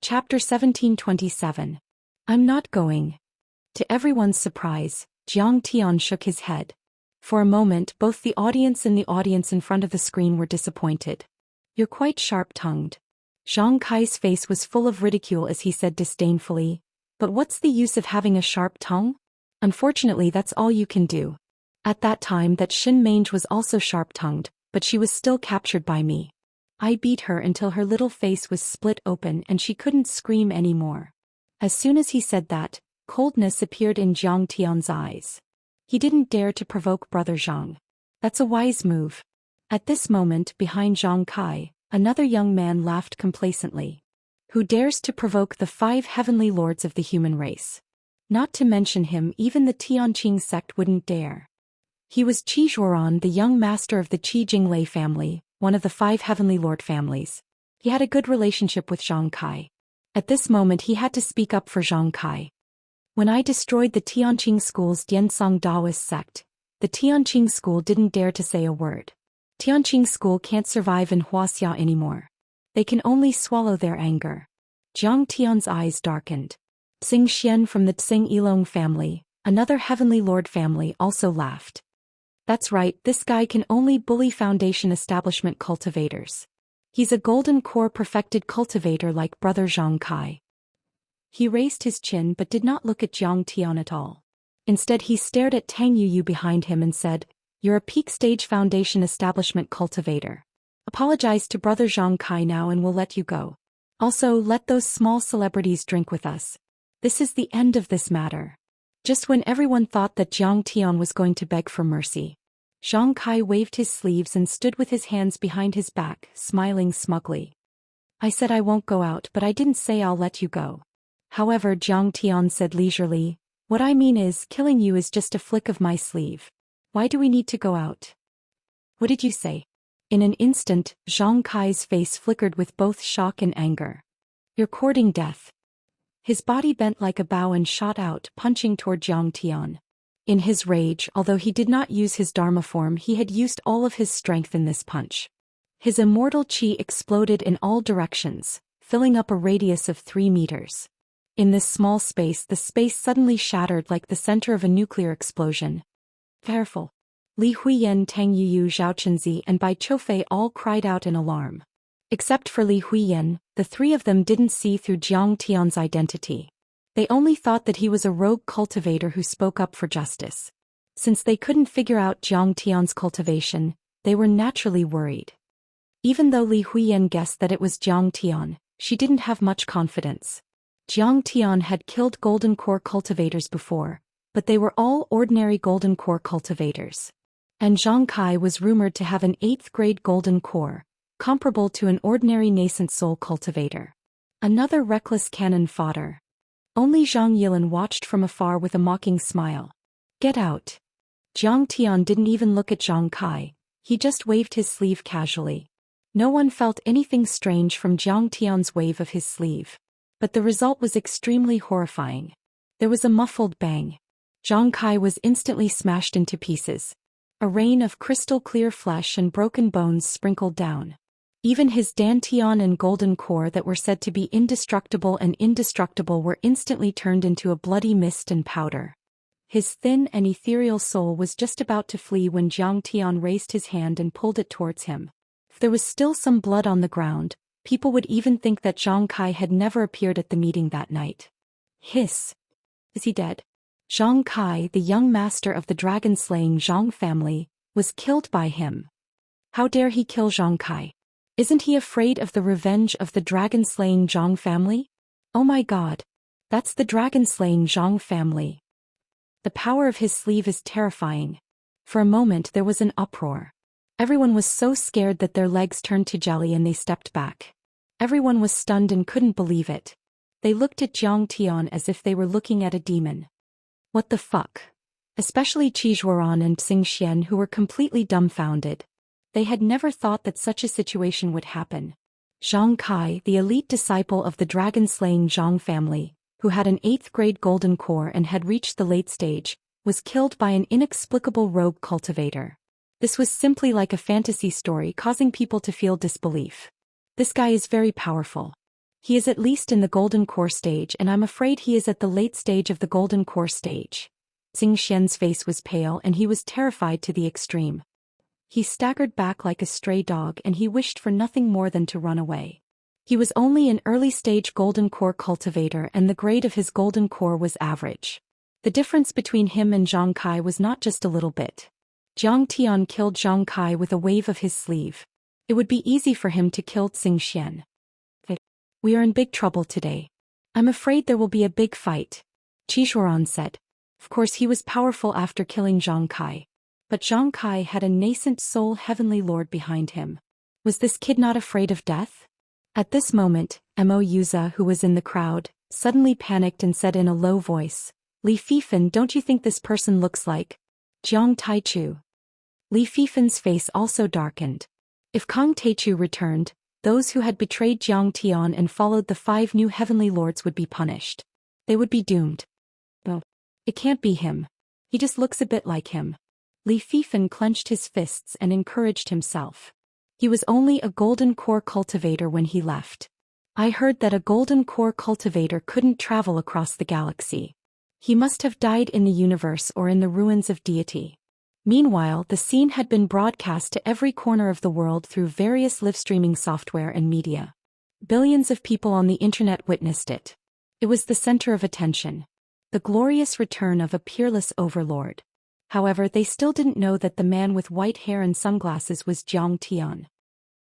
Chapter 1727. I'm not going. To everyone's surprise, Jiang Tian shook his head. For a moment both the audience and the audience in front of the screen were disappointed. You're quite sharp-tongued. Zhang Kai's face was full of ridicule as he said disdainfully, but what's the use of having a sharp tongue? Unfortunately that's all you can do. At that time that Xin Mange was also sharp-tongued, but she was still captured by me. I beat her until her little face was split open and she couldn't scream anymore. As soon as he said that, coldness appeared in Jiang Tian's eyes. He didn't dare to provoke Brother Zhang. That's a wise move. At this moment behind Zhang Kai, another young man laughed complacently. Who dares to provoke the 5 heavenly lords of the human race? Not to mention him, even the Tianqing sect wouldn't dare. He was Qi Zhuoran, the young master of the Qi Jinglei family, one of the 5 heavenly lord families. He had a good relationship with Zhang Kai. At this moment he had to speak up for Zhang Kai. When I destroyed the Tianqing school's Diansong Daoist sect, the Tianqing school didn't dare to say a word. Tianqing school can't survive in Wuxia anymore. They can only swallow their anger. Jiang Tian's eyes darkened. Xianxia from the Tsing Yilong family, another heavenly lord family, also laughed. That's right, this guy can only bully Foundation establishment cultivators. He's a golden core perfected cultivator like Brother Zhang Kai. He raised his chin but did not look at Jiang Tian at all. Instead he stared at Tang Yuyu behind him and said, "You're a peak stage Foundation establishment cultivator. Apologize to Brother Zhang Kai now and we'll let you go. Also let those small celebrities drink with us. This is the end of this matter." Just when everyone thought that Jiang Tian was going to beg for mercy, Zhang Kai waved his sleeves and stood with his hands behind his back, smiling smugly. "I said I won't go out, but I didn't say I'll let you go." However, Jiang Tian said leisurely, "What I mean is, killing you is just a flick of my sleeve. Why do we need to go out?" "What did you say?" In an instant, Zhang Kai's face flickered with both shock and anger. "You're courting death." His body bent like a bow and shot out, punching toward Jiang Tian. In his rage, although he did not use his Dharma form, he had used all of his strength in this punch. His immortal qi exploded in all directions, filling up a radius of 3 meters. In this small space the space suddenly shattered like the center of a nuclear explosion. Careful! Li Huiyan, Tang Yuyu, Zhao Chenzi and Bai Choufei all cried out in alarm. Except for Li Huiyan, the 3 of them didn't see through Jiang Tian's identity. They only thought that he was a rogue cultivator who spoke up for justice. Since they couldn't figure out Jiang Tian's cultivation, they were naturally worried. Even though Li Huiyan guessed that it was Jiang Tian, she didn't have much confidence. Jiang Tian had killed golden core cultivators before, but they were all ordinary golden core cultivators. And Zhang Kai was rumored to have an 8th grade golden core, comparable to an ordinary nascent soul cultivator. Another reckless cannon fodder. Only Zhang Yilin watched from afar with a mocking smile. "Get out." Jiang Tian didn't even look at Zhang Kai, he just waved his sleeve casually. No one felt anything strange from Jiang Tian's wave of his sleeve. But the result was extremely horrifying. There was a muffled bang. Zhang Kai was instantly smashed into pieces. A rain of crystal-clear flesh and broken bones sprinkled down. Even his dantian and golden core that were said to be indestructible were instantly turned into a bloody mist and powder. His thin and ethereal soul was just about to flee when Jiang Tian raised his hand and pulled it towards him. If there was still some blood on the ground, people would even think that Zhang Kai had never appeared at the meeting that night. Hiss! Is he dead? Zhang Kai, the young master of the dragon-slaying Zhang family, was killed by him. How dare he kill Zhang Kai? Isn't he afraid of the revenge of the dragon-slaying Zhang family? Oh my god! That's the dragon-slaying Zhang family. The power of his sleeve is terrifying. For a moment there was an uproar. Everyone was so scared that their legs turned to jelly and they stepped back. Everyone was stunned and couldn't believe it. They looked at Jiang Tian as if they were looking at a demon. What the fuck? Especially Qi Zhuoran and Xianxia, who were completely dumbfounded. They had never thought that such a situation would happen. Zhang Kai, the elite disciple of the dragon-slaying Zhang family, who had an 8th grade golden core and had reached the late stage, was killed by an inexplicable rogue cultivator. This was simply like a fantasy story, causing people to feel disbelief. This guy is very powerful. He is at least in the golden core stage, and I'm afraid he is at the late stage of the golden core stage. Zhou Xian's face was pale and he was terrified to the extreme. He staggered back like a stray dog and he wished for nothing more than to run away. He was only an early-stage golden core cultivator and the grade of his golden core was average. The difference between him and Zhang Kai was not just a little bit. Jiang Tian killed Zhang Kai with a wave of his sleeve. It would be easy for him to kill Zhou Xian. We are in big trouble today. I'm afraid there will be a big fight, Qishuran said. Of course he was powerful after killing Zhang Kai. But Zhang Kai had a nascent soul heavenly lord behind him. Was this kid not afraid of death? At this moment, Mo Yuza, who was in the crowd, suddenly panicked and said in a low voice, Li Fifan, don't you think this person looks like Jiang Taichu? Li Fifan's face also darkened. If Kang Taichu returned, those who had betrayed Jiang Tian and followed the 5 new heavenly lords would be punished. They would be doomed. Oh, it can't be him. He just looks a bit like him. Li Fifan clenched his fists and encouraged himself. He was only a golden core cultivator when he left. I heard that a golden core cultivator couldn't travel across the galaxy. He must have died in the universe or in the ruins of deity. Meanwhile, the scene had been broadcast to every corner of the world through various live-streaming software and media. Billions of people on the internet witnessed it. It was the center of attention. The glorious return of a peerless overlord. However, they still didn't know that the man with white hair and sunglasses was Jiang Tian.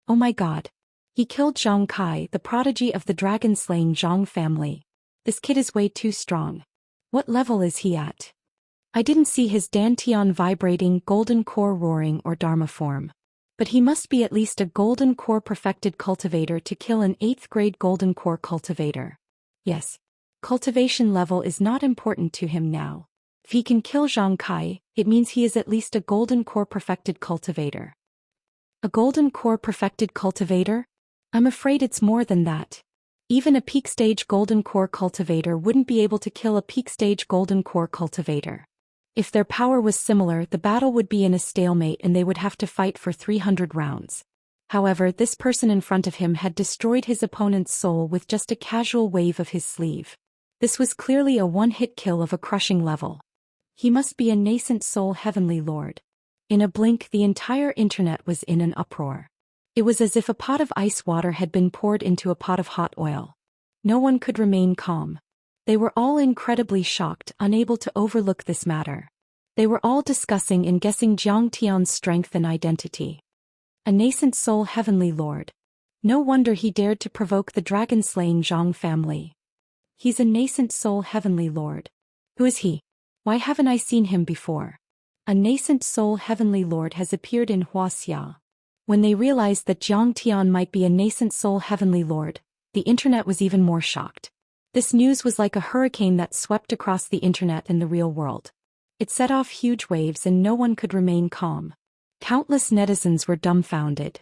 Oh my god. He killed Zhang Kai, the prodigy of the dragon-slaying Zhang family. This kid is way too strong. What level is he at? I didn't see his dantian vibrating, golden core roaring or dharma form. But he must be at least a golden core perfected cultivator to kill an 8th grade golden core cultivator. Yes. Cultivation level is not important to him now. If he can kill Zhang Kai, it means he is at least a golden core perfected cultivator. A golden core perfected cultivator? I'm afraid it's more than that. Even a peak stage golden core cultivator wouldn't be able to kill a peak stage golden core cultivator. If their power was similar, the battle would be in a stalemate and they would have to fight for 300 rounds. However, this person in front of him had destroyed his opponent's soul with just a casual wave of his sleeve. This was clearly a one-hit kill of a crushing level. He must be a nascent soul heavenly lord. In a blink, the entire internet was in an uproar. It was as if a pot of ice water had been poured into a pot of hot oil. No one could remain calm. They were all incredibly shocked, unable to overlook this matter. They were all discussing and guessing Jiang Tian's strength and identity. A nascent soul heavenly lord. No wonder he dared to provoke the dragon-slaying Zhang family. He's a nascent soul heavenly lord. Who is he? Why haven't I seen him before? A nascent soul heavenly lord has appeared in Wuxia. When they realized that Jiang Tian might be a nascent soul heavenly lord, the internet was even more shocked. This news was like a hurricane that swept across the internet and the real world. It set off huge waves and no one could remain calm. Countless netizens were dumbfounded.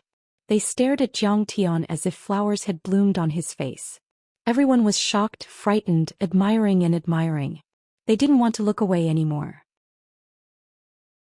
They stared at Jiang Tian as if flowers had bloomed on his face. Everyone was shocked, frightened, admiring and admiring. They didn't want to look away anymore.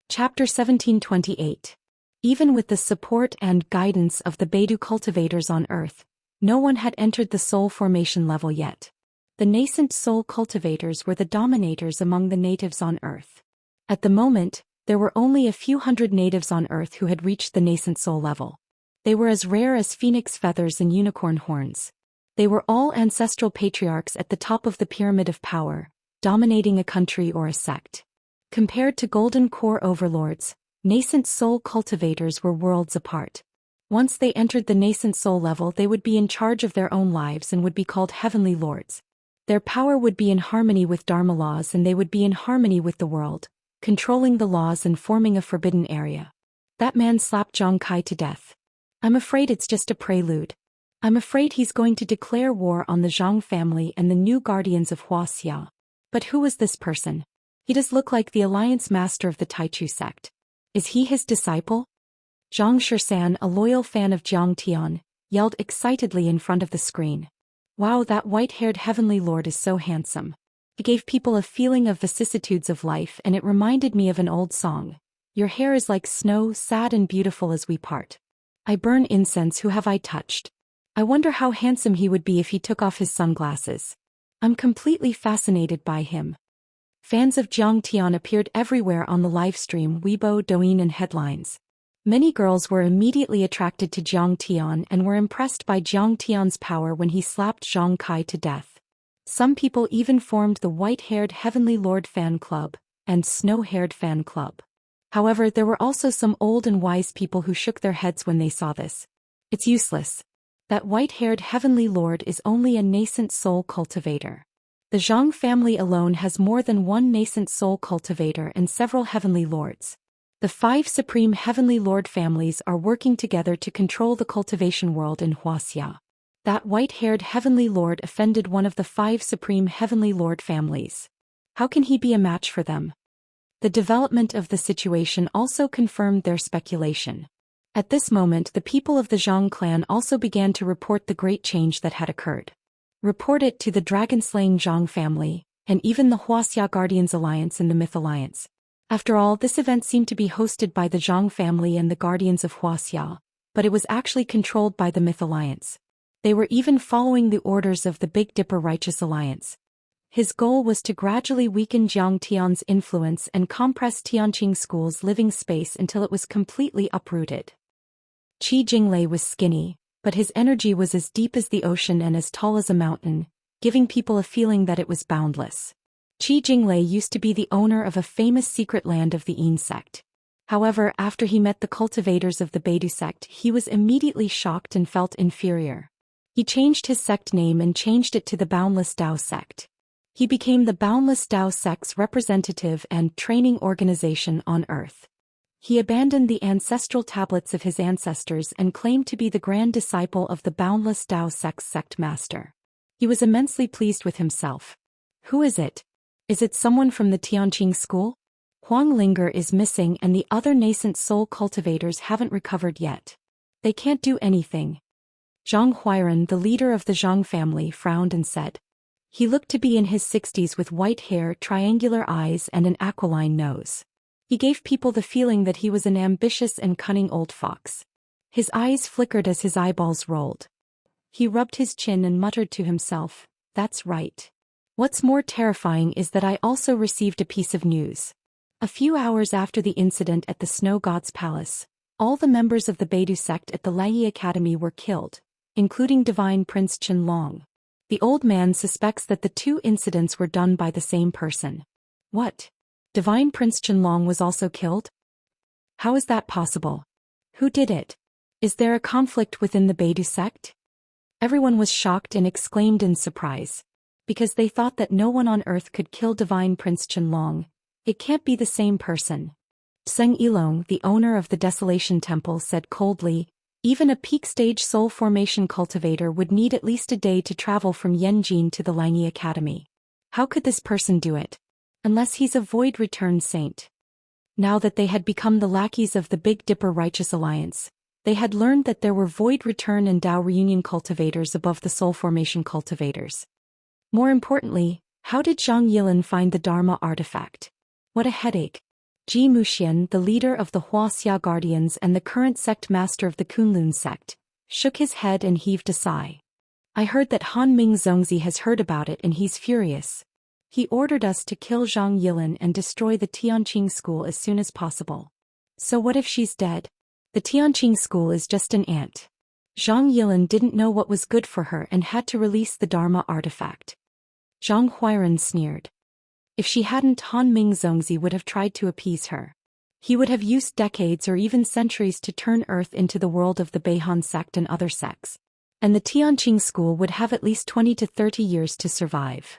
Chapter 1728. Even with the support and guidance of the Beidou cultivators on Earth, no one had entered the soul formation level yet. The nascent soul cultivators were the dominators among the natives on Earth. At the moment, there were only a few hundred natives on Earth who had reached the nascent soul level. They were as rare as phoenix feathers and unicorn horns. They were all ancestral patriarchs at the top of the pyramid of power, dominating a country or a sect. Compared to golden core overlords, nascent soul cultivators were worlds apart. Once they entered the nascent soul level, they would be in charge of their own lives and would be called heavenly lords. Their power would be in harmony with Dharma laws and they would be in harmony with the world, controlling the laws and forming a forbidden area. That man slapped Zhang Kai to death. I'm afraid it's just a prelude. I'm afraid he's going to declare war on the Zhang family and the new guardians of Wuxia. But who was this person? He does look like the alliance master of the Taichu sect. Is he his disciple? Zhang Shisan, a loyal fan of Jiang Tian, yelled excitedly in front of the screen. Wow, that white-haired heavenly lord is so handsome. He gave people a feeling of vicissitudes of life and it reminded me of an old song. Your hair is like snow, sad and beautiful as we part. I burn incense, who have I touched? I wonder how handsome he would be if he took off his sunglasses. I'm completely fascinated by him. Fans of Zhang Tian appeared everywhere on the livestream, Weibo, Douyin and headlines. Many girls were immediately attracted to Zhang Tian and were impressed by Zhang Tian's power when he slapped Zhang Kai to death. Some people even formed the White-Haired Heavenly Lord fan club and Snow-Haired fan club. However, there were also some old and wise people who shook their heads when they saw this. It's useless. That white-haired Heavenly Lord is only a nascent soul cultivator. The Zhang family alone has more than one nascent soul cultivator and several Heavenly Lords. The 5 supreme Heavenly Lord families are working together to control the cultivation world in Wuxia. That white-haired Heavenly Lord offended one of the 5 supreme Heavenly Lord families. How can he be a match for them? The development of the situation also confirmed their speculation. At this moment, the people of the Zhang clan also began to report the great change that had occurred. Report it to the dragon-slaying Zhang family, and even the Wuxia Guardians Alliance and the Myth Alliance. After all, this event seemed to be hosted by the Zhang family and the Guardians of Wuxia, but it was actually controlled by the Myth Alliance. They were even following the orders of the Big Dipper Righteous Alliance. His goal was to gradually weaken Zhang Tian's influence and compress Tianqing School's living space until it was completely uprooted. Qi Jinglei was skinny, but his energy was as deep as the ocean and as tall as a mountain, giving people a feeling that it was boundless. Qi Jinglei used to be the owner of a famous secret land of the Yin sect. However, after he met the cultivators of the Beidu sect, he was immediately shocked and felt inferior. He changed his sect name and changed it to the Boundless Tao sect. He became the Boundless Tao sect's representative and training organization on Earth. He abandoned the ancestral tablets of his ancestors and claimed to be the grand disciple of the Boundless Tao sect's sect master. He was immensely pleased with himself. Who is it? Is it someone from the Tianqing school? Huang Linger is missing and the other nascent soul cultivators haven't recovered yet. They can't do anything. Zhang Huairan, the leader of the Zhang family, frowned and said. He looked to be in his 60s with white hair, triangular eyes and an aquiline nose. He gave people the feeling that he was an ambitious and cunning old fox. His eyes flickered as his eyeballs rolled. He rubbed his chin and muttered to himself, "That's right. What's more terrifying is that I also received a piece of news. A few hours after the incident at the Snow God's Palace, all the members of the Beidu sect at the Laiyi Academy were killed, including Divine Prince Qianlong. The old man suspects that the 2 incidents were done by the same person." What? Divine Prince Qianlong was also killed? How is that possible? Who did it? Is there a conflict within the Beidu sect? Everyone was shocked and exclaimed in surprise. Because they thought that no one on earth could kill Divine Prince Qianlong. It can't be the same person. Zheng Yilong, the owner of the Desolation Temple, said coldly, even a peak-stage soul formation cultivator would need at least a day to travel from Yanjin to the Laiyi Academy. How could this person do it? Unless he's a void return saint. Now that they had become the lackeys of the Big Dipper Righteous Alliance, they had learned that there were void return and Dao reunion cultivators above the soul formation cultivators. More importantly, how did Zhang Yilin find the Dharma artifact? What a headache. Zhou Xian, the leader of the Wuxia Guardians and the current sect master of the Kunlun sect, shook his head and heaved a sigh. I heard that Han Ming Zongzi has heard about it and he's furious. He ordered us to kill Zhang Yilin and destroy the Tianqing school as soon as possible. So what if she's dead? The Tianqing school is just an ant. Zhang Yilin didn't know what was good for her and had to release the Dharma artifact. Zhang Huairan sneered. If she hadn't, Han Ming Zongzi would have tried to appease her. He would have used decades or even centuries to turn Earth into the world of the Beihan sect and other sects. And the Tianqing school would have at least 20 to 30 years to survive.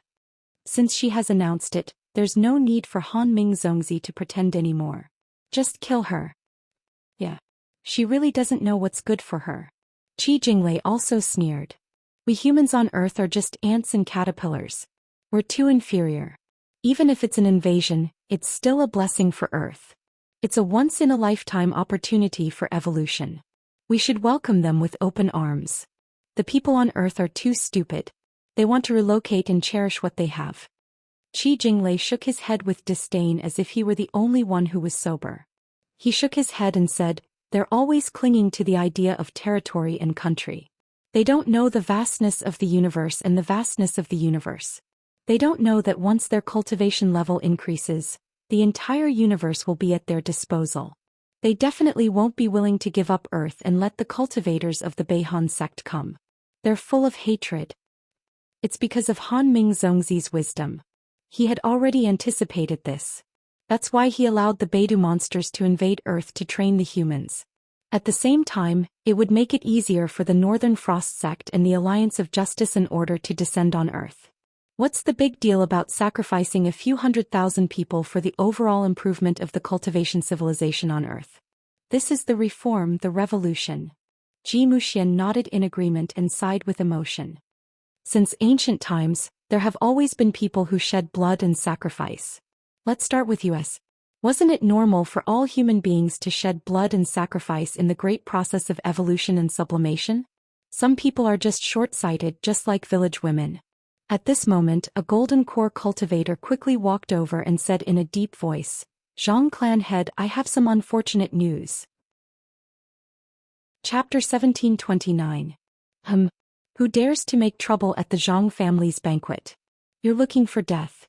Since she has announced it, there's no need for Han Ming Zongzi to pretend anymore. Just kill her. Yeah. She really doesn't know what's good for her. Qi Jinglei also sneered. We humans on Earth are just ants and caterpillars. We're too inferior. Even if it's an invasion, it's still a blessing for Earth. It's a once-in-a-lifetime opportunity for evolution. We should welcome them with open arms. The people on Earth are too stupid. They want to relocate and cherish what they have. Qi Jinglei shook his head with disdain as if he were the only one who was sober. He shook his head and said, they're always clinging to the idea of territory and country. They don't know the vastness of the universe and the vastness of the universe. They don't know that once their cultivation level increases, the entire universe will be at their disposal. They definitely won't be willing to give up Earth and let the cultivators of the Beihan sect come. They're full of hatred. It's because of Han Ming Zongzi's wisdom. He had already anticipated this. That's why he allowed the Beidou monsters to invade Earth to train the humans. At the same time, it would make it easier for the Northern Frost sect and the Alliance of Justice and Order to descend on Earth. What's the big deal about sacrificing a few 100,000 people for the overall improvement of the cultivation civilization on Earth? This is the reform, the revolution. Zhou Xian nodded in agreement and sighed with emotion. Since ancient times, there have always been people who shed blood and sacrifice. Let's start with us. Wasn't it normal for all human beings to shed blood and sacrifice in the great process of evolution and sublimation? Some people are just short-sighted, just like village women. At this moment, a golden core cultivator quickly walked over and said in a deep voice, "Zhang clan head, I have some unfortunate news." Chapter 1729. Who dares to make trouble at the Zhang family's banquet? You're looking for death.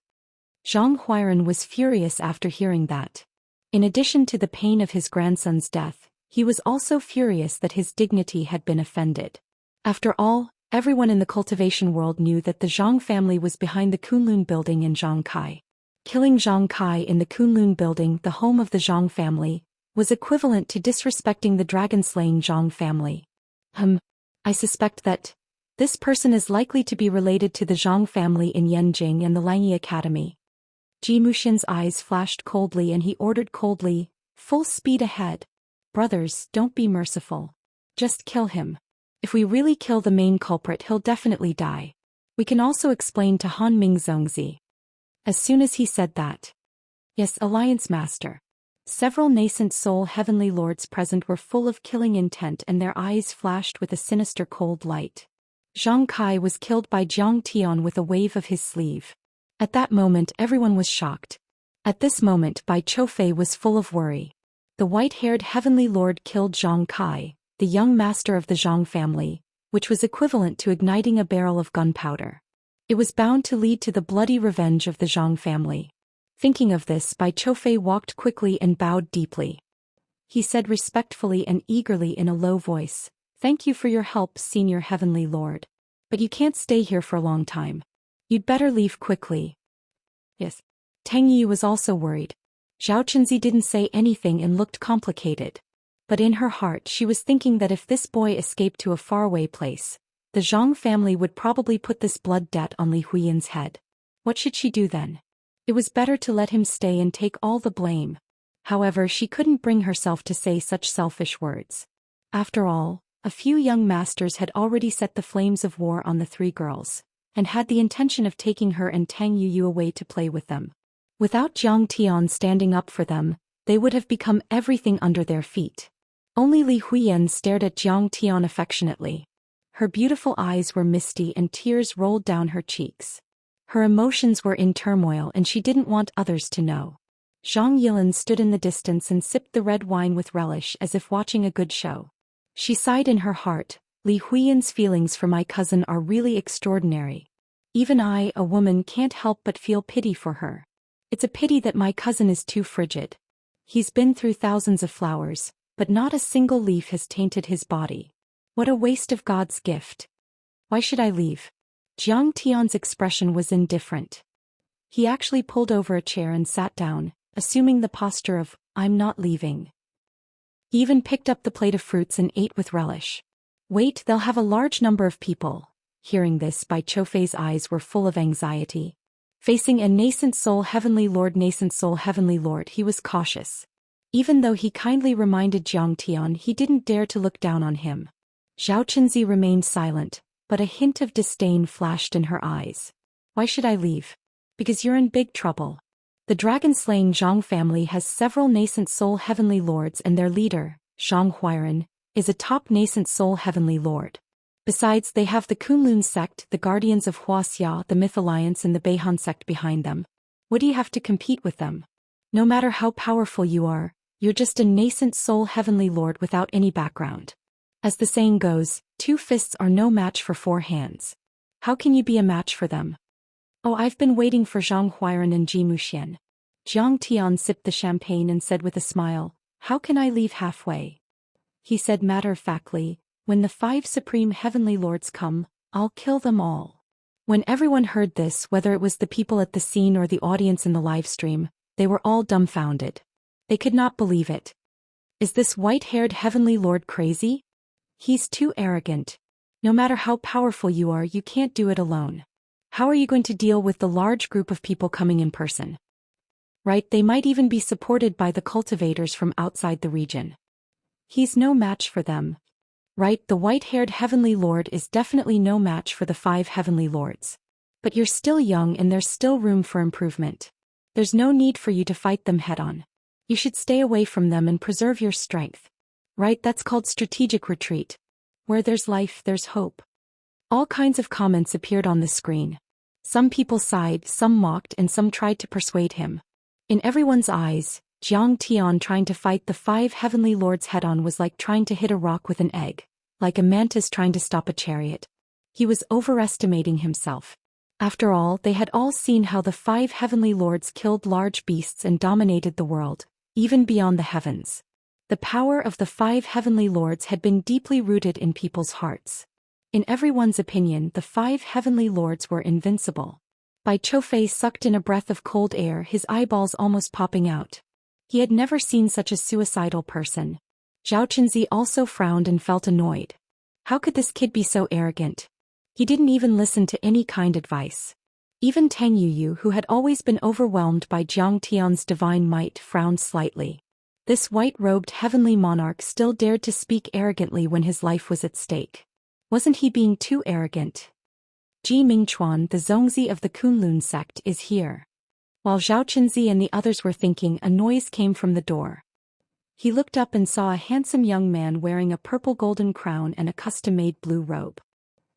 Zhang Huairan was furious after hearing that. In addition to the pain of his grandson's death, he was also furious that his dignity had been offended. After all, everyone in the cultivation world knew that the Zhang family was behind the Kunlun building in Zhangkai. Killing Zhangkai in the Kunlun building, the home of the Zhang family, was equivalent to disrespecting the dragon-slaying Zhang family. I suspect that this person is likely to be related to the Zhang family in Yanjing and the Langyi Academy. Zhou Xian's eyes flashed coldly and he ordered coldly, "Full speed ahead. Brothers, don't be merciful. Just kill him. If we really kill the main culprit, he'll definitely die. We can also explain to Han Ming Zongzi." As soon as he said that, "Yes, Alliance Master." Several nascent soul heavenly lords present were full of killing intent and their eyes flashed with a sinister cold light. Zhang Kai was killed by Jiang Tian with a wave of his sleeve. At that moment everyone was shocked. At this moment Bai Choufei was full of worry. The white-haired heavenly lord killed Zhang Kai, the young master of the Zhang family, which was equivalent to igniting a barrel of gunpowder. It was bound to lead to the bloody revenge of the Zhang family. Thinking of this, Bai Choufei walked quickly and bowed deeply. He said respectfully and eagerly in a low voice, "Thank you for your help, Senior Heavenly Lord. But you can't stay here for a long time. You'd better leave quickly." Yes. Tang Yi was also worried. Zhao Chenzi didn't say anything and looked complicated. But in her heart she was thinking that if this boy escaped to a faraway place, the Zhang family would probably put this blood debt on Li Huiyan's head. What should she do then? It was better to let him stay and take all the blame. However, she couldn't bring herself to say such selfish words. After all, a few young masters had already set the flames of war on the three girls, and had the intention of taking her and Tang Yu away to play with them. Without Jiang Tian standing up for them, they would have become everything under their feet. Only Li Huiyan stared at Jiang Tian affectionately. Her beautiful eyes were misty and tears rolled down her cheeks. Her emotions were in turmoil and she didn't want others to know. Zhang Yilan stood in the distance and sipped the red wine with relish as if watching a good show. She sighed in her heart, "Li Huiyan's feelings for my cousin are really extraordinary. Even I, a woman, can't help but feel pity for her. It's a pity that my cousin is too frigid. He's been through thousands of flowers, but not a single leaf has tainted his body. What a waste of God's gift. Why should I leave?" Jiang Tian's expression was indifferent. He actually pulled over a chair and sat down, assuming the posture of, "I'm not leaving." He even picked up the plate of fruits and ate with relish. "Wait, they'll have a large number of people." Hearing this, Bai Choufei's eyes were full of anxiety. Facing a nascent soul heavenly lord, he was cautious. Even though he kindly reminded Jiang Tian, he didn't dare to look down on him. Zhao Chenzi remained silent, but a hint of disdain flashed in her eyes. "Why should I leave?" "Because you're in big trouble. The dragon-slaying Zhang family has several nascent soul heavenly lords and their leader, Zhang Huairan, is a top nascent soul heavenly lord. Besides, they have the Kunlun sect, the guardians of Wuxia, the Myth Alliance and the Beihan sect behind them. What do you have to compete with them? No matter how powerful you are, you're just a nascent soul heavenly lord without any background. As the saying goes, 2 fists are no match for 4 hands. How can you be a match for them? Oh, I've been waiting for Zhang Huairan and Zhou Xian. Jiang Tian sipped the champagne and said with a smile, how can I leave halfway? He said matter-of-factly, when the 5 supreme heavenly lords come, I'll kill them all. When everyone heard this, whether it was the people at the scene or the audience in the live stream, they were all dumbfounded. They could not believe it. Is this white-haired heavenly lord crazy? He's too arrogant. No matter how powerful you are, you can't do it alone. How are you going to deal with the large group of people coming in person? Right, they might even be supported by the cultivators from outside the region. He's no match for them. Right, the white-haired heavenly lord is definitely no match for the 5 heavenly lords. But you're still young and there's still room for improvement. There's no need for you to fight them head-on. You should stay away from them and preserve your strength. Right, that's called strategic retreat. Where there's life, there's hope. All kinds of comments appeared on the screen. Some people sighed, some mocked, and some tried to persuade him. In everyone's eyes, Jiang Tian trying to fight the 5 heavenly lords head-on was like trying to hit a rock with an egg, like a mantis trying to stop a chariot. He was overestimating himself. After all, they had all seen how the 5 heavenly lords killed large beasts and dominated the world, even beyond the heavens. The power of the 5 heavenly lords had been deeply rooted in people's hearts. In everyone's opinion, the 5 heavenly lords were invincible. Bai Chofei sucked in a breath of cold air, his eyeballs almost popping out. He had never seen such a suicidal person. Zhao Chenzi also frowned and felt annoyed. How could this kid be so arrogant? He didn't even listen to any kind advice. Even Tang Yuyu, who had always been overwhelmed by Jiang Tian's divine might, frowned slightly. This white-robed heavenly monarch still dared to speak arrogantly when his life was at stake. Wasn't he being too arrogant? Ji Mingchuan, the Zongzi of the Kunlun sect, is here. While Zhao Chenzi and the others were thinking, a noise came from the door. He looked up and saw a handsome young man wearing a purple golden crown and a custom-made blue robe.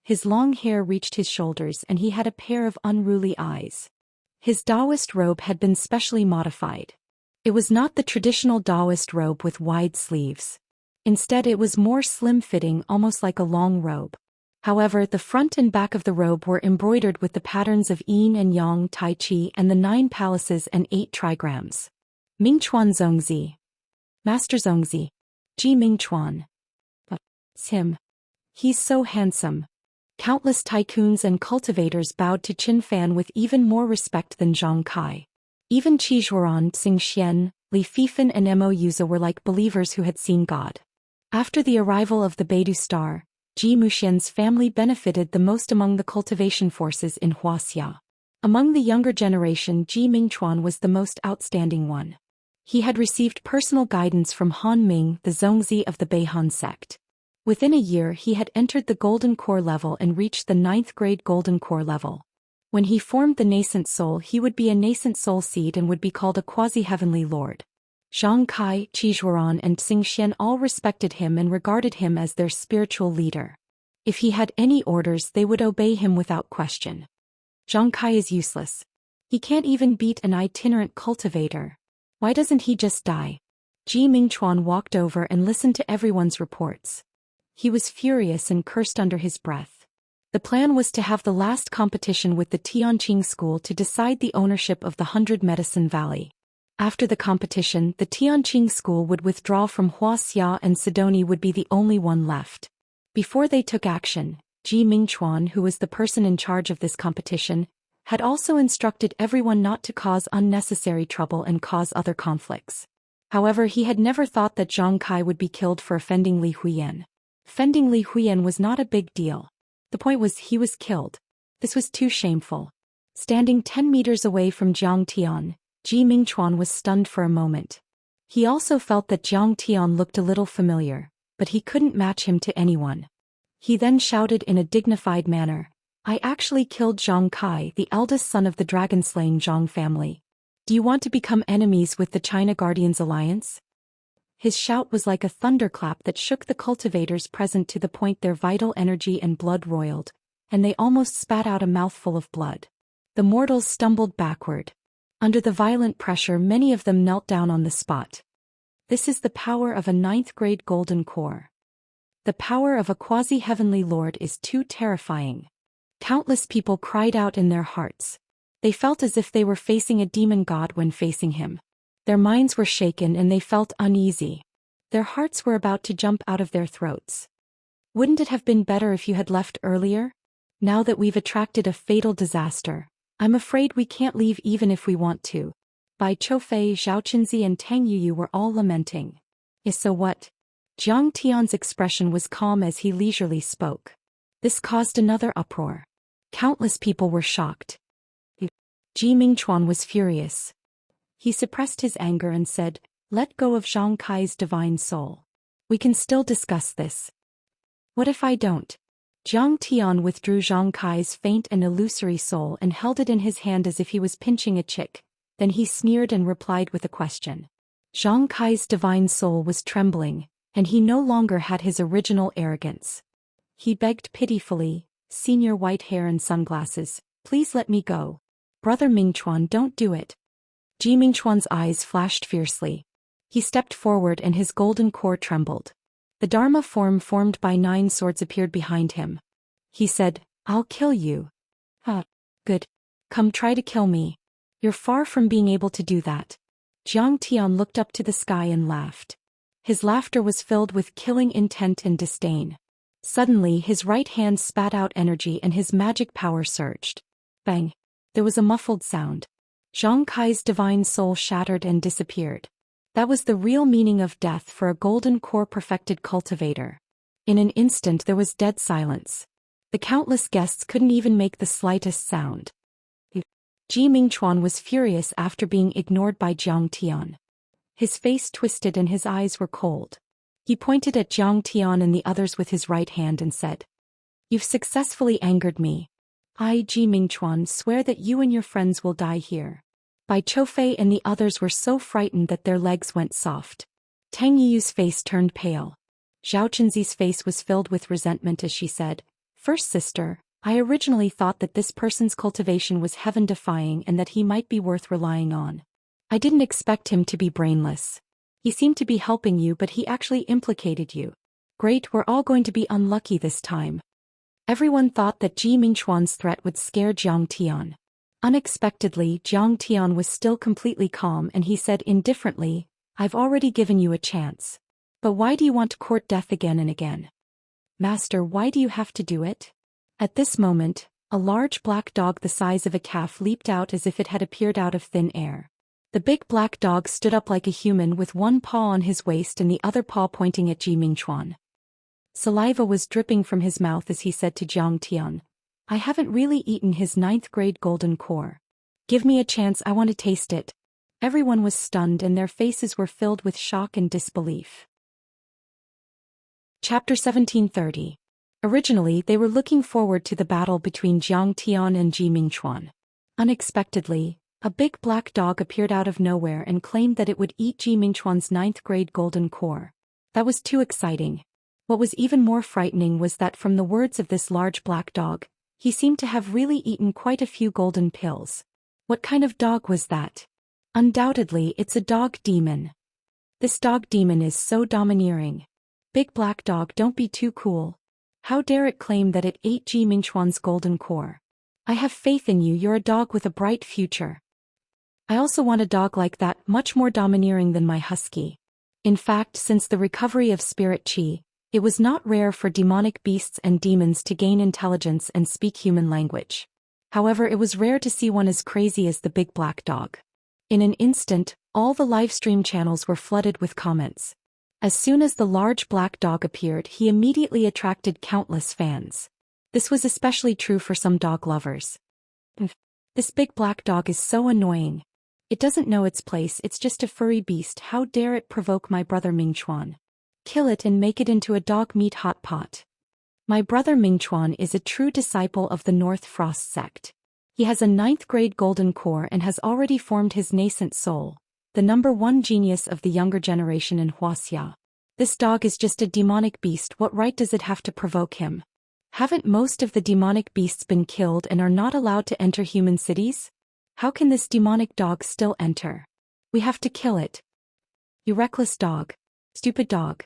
His long hair reached his shoulders and he had a pair of unruly eyes. His Taoist robe had been specially modified. It was not the traditional Taoist robe with wide sleeves. Instead, it was more slim-fitting, almost like a long robe. However, the front and back of the robe were embroidered with the patterns of Yin and Yang, Tai Chi, and the 9 palaces and 8 trigrams. Mingchuan Zongzi. Master Zongzi. Ji Mingchuan. It's him. He's so handsome. Countless tycoons and cultivators bowed to Qin Fan with even more respect than Zhang Kai. Even Qi Zhuoran, Xing Xian, Li Fifan and Mo Yuza were like believers who had seen God. After the arrival of the Beidou star, Ji Muxian's family benefited the most among the cultivation forces in Wuxia. Among the younger generation, Ji Mingchuan was the most outstanding one. He had received personal guidance from Han Ming, the Zongzi of the Beihan sect. Within a year he had entered the Golden Core level and reached the 9th grade Golden Core level. When he formed the nascent soul, he would be a nascent soul seed and would be called a quasi-heavenly lord. Zhang Kai, Qi Zhuoran and Xing Xian all respected him and regarded him as their spiritual leader. If he had any orders, they would obey him without question. Zhang Kai is useless. He can't even beat an itinerant cultivator. Why doesn't he just die? Ji Mingchuan walked over and listened to everyone's reports. He was furious and cursed under his breath. The plan was to have the last competition with the Tianqing school to decide the ownership of the 100 Medicine Valley. After the competition, the Tianqing school would withdraw from Wuxia and Sidoni would be the only one left. Before they took action, Ji Mingchuan, who was the person in charge of this competition, had also instructed everyone not to cause unnecessary trouble and cause other conflicts. However, he had never thought that Zhang Kai would be killed for offending Li Huiyan. Offending Li Huiyan was not a big deal. The point was he was killed. This was too shameful. Standing 10 meters away from Jiang Tian, Ji Mingchuan was stunned for a moment. He also felt that Jiang Tian looked a little familiar, but he couldn't match him to anyone. He then shouted in a dignified manner, "I actually killed Zhang Kai, the eldest son of the dragon-slaying Zhang family. Do you want to become enemies with the China Guardians Alliance?" His shout was like a thunderclap that shook the cultivators present to the point their vital energy and blood roiled, and they almost spat out a mouthful of blood. The mortals stumbled backward. Under the violent pressure, many of them knelt down on the spot. This is the power of a 9th grade golden core. The power of a quasi-heavenly lord is too terrifying. Countless people cried out in their hearts. They felt as if they were facing a demon god when facing him. Their minds were shaken and they felt uneasy. Their hearts were about to jump out of their throats. Wouldn't it have been better if you had left earlier? Now that we've attracted a fatal disaster, I'm afraid we can't leave even if we want to. Bai Choufei, Zhao Qinzi and Tang Yuyu were all lamenting. So what? Jiang Tian's expression was calm as he leisurely spoke. This caused another uproar. Countless people were shocked. Ji Mingchuan was furious. He suppressed his anger and said, "Let go of Zhang Kai's divine soul. We can still discuss this." "What if I don't?" Jiang Tian withdrew Zhang Kai's faint and illusory soul and held it in his hand as if he was pinching a chick. Then he sneered and replied with a question. Zhang Kai's divine soul was trembling, and he no longer had his original arrogance. He begged pitifully, "Senior white hair and sunglasses, please let me go. Brother Mingchuan, don't do it." Ji Mingchuan's eyes flashed fiercely. He stepped forward and his golden core trembled. The Dharma form formed by 9 swords appeared behind him. He said, "I'll kill you." Good. Come try to kill me. You're far from being able to do that." Jiang Tian looked up to the sky and laughed. His laughter was filled with killing intent and disdain. Suddenly his right hand spat out energy and his magic power surged. Bang! There was a muffled sound. Zhang Kai's divine soul shattered and disappeared. That was the real meaning of death for a golden core perfected cultivator. In an instant there was dead silence. The countless guests couldn't even make the slightest sound. Ji Mingchuan was furious after being ignored by Jiang Tian. His face twisted and his eyes were cold. He pointed at Jiang Tian and the others with his right hand and said, "You've successfully angered me. I, Ji Mingchuan, swear that you and your friends will die here." Bai Choufei and the others were so frightened that their legs went soft. Tang Yuyu's face turned pale. Zhao Qinzi's face was filled with resentment as she said, "First sister, I originally thought that this person's cultivation was heaven-defying and that he might be worth relying on. I didn't expect him to be brainless. He seemed to be helping you but he actually implicated you. Great, we're all going to be unlucky this time." Everyone thought that Ji Mingchuan's threat would scare Jiang Tian. Unexpectedly, Jiang Tian was still completely calm and he said indifferently, "I've already given you a chance. But why do you want to court death again and again? Master, why do you have to do it?" At this moment, a large black dog the size of a calf leaped out as if it had appeared out of thin air. The big black dog stood up like a human with one paw on his waist and the other paw pointing at Ji Mingchuan. Saliva was dripping from his mouth as he said to Jiang Tian, "I haven't really eaten his 9th grade golden core. Give me a chance, I want to taste it." Everyone was stunned and their faces were filled with shock and disbelief. Chapter 1730. Originally they were looking forward to the battle between Jiang Tian and Ji Mingchuan. Unexpectedly, a big black dog appeared out of nowhere and claimed that it would eat Ji Mingchuan's 9th grade golden core. That was too exciting. What was even more frightening was that from the words of this large black dog, he seemed to have really eaten quite a few golden pills. What kind of dog was that? Undoubtedly it's a dog demon. This dog demon is so domineering. Big black dog, don't be too cool. How dare it claim that it ate Ji Mingchuan's golden core? I have faith in you, you're a dog with a bright future. I also want a dog like that, much more domineering than my husky. In fact, since the recovery of spirit chi, it was not rare for demonic beasts and demons to gain intelligence and speak human language. However, it was rare to see one as crazy as the big black dog. In an instant, all the live stream channels were flooded with comments. As soon as the large black dog appeared, he immediately attracted countless fans. This was especially true for some dog lovers. This big black dog is so annoying. It doesn't know its place, it's just a furry beast, how dare it provoke my brother Mingchuan. Kill it and make it into a dog meat hot pot. My brother Mingchuan is a true disciple of the North Frost sect. He has a 9th grade golden core and has already formed his nascent soul, the #1 genius of the younger generation in Wuxia. This dog is just a demonic beast, what right does it have to provoke him? Haven't most of the demonic beasts been killed and are not allowed to enter human cities? How can this demonic dog still enter? We have to kill it. You reckless dog. Stupid dog.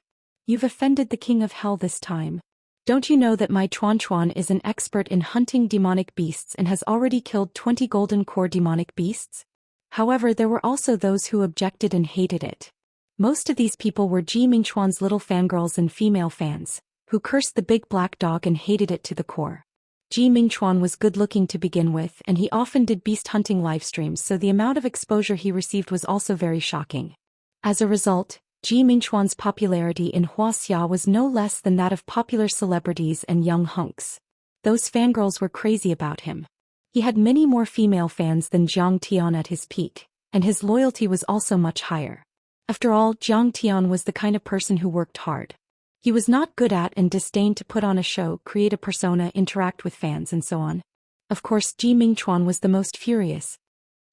You've offended the king of hell this time. Don't you know that my Chuan Chuan is an expert in hunting demonic beasts and has already killed 20 golden core demonic beasts? However, there were also those who objected and hated it. Most of these people were Ji Mingchuan's little fangirls and female fans, who cursed the big black dog and hated it to the core. Ji Mingchuan was good-looking to begin with, and he often did beast hunting livestreams, so the amount of exposure he received was also very shocking. As a result, Ji Mingchuan's popularity in Wuxia was no less than that of popular celebrities and young hunks. Those fangirls were crazy about him. He had many more female fans than Jiang Tian at his peak, and his loyalty was also much higher. After all, Jiang Tian was the kind of person who worked hard. He was not good at and disdained to put on a show, create a persona, interact with fans, and so on. Of course, Ji Mingchuan was the most furious.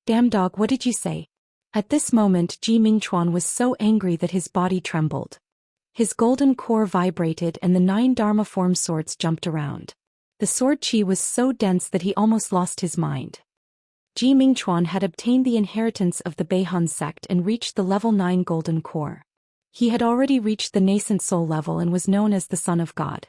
Damn dog, what did you say? At this moment, Ji Mingchuan was so angry that his body trembled. His golden core vibrated and the 9 Dharma form swords jumped around. The sword chi was so dense that he almost lost his mind. Ji Mingchuan had obtained the inheritance of the Beihan sect and reached the level 9 golden core. He had already reached the nascent soul level and was known as the Son of God.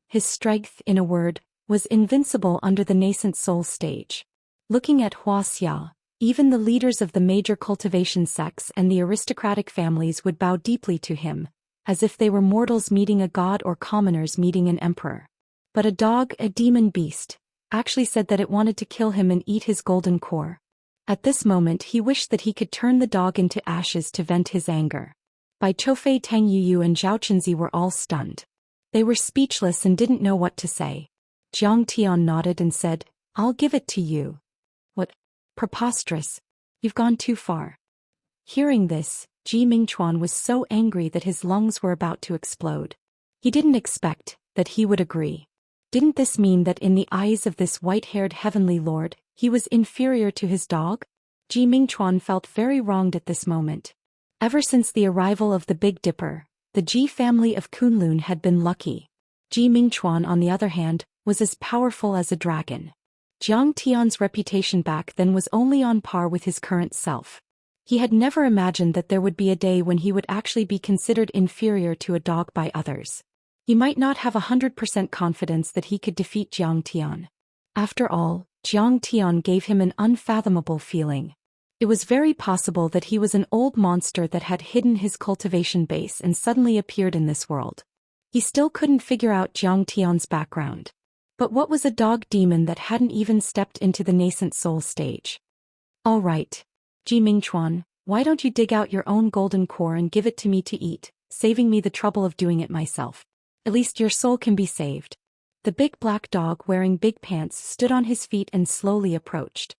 His strength, in a word, was invincible under the nascent soul stage. Looking at Wuxia, even the leaders of the major cultivation sects and the aristocratic families would bow deeply to him, as if they were mortals meeting a god or commoners meeting an emperor. But a dog, a demon beast, actually said that it wanted to kill him and eat his golden core. At this moment he wished that he could turn the dog into ashes to vent his anger. Bai Choufei, Tang Yuyu and Zhao Chenzi were all stunned. They were speechless and didn't know what to say. Jiang Tian nodded and said, "I'll give it to you." "What? Preposterous. You've gone too far." Hearing this, Ji Mingchuan was so angry that his lungs were about to explode. He didn't expect that he would agree. Didn't this mean that in the eyes of this white-haired heavenly lord, he was inferior to his dog? Ji Mingchuan felt very wronged at this moment. Ever since the arrival of the Big Dipper, the Ji family of Kunlun had been lucky. Ji Mingchuan, on the other hand, was as powerful as a dragon. Jiang Tian's reputation back then was only on par with his current self. He had never imagined that there would be a day when he would actually be considered inferior to a dog by others. He might not have 100% confidence that he could defeat Jiang Tian. After all, Jiang Tian gave him an unfathomable feeling. It was very possible that he was an old monster that had hidden his cultivation base and suddenly appeared in this world. He still couldn't figure out Jiang Tian's background. But what was a dog demon that hadn't even stepped into the nascent soul stage? All right. Ji Mingchuan, why don't you dig out your own golden core and give it to me to eat, saving me the trouble of doing it myself? At least your soul can be saved. The big black dog wearing big pants stood on his feet and slowly approached.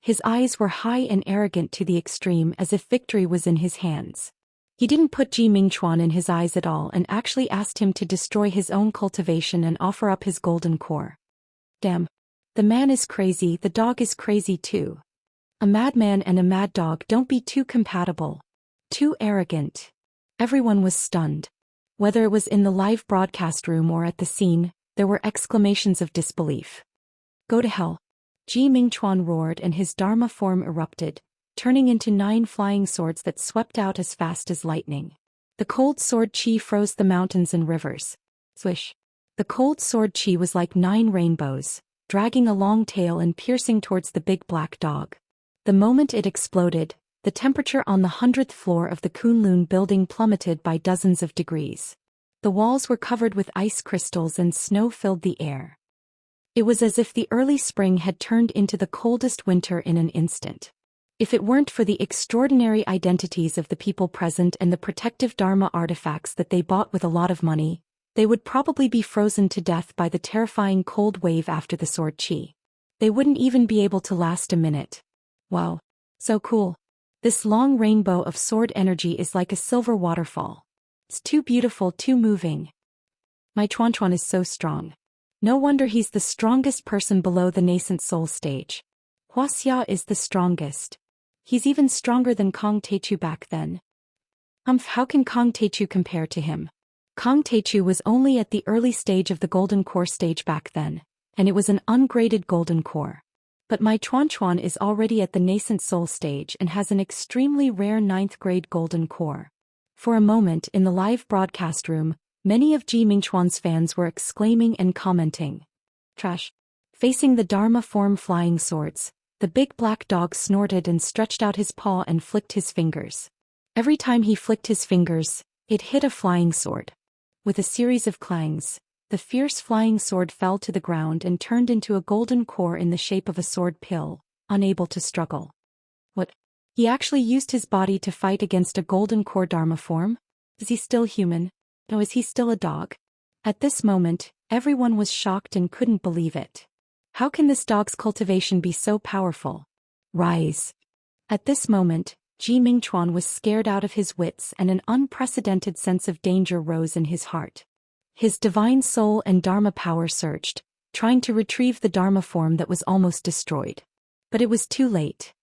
His eyes were high and arrogant to the extreme, as if victory was in his hands. He didn't put Ji Mingchuan in his eyes at all and actually asked him to destroy his own cultivation and offer up his golden core. Damn. The man is crazy, the dog is crazy too. A madman and a mad dog don't be too compatible. Too arrogant. Everyone was stunned. Whether it was in the live broadcast room or at the scene, there were exclamations of disbelief. Go to hell. Ji Mingchuan roared and his Dharma form erupted, turning into 9 flying swords that swept out as fast as lightning. The cold sword chi froze the mountains and rivers. Swish. The cold sword chi was like 9 rainbows, dragging a long tail and piercing towards the big black dog. The moment it exploded, the temperature on the 100th floor of the Kunlun building plummeted by dozens of degrees. The walls were covered with ice crystals and snow filled the air. It was as if the early spring had turned into the coldest winter in an instant. If it weren't for the extraordinary identities of the people present and the protective Dharma artifacts that they bought with a lot of money, they would probably be frozen to death by the terrifying cold wave after the sword chi. They wouldn't even be able to last a minute. Wow. So cool. This long rainbow of sword energy is like a silver waterfall. It's too beautiful, too moving. My Chuan Chuan is so strong. No wonder he's the strongest person below the nascent soul stage. Wuxia is the strongest. He's even stronger than Kong Teichu back then. How can Kong Teichu compare to him? Kong Teichu was only at the early stage of the golden core stage back then, and it was an ungraded golden core. But my Chuan Chuan is already at the nascent soul stage and has an extremely rare 9th grade golden core. For a moment in the live broadcast room, Many of Ji Mingchuan's fans were exclaiming and commenting. Trash. Facing the Dharma form flying swords, the big black dog snorted and stretched out his paw and flicked his fingers. Every time he flicked his fingers, it hit a flying sword. With a series of clangs, the fierce flying sword fell to the ground and turned into a golden core in the shape of a sword pill, unable to struggle. What? He actually used his body to fight against a golden core Dharma form? Is he still human? No, is he still a dog? At this moment, everyone was shocked and couldn't believe it. How can this dog's cultivation be so powerful? Rise. At this moment, Ji Mingchuan was scared out of his wits and an unprecedented sense of danger rose in his heart. His divine soul and Dharma power surged, trying to retrieve the Dharma form that was almost destroyed. But it was too late.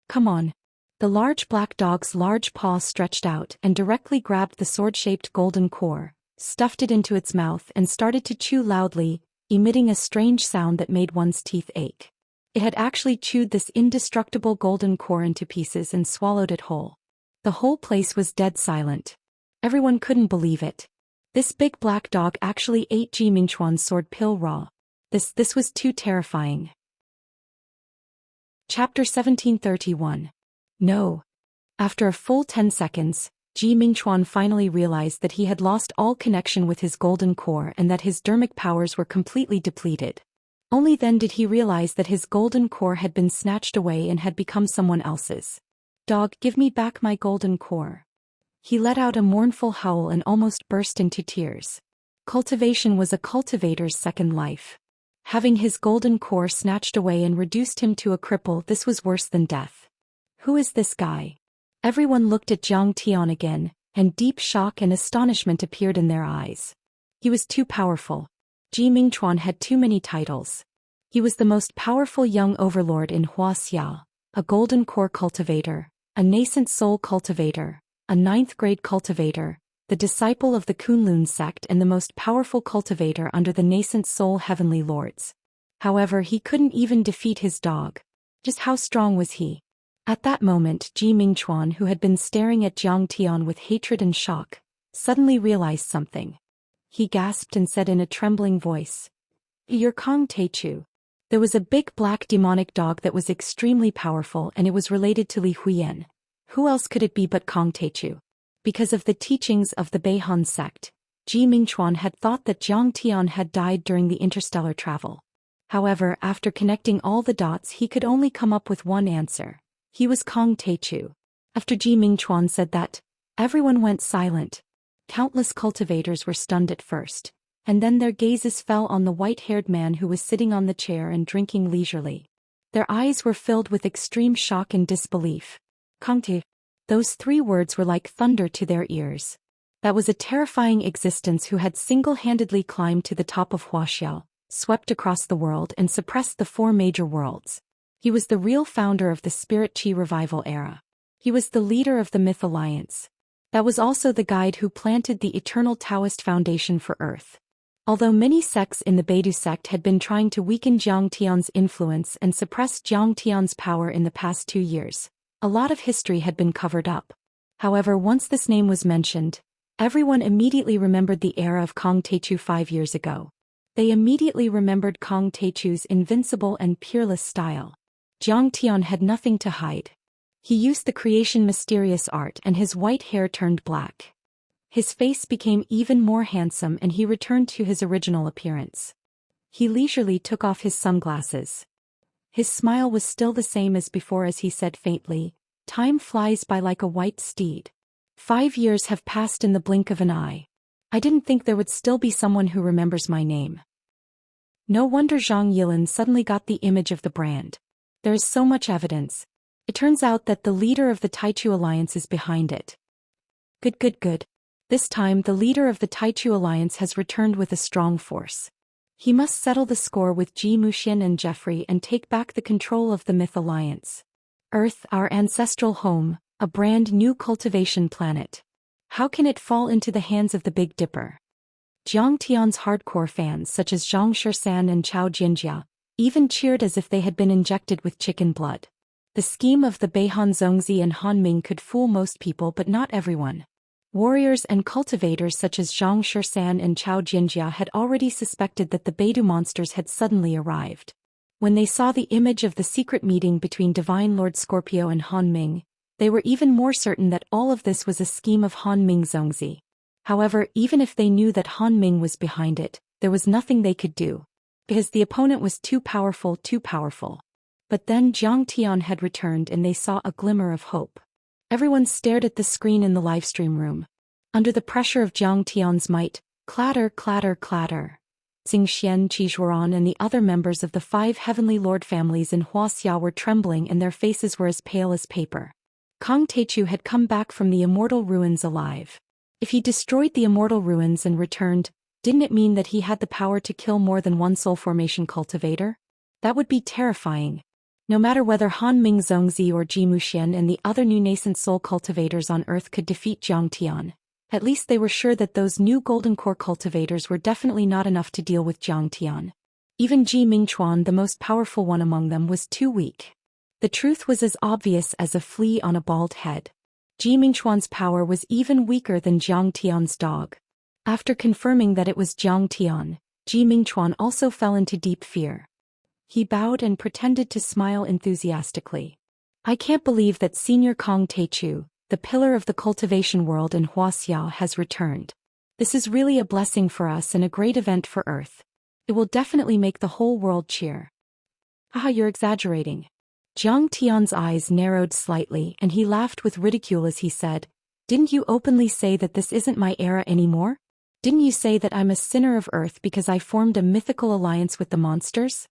Come on. The large black dog's large paw stretched out and directly grabbed the sword-shaped golden core, stuffed it into its mouth and started to chew loudly, emitting a strange sound that made one's teeth ache. It had actually chewed this indestructible golden core into pieces and swallowed it whole. The whole place was dead silent. Everyone couldn't believe it. This big black dog actually ate Ji Mingchuan's sword pill raw. This was too terrifying. Chapter 1731. No. After a full 10 seconds, Ji Mingchuan finally realized that he had lost all connection with his golden core and that his dharmic powers were completely depleted. Only then did he realize that his golden core had been snatched away and had become someone else's. Dog, give me back my golden core. He let out a mournful howl and almost burst into tears. Cultivation was a cultivator's second life. Having his golden core snatched away and reduced him to a cripple, this was worse than death. Who is this guy? Everyone looked at Zhang Tian again, and deep shock and astonishment appeared in their eyes. He was too powerful. Ji Mingchuan had too many titles. He was the most powerful young overlord in Wuxia, a golden core cultivator, a nascent soul cultivator, a 9th-grade cultivator, the disciple of the Kunlun sect and the most powerful cultivator under the nascent soul heavenly lords. However, he couldn't even defeat his dog. Just how strong was he? At that moment, Ji Mingchuan, who had been staring at Zhang Tian with hatred and shock, suddenly realized something. He gasped and said in a trembling voice, "You're Kong Teichu." There was a big black demonic dog that was extremely powerful and it was related to Li Huiyan. Who else could it be but Kong Teichu? Because of the teachings of the Beihan sect, Ji Mingchuan had thought that Zhang Tian had died during the interstellar travel. However, after connecting all the dots he could only come up with one answer. He was Kong Teichu. After Ji Mingchuan said that, everyone went silent. Countless cultivators were stunned at first, and then their gazes fell on the white-haired man who was sitting on the chair and drinking leisurely. Their eyes were filled with extreme shock and disbelief. Kong Te. Those 3 words were like thunder to their ears. That was a terrifying existence who had single-handedly climbed to the top of Wuxia, swept across the world and suppressed the 4 major worlds. He was the real founder of the Spirit Qi revival era. He was the leader of the Myth Alliance. That was also the guide who planted the eternal Taoist foundation for Earth. Although many sects in the Beidu sect had been trying to weaken Zhang Tian's influence and suppress Zhang Tian's power in the past 2 years, a lot of history had been covered up. However, once this name was mentioned, everyone immediately remembered the era of Kong Teichu 5 years ago. They immediately remembered Kong Teichu's invincible and peerless style. Zhang Tian had nothing to hide. He used the creation mysterious art and his white hair turned black. His face became even more handsome and he returned to his original appearance. He leisurely took off his sunglasses. His smile was still the same as before as he said faintly, "Time flies by like a white steed. 5 years have passed in the blink of an eye. I didn't think there would still be someone who remembers my name." No wonder Zhang Yilin suddenly got the image of the brand. There is so much evidence. It turns out that the leader of the Taichu Alliance is behind it. Good. This time the leader of the Taichu Alliance has returned with a strong force. He must settle the score with Ji Muxian and Jeffrey and take back the control of the Myth Alliance. Earth, our ancestral home, a brand new cultivation planet. How can it fall into the hands of the Big Dipper? Zhang Tian's hardcore fans such as Zhang Xian and Chao Jinjia even cheered as if they had been injected with chicken blood. The scheme of the Beihan Zongzi and Han Ming could fool most people but not everyone. Warriors and cultivators such as Zhou Xian and Xianxia had already suspected that the Beidou monsters had suddenly arrived. When they saw the image of the secret meeting between Divine Lord Scorpio and Han Ming, they were even more certain that all of this was a scheme of Han Ming Zongzi. However, even if they knew that Han Ming was behind it, there was nothing they could do, because the opponent was too powerful. But then Jiang Tian had returned and they saw a glimmer of hope. Everyone stared at the screen in the livestream room. Under the pressure of Jiang Tian's might, clatter, clatter, clatter. Zhou Xian, Qizhuaran and the other members of the 5 heavenly lord families in Wuxia were trembling and their faces were as pale as paper. Kang Teichu had come back from the immortal ruins alive. If he destroyed the immortal ruins and returned, didn't it mean that he had the power to kill more than one soul formation cultivator? That would be terrifying. No matter whether Han Ming Zongzi or Zhou Xian and the other new nascent soul cultivators on Earth could defeat Jiang Tian, at least they were sure that those new golden core cultivators were definitely not enough to deal with Jiang Tian. Even Ji Mingchuan, the most powerful one among them, was too weak. The truth was as obvious as a flea on a bald head. Ji Mingchuan's power was even weaker than Jiang Tian's dog. After confirming that it was Jiang Tian, Ji Mingchuan also fell into deep fear. He bowed and pretended to smile enthusiastically. I can't believe that Senior Kang Teichu, the pillar of the cultivation world in Wuxia, has returned. This is really a blessing for us and a great event for Earth. It will definitely make the whole world cheer. Ah, you're exaggerating. Jiang Tian's eyes narrowed slightly and he laughed with ridicule as he said, "Didn't you openly say that this isn't my era anymore? Didn't you say that I'm a sinner of Earth because I formed a mythical alliance with the monsters?"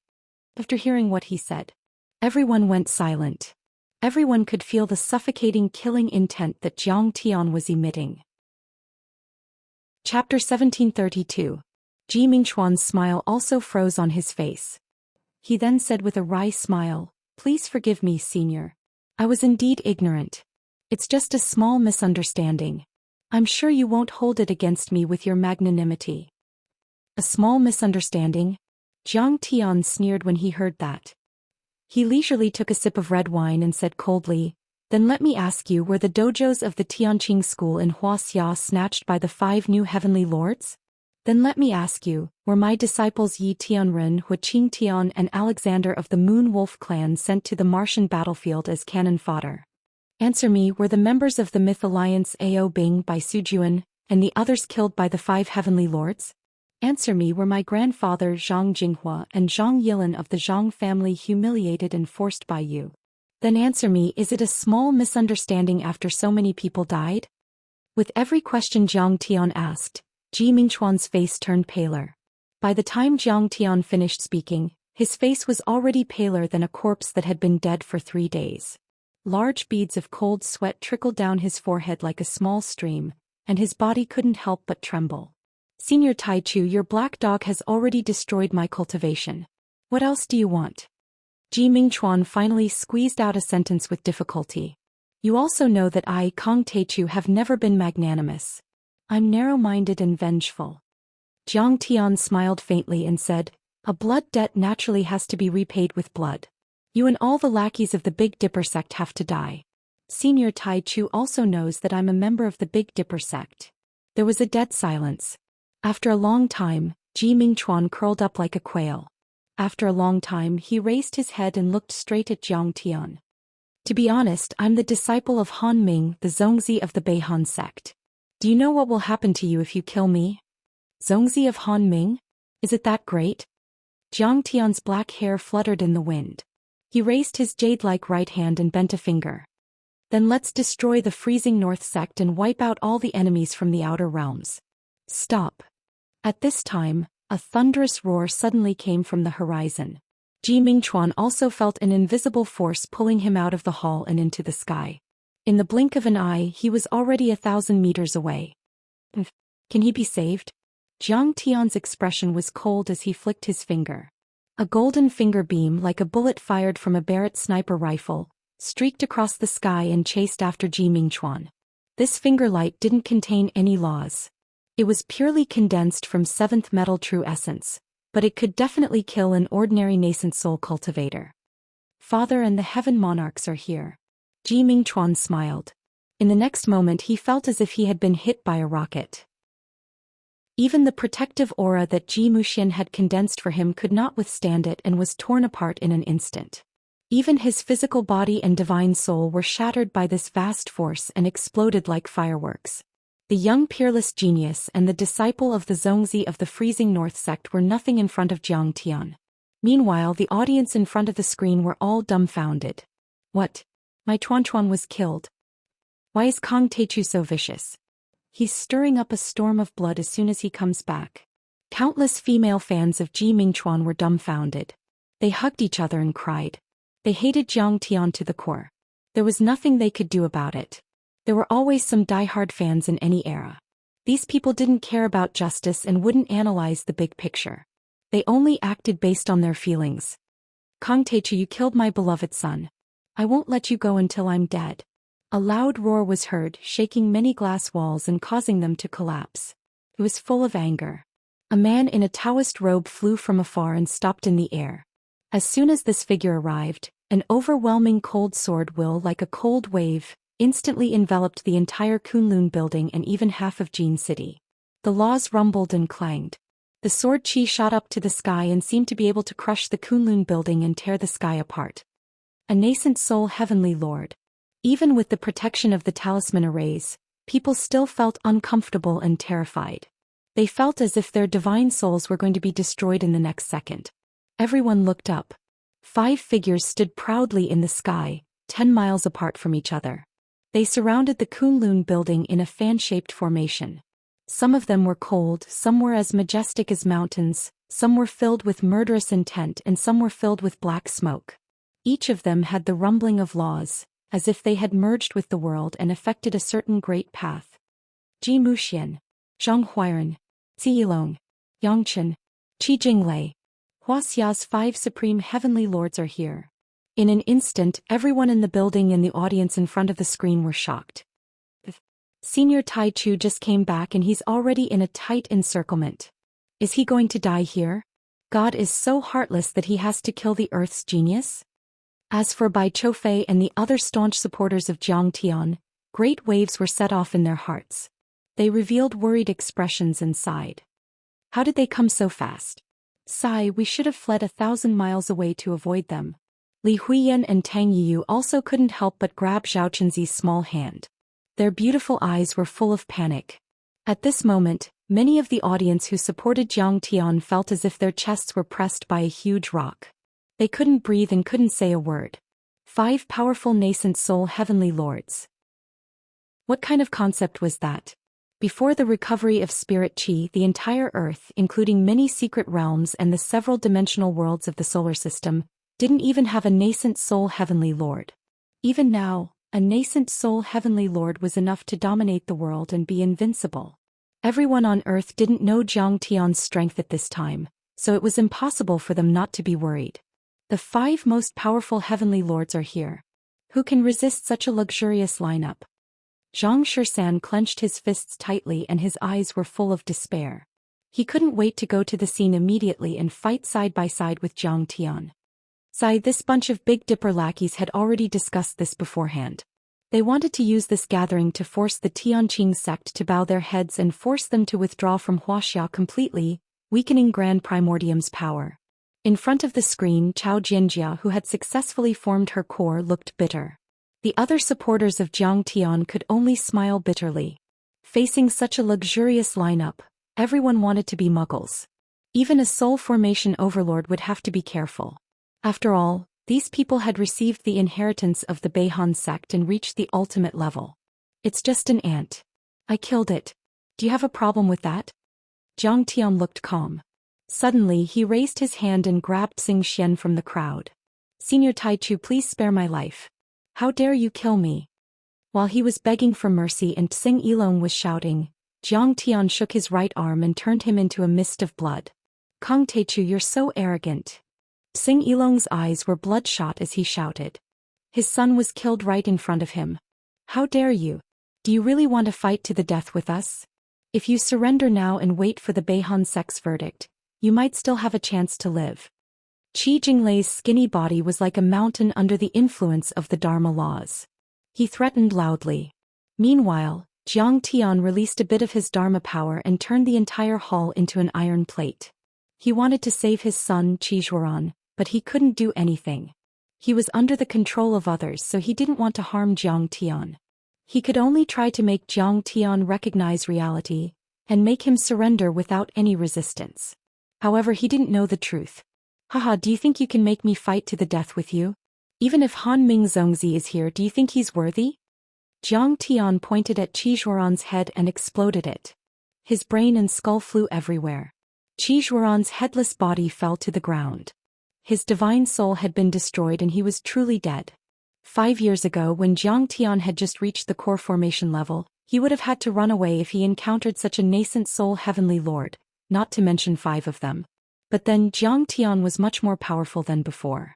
After hearing what he said, everyone went silent. Everyone could feel the suffocating killing intent that Jiang Tian was emitting. Chapter 1732. Ji Mingchuan's smile also froze on his face. He then said with a wry smile, "Please forgive me, Senior. I was indeed ignorant. It's just a small misunderstanding. I'm sure you won't hold it against me with your magnanimity." A small misunderstanding? Jiang Tian sneered when he heard that. He leisurely took a sip of red wine and said coldly, "Then let me ask you, were the dojos of the Tianqing school in Wuxia snatched by the 5 new heavenly lords? Then let me ask you, were my disciples Yi Tianren, Hu Qingtian and Alexander of the Moon Wolf clan sent to the Martian battlefield as cannon fodder? Answer me, were the members of the Myth Alliance Ao Bing by Su Juan, and the others killed by the 5 heavenly lords? Answer me, were my grandfather Zhang Jinghua and Zhang Yilan of the Zhang family humiliated and forced by you? Then answer me, is it a small misunderstanding after so many people died?" With every question Jiang Tian asked, Ji Mingchuan's face turned paler. By the time Jiang Tian finished speaking, his face was already paler than a corpse that had been dead for 3 days. Large beads of cold sweat trickled down his forehead like a small stream, and his body couldn't help but tremble. "Senior Taichu, your black dog has already destroyed my cultivation. What else do you want?" Ji Mingchuan finally squeezed out a sentence with difficulty. "You also know that I, Kang Teichu, have never been magnanimous. I'm narrow-minded and vengeful." Jiang Tian smiled faintly and said, "A blood debt naturally has to be repaid with blood. You and all the lackeys of the Big Dipper sect have to die. Senior Taichu also knows that I'm a member of the Big Dipper sect." There was a dead silence. After a long time, Ji Mingchuan curled up like a quail. After a long time he raised his head and looked straight at Jiang Tian. "To be honest, I'm the disciple of Han Ming, the Zongzi of the Beihan sect. Do you know what will happen to you if you kill me?" "Zongzi of Han Ming? Is it that great?" Jiang Tian's black hair fluttered in the wind. He raised his jade-like right hand and bent a finger. "Then let's destroy the freezing North sect and wipe out all the enemies from the outer realms." Stop. At this time, a thunderous roar suddenly came from the horizon. Ji Mingchuan also felt an invisible force pulling him out of the hall and into the sky. In the blink of an eye, he was already 1,000 meters away. Can he be saved? Jiang Tian's expression was cold as he flicked his finger. A golden finger beam, like a bullet fired from a Barrett sniper rifle, streaked across the sky and chased after Ji Mingchuan. This finger light didn't contain any laws. It was purely condensed from 7th metal true essence, but it could definitely kill an ordinary nascent soul cultivator. "Father and the heaven monarchs are here." Ji Mingchuan smiled. In the next moment he felt as if he had been hit by a rocket. Even the protective aura that Zhou Xian had condensed for him could not withstand it and was torn apart in an instant. Even his physical body and divine soul were shattered by this vast force and exploded like fireworks. The young peerless genius and the disciple of the Zhongzi of the freezing north sect were nothing in front of Jiang Tian. Meanwhile, the audience in front of the screen were all dumbfounded. What? My Chuan was killed. Why is Kong Teichu so vicious? He's stirring up a storm of blood as soon as he comes back. Countless female fans of Ji Mingchuan were dumbfounded. They hugged each other and cried. They hated Jiang Tian to the core. There was nothing they could do about it. There were always some die-hard fans in any era. These people didn't care about justice and wouldn't analyze the big picture. They only acted based on their feelings. Kong Teichu, you killed my beloved son. I won't let you go until I'm dead. A loud roar was heard, shaking many glass walls and causing them to collapse. It was full of anger. A man in a Taoist robe flew from afar and stopped in the air. As soon as this figure arrived, an overwhelming cold sword will, like a cold wave, instantly enveloped the entire Kunlun building and even half of Jin City. The laws rumbled and clanged. The sword chi shot up to the sky and seemed to be able to crush the Kunlun building and tear the sky apart. A nascent soul heavenly lord. Even with the protection of the talisman arrays, people still felt uncomfortable and terrified. They felt as if their divine souls were going to be destroyed in the next second. Everyone looked up. 5 figures stood proudly in the sky, 10 miles apart from each other. They surrounded the Kunlun building in a fan-shaped formation. Some of them were cold, some were as majestic as mountains, some were filled with murderous intent, and some were filled with black smoke. Each of them had the rumbling of laws, as if they had merged with the world and affected a certain great path. Ji Muxian, Zhang Huairan, Zi Yilong, Yangchen, Qi Jinglei. Wuxia's 5 supreme heavenly lords are here. In an instant, everyone in the building and the audience in front of the screen were shocked. Senior Tai Chu just came back and he's already in a tight encirclement. Is he going to die here? God is so heartless that he has to kill the Earth's genius? As for Bai Choufei and the other staunch supporters of Jiang Tian, great waves were set off in their hearts. They revealed worried expressions and sighed. How did they come so fast? Sigh, we should have fled 1,000 miles away to avoid them. Li Huiyan and Tang Yiyu also couldn't help but grab Zhao Chenzi's small hand. Their beautiful eyes were full of panic. At this moment, many of the audience who supported Jiang Tian felt as if their chests were pressed by a huge rock. They couldn't breathe and couldn't say a word. 5 powerful nascent soul heavenly lords. What kind of concept was that? Before the recovery of spirit chi, the entire Earth, including many secret realms and the several dimensional worlds of the solar system, didn't even have a nascent soul heavenly lord. Even now, a nascent soul heavenly lord was enough to dominate the world and be invincible. Everyone on Earth didn't know Jiang Tian's strength at this time, so it was impossible for them not to be worried. The 5 most powerful heavenly lords are here. Who can resist such a luxurious lineup? Zhang Shisan clenched his fists tightly and his eyes were full of despair. He couldn't wait to go to the scene immediately and fight side by side with Jiang Tian. This bunch of Big Dipper lackeys had already discussed this beforehand. They wanted to use this gathering to force the Tianqing sect to bow their heads and force them to withdraw from Wuxia completely, weakening Grand Primordium's power. In front of the screen, Chao Jianjia, who had successfully formed her core, looked bitter. The other supporters of Jiang Tian could only smile bitterly. Facing such a luxurious lineup, everyone wanted to be muggles. Even a soul formation overlord would have to be careful. After all, these people had received the inheritance of the Beihan sect and reached the ultimate level. It's just an ant. I killed it. Do you have a problem with that? Jiang Tian looked calm. Suddenly he raised his hand and grabbed Xing Xian from the crowd. Senior Tai Chu, please spare my life. How dare you kill me? While he was begging for mercy and Xing Yilong was shouting, Jiang Tian shook his right arm and turned him into a mist of blood. Kong Teichu, you're so arrogant. Xing Yilong's eyes were bloodshot as he shouted. His son was killed right in front of him. How dare you? Do you really want to fight to the death with us? If you surrender now and wait for the Beihan sect's verdict, you might still have a chance to live. Qi Jinglei's skinny body was like a mountain under the influence of the Dharma laws. He threatened loudly. Meanwhile, Jiang Tian released a bit of his Dharma power and turned the entire hall into an iron plate. He wanted to save his son Qi Zhuoran, but he couldn't do anything. He was under the control of others, so he didn't want to harm Jiang Tian. He could only try to make Jiang Tian recognize reality and make him surrender without any resistance. However, he didn't know the truth. Haha, do you think you can make me fight to the death with you? Even if Han Ming Zongzi is here, do you think he's worthy? Jiang Tian pointed at Qi Zhuoran's head and exploded it. His brain and skull flew everywhere. Qi Zhuoran's headless body fell to the ground. His divine soul had been destroyed and he was truly dead. 5 years ago, when Jiang Tian had just reached the core formation level, he would have had to run away if he encountered such a nascent soul heavenly lord, not to mention 5 of them. But then Jiang Tian was much more powerful than before.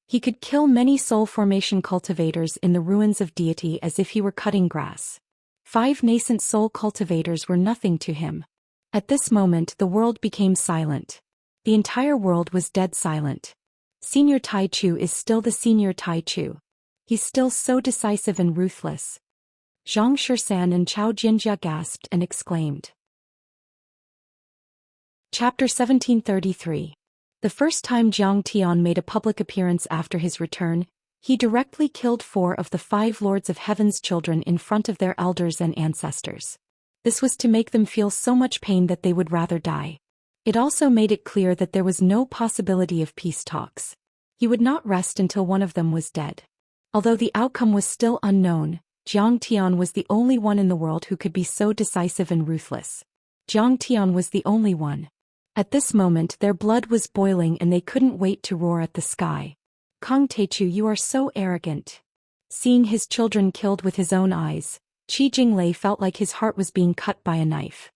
He could kill many soul formation cultivators in the ruins of deity as if he were cutting grass. 5 nascent soul cultivators were nothing to him. At this moment the world became silent. The entire world was dead silent. Senior Tai Chu is still the senior Tai Chu. He's still so decisive and ruthless. Zhang Shisan and Chao Jinjia gasped and exclaimed. Chapter 1733. The first time Jiang Tian made a public appearance after his return, he directly killed 4 of the 5 Lords of Heaven's children in front of their elders and ancestors. This was to make them feel so much pain that they would rather die. It also made it clear that there was no possibility of peace talks. He would not rest until one of them was dead. Although the outcome was still unknown, Jiang Tian was the only one in the world who could be so decisive and ruthless. Jiang Tian was the only one. At this moment their blood was boiling and they couldn't wait to roar at the sky. Kong Teichu, you are so arrogant. Seeing his children killed with his own eyes, Qi Jinglei felt like his heart was being cut by a knife.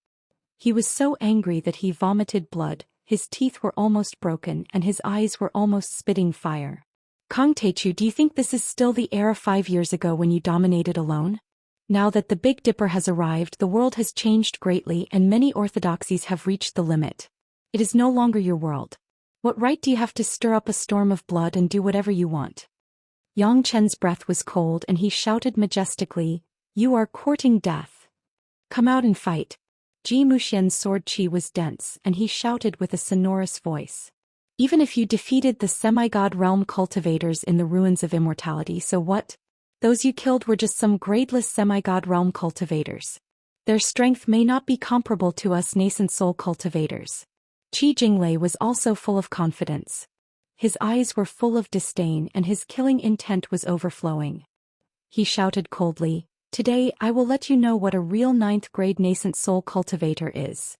He was so angry that he vomited blood, his teeth were almost broken and his eyes were almost spitting fire. Kong Teichu, do you think this is still the era 5 years ago when you dominated alone? Now that the Big Dipper has arrived, the world has changed greatly and many orthodoxies have reached the limit. It is no longer your world. What right do you have to stir up a storm of blood and do whatever you want? Yang Chen's breath was cold and he shouted majestically, you are courting death. Come out and fight. Ji Muxian's sword chi was dense and he shouted with a sonorous voice. Even if you defeated the semi-god realm cultivators in the ruins of immortality, so what? Those you killed were just some gradeless semi-god realm cultivators. Their strength may not be comparable to us nascent soul cultivators. Qi Jinglei was also full of confidence. His eyes were full of disdain and his killing intent was overflowing. He shouted coldly, today I will let you know what a real 9th grade nascent soul cultivator is.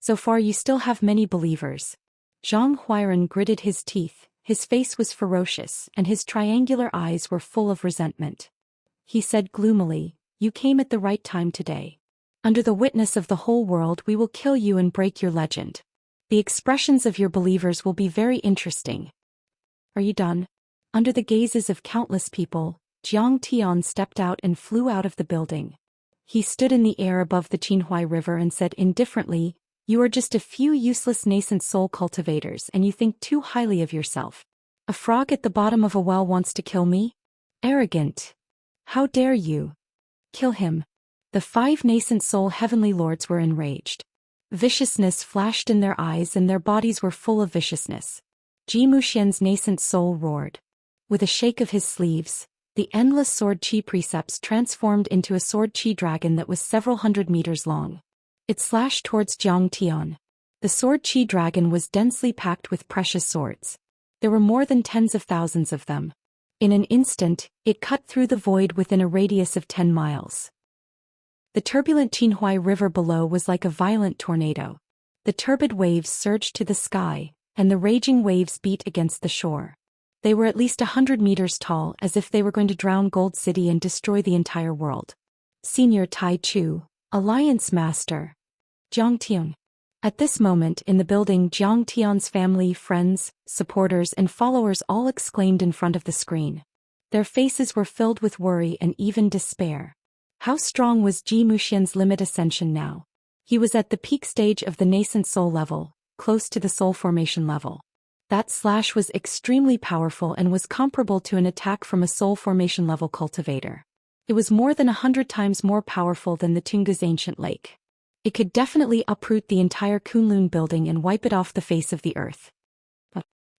So far you still have many believers. Zhang Huairan gritted his teeth, his face was ferocious and his triangular eyes were full of resentment. He said gloomily, you came at the right time today. Under the witness of the whole world we will kill you and break your legend. The expressions of your believers will be very interesting. Are you done? Under the gazes of countless people, Jiang Tian stepped out and flew out of the building. He stood in the air above the Qinhuai River and said indifferently, you are just a few useless nascent soul cultivators and you think too highly of yourself. A frog at the bottom of a well wants to kill me? Arrogant. How dare you? Kill him. The 5 nascent soul heavenly lords were enraged. Viciousness flashed in their eyes and their bodies were full of viciousness. Ji Muxian's nascent soul roared. With a shake of his sleeves, the endless sword chi precepts transformed into a sword chi dragon that was several hundred meters long. It slashed towards Jiang Tian. The sword chi dragon was densely packed with precious swords. There were more than tens of thousands of them. In an instant, it cut through the void within a radius of 10 miles. The turbulent Qinhuai River below was like a violent tornado. The turbid waves surged to the sky, and the raging waves beat against the shore. They were at least 100 meters tall, as if they were going to drown Gold City and destroy the entire world. Senior Tai Chu, Alliance Master. Jiang Tian. At this moment in the building, Jiang Tian's family, friends, supporters and followers all exclaimed in front of the screen. Their faces were filled with worry and even despair. How strong was Ji Muxian's limit ascension now? He was at the peak stage of the nascent soul level, close to the soul formation level. That slash was extremely powerful and was comparable to an attack from a soul formation level cultivator. It was more than 100 times more powerful than the Tunga's ancient lake. It could definitely uproot the entire Kunlun building and wipe it off the face of the earth.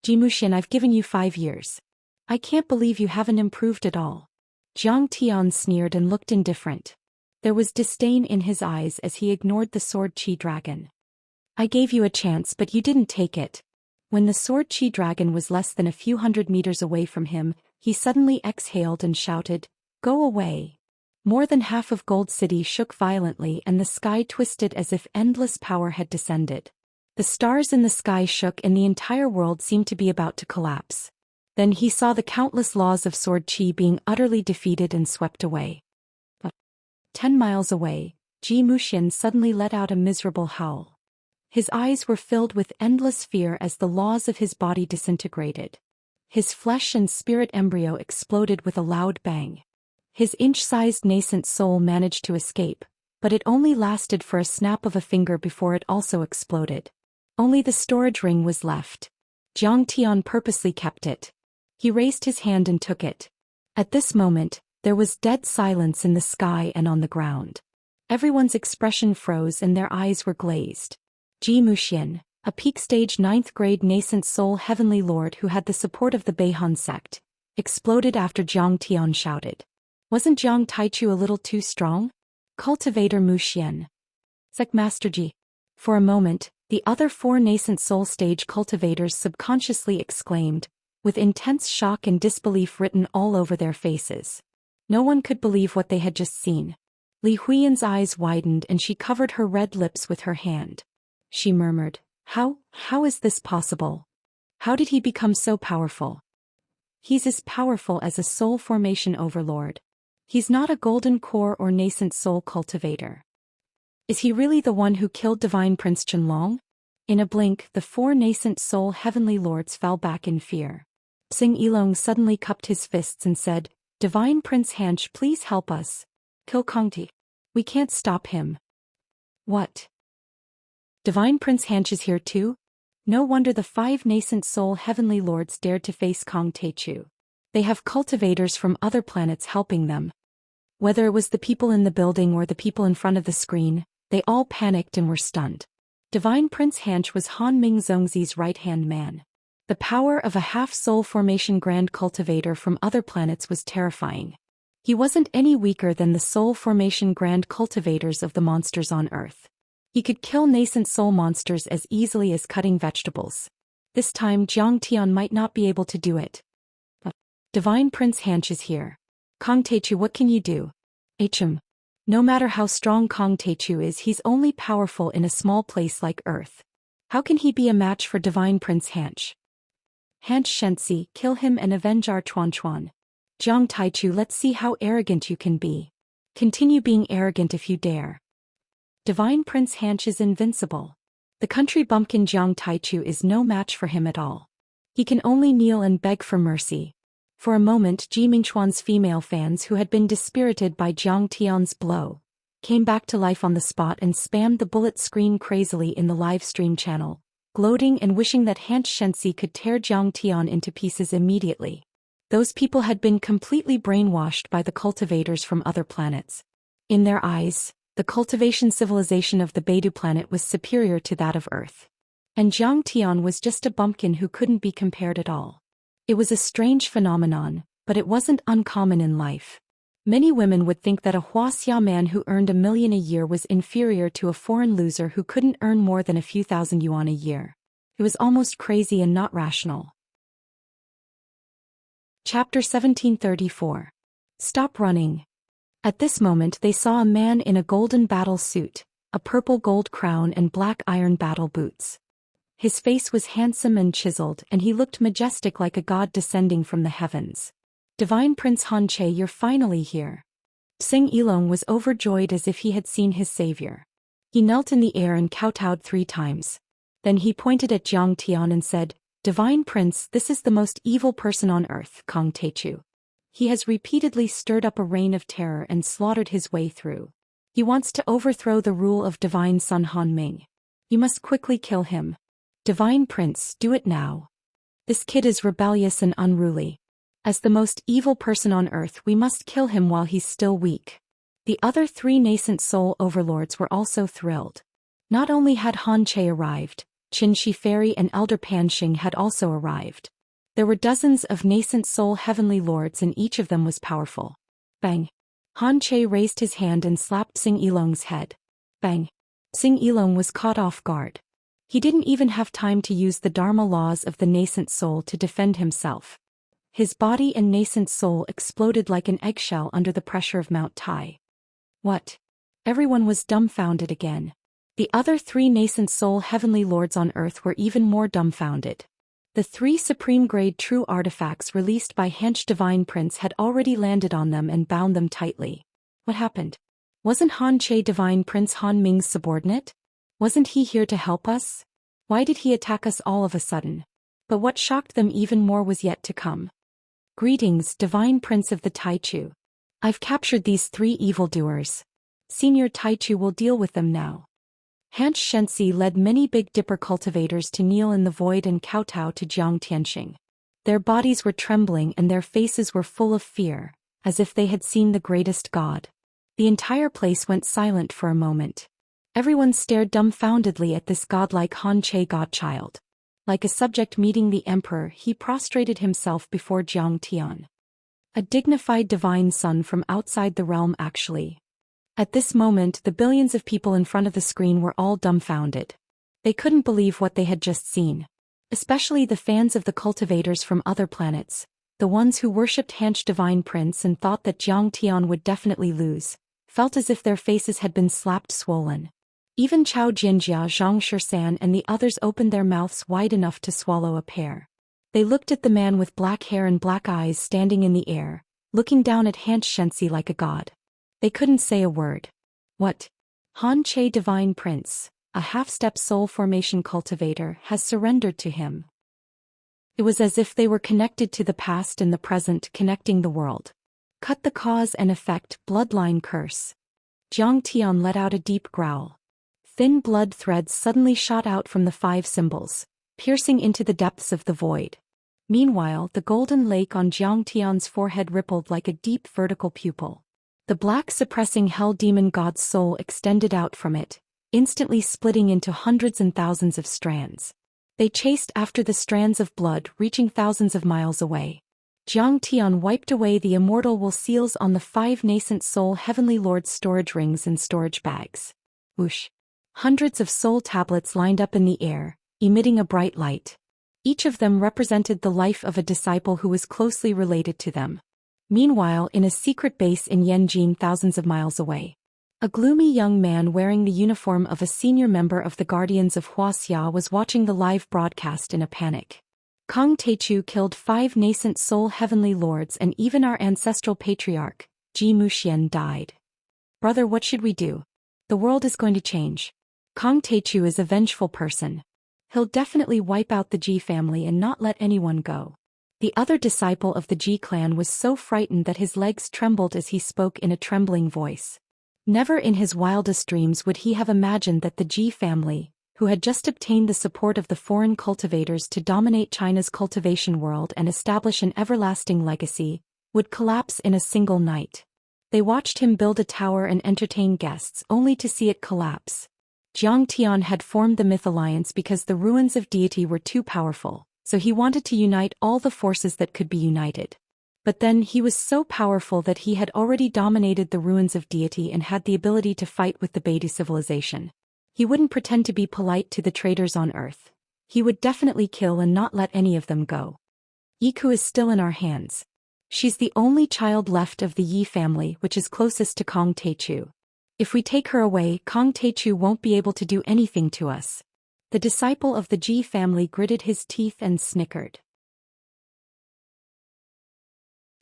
Zhou Xian, I've given you 5 years. I can't believe you haven't improved at all. Jiang Tian sneered and looked indifferent. There was disdain in his eyes as he ignored the sword Qi dragon. I gave you a chance but you didn't take it. When the sword Qi dragon was less than a few hundred meters away from him, he suddenly exhaled and shouted, "Go away." More than half of Gold City shook violently and the sky twisted as if endless power had descended. The stars in the sky shook and the entire world seemed to be about to collapse. Then he saw the countless laws of Sword Qi being utterly defeated and swept away. 10 miles away, Zhou Xian suddenly let out a miserable howl. His eyes were filled with endless fear as the laws of his body disintegrated. His flesh and spirit embryo exploded with a loud bang. His inch-sized nascent soul managed to escape, but it only lasted for a snap of a finger before it also exploded. Only the storage ring was left. Jiang Tian purposely kept it. He raised his hand and took it. At this moment, there was dead silence in the sky and on the ground. Everyone's expression froze and their eyes were glazed. Zhou Xian, a peak-stage 9th grade nascent soul heavenly lord who had the support of the Beihan sect, exploded after Jiang Tian shouted. Wasn't Jiang Taichu a little too strong? Cultivator Mu Xian. Sec Master Ji. For a moment, the other 4 nascent soul stage cultivators subconsciously exclaimed, with intense shock and disbelief written all over their faces. No one could believe what they had just seen. Li Huiyan's eyes widened and she covered her red lips with her hand. She murmured, How is this possible? How did he become so powerful? He's as powerful as a soul formation overlord. He's not a golden core or nascent soul cultivator. Is he really the one who killed Divine Prince Chenlong? In a blink, the 4 nascent soul heavenly lords fell back in fear. Xing Yilong suddenly cupped his fists and said, Divine Prince Hanch, please help us. Kill Kongti. We can't stop him. What? Divine Prince Hanch is here too? No wonder the 5 nascent soul heavenly lords dared to face Kong Techu. They have cultivators from other planets helping them. Whether it was the people in the building or the people in front of the screen, they all panicked and were stunned. Divine Prince Hanch was Han Ming Zongzi's right-hand man. The power of a half-soul formation grand cultivator from other planets was terrifying. He wasn't any weaker than the soul formation grand cultivators of the monsters on Earth. He could kill nascent soul monsters as easily as cutting vegetables. This time Jiang Tian might not be able to do it. Divine Prince Hanch is here. Kong Techu, what can you do? HM. No matter how strong Kong Techu is, he's only powerful in a small place like Earth. How can he be a match for Divine Prince Hanch? Hanch Shensi, kill him and avenge our Chuan Chuan. Jiang Taichu, let's see how arrogant you can be. Continue being arrogant if you dare. Divine Prince Hanch is invincible. The country bumpkin Jiang Taichu is no match for him at all. He can only kneel and beg for mercy. For a moment Ji Mingchuan's female fans who had been dispirited by Jiang Tian's blow, came back to life on the spot and spammed the bullet screen crazily in the live stream channel, gloating and wishing that Hanch Shensi could tear Jiang Tian into pieces immediately. Those people had been completely brainwashed by the cultivators from other planets. In their eyes, the cultivation civilization of the Beidou planet was superior to that of Earth. And Jiang Tian was just a bumpkin who couldn't be compared at all. It was a strange phenomenon, but it wasn't uncommon in life. Many women would think that a Wuxia man who earned $1 million a year was inferior to a foreign loser who couldn't earn more than a few thousand yuan a year. It was almost crazy and not rational. Chapter 1734. Stop running. At this moment they saw a man in a golden battle suit, a purple gold crown and black iron battle boots. His face was handsome and chiseled and he looked majestic like a god descending from the heavens. Divine Prince Han Che, you're finally here. Xing Yilong was overjoyed as if he had seen his savior. He knelt in the air and kowtowed 3 times. Then he pointed at Jiang Tian and said, Divine Prince, this is the most evil person on earth, Kong Techu. He has repeatedly stirred up a reign of terror and slaughtered his way through. He wants to overthrow the rule of Divine Son Han Ming. You must quickly kill him. Divine Prince, do it now. This kid is rebellious and unruly. As the most evil person on earth, we must kill him while he's still weak. The other 3 nascent soul overlords were also thrilled. Not only had Han Che arrived, Qin Shi Fairy and Elder Pan Xing had also arrived. There were dozens of nascent soul heavenly lords and each of them was powerful. Bang! Han Che raised his hand and slapped Sing Yilong's head. Bang! Sing Yilong was caught off guard. He didn't even have time to use the Dharma laws of the nascent soul to defend himself. His body and nascent soul exploded like an eggshell under the pressure of Mount Tai. What? Everyone was dumbfounded again. The other 3 nascent soul heavenly lords on earth were even more dumbfounded. The 3 supreme-grade true artifacts released by Hanch Divine Prince had already landed on them and bound them tightly. What happened? Wasn't Han Che Divine Prince Han Ming's subordinate? Wasn't he here to help us? Why did he attack us all of a sudden? But what shocked them even more was yet to come. Greetings, Divine Prince of the Taichu. I've captured these 3 evildoers. Senior Taichu will deal with them now. Hanch Xianxia led many Big Dipper cultivators to kneel in the void and kowtow to Jiang Tianxing. Their bodies were trembling and their faces were full of fear, as if they had seen the greatest god. The entire place went silent for a moment. Everyone stared dumbfoundedly at this godlike Han Che godchild. Like a subject meeting the emperor, he prostrated himself before Jiang Tian. A dignified divine son from outside the realm actually. At this moment the billions of people in front of the screen were all dumbfounded. They couldn't believe what they had just seen. Especially the fans of the cultivators from other planets, the ones who worshipped Hanch Divine Prince and thought that Jiang Tian would definitely lose, felt as if their faces had been slapped swollen. Even Chao Jinjia, Zhang Xian and the others opened their mouths wide enough to swallow a pear. They looked at the man with black hair and black eyes standing in the air, looking down at Hanch Xianxia like a god. They couldn't say a word. What? Han Che Divine Prince, a half-step soul formation cultivator, has surrendered to him. It was as if they were connected to the past and the present, connecting the world. Cut the cause and effect, bloodline curse. Jiang Tian let out a deep growl. Thin blood threads suddenly shot out from the 5 symbols, piercing into the depths of the void. Meanwhile, the golden lake on Jiang Tian's forehead rippled like a deep vertical pupil. The black suppressing hell demon god's soul extended out from it, instantly splitting into hundreds and thousands of strands. They chased after the strands of blood, reaching thousands of miles away. Jiang Tian wiped away the immortal will seals on the 5 nascent soul heavenly lords' storage rings and storage bags. Whoosh! Hundreds of soul tablets lined up in the air, emitting a bright light. Each of them represented the life of a disciple who was closely related to them. Meanwhile, in a secret base in Yanjin thousands of miles away, a gloomy young man wearing the uniform of a senior member of the Guardians of Wuxia was watching the live broadcast in a panic. Kong Teichu killed 5 nascent soul heavenly lords and even our ancestral patriarch, Ji Muxian, died. Brother, what should we do? The world is going to change. Kong Teichu is a vengeful person. He'll definitely wipe out the Ji family and not let anyone go. The other disciple of the Ji clan was so frightened that his legs trembled as he spoke in a trembling voice. Never in his wildest dreams would he have imagined that the Ji family, who had just obtained the support of the foreign cultivators to dominate China's cultivation world and establish an everlasting legacy, would collapse in a single night. They watched him build a tower and entertain guests only to see it collapse. Jiang Tian had formed the Myth Alliance because the ruins of deity were too powerful, so he wanted to unite all the forces that could be united. But then he was so powerful that he had already dominated the ruins of deity and had the ability to fight with the Baidu civilization. He wouldn't pretend to be polite to the traitors on Earth. He would definitely kill and not let any of them go. Yiku is still in our hands. She's the only child left of the Yi family, which is closest to Kong Teichu. If we take her away, Kong Teichu won't be able to do anything to us. The disciple of the Ji family gritted his teeth and snickered.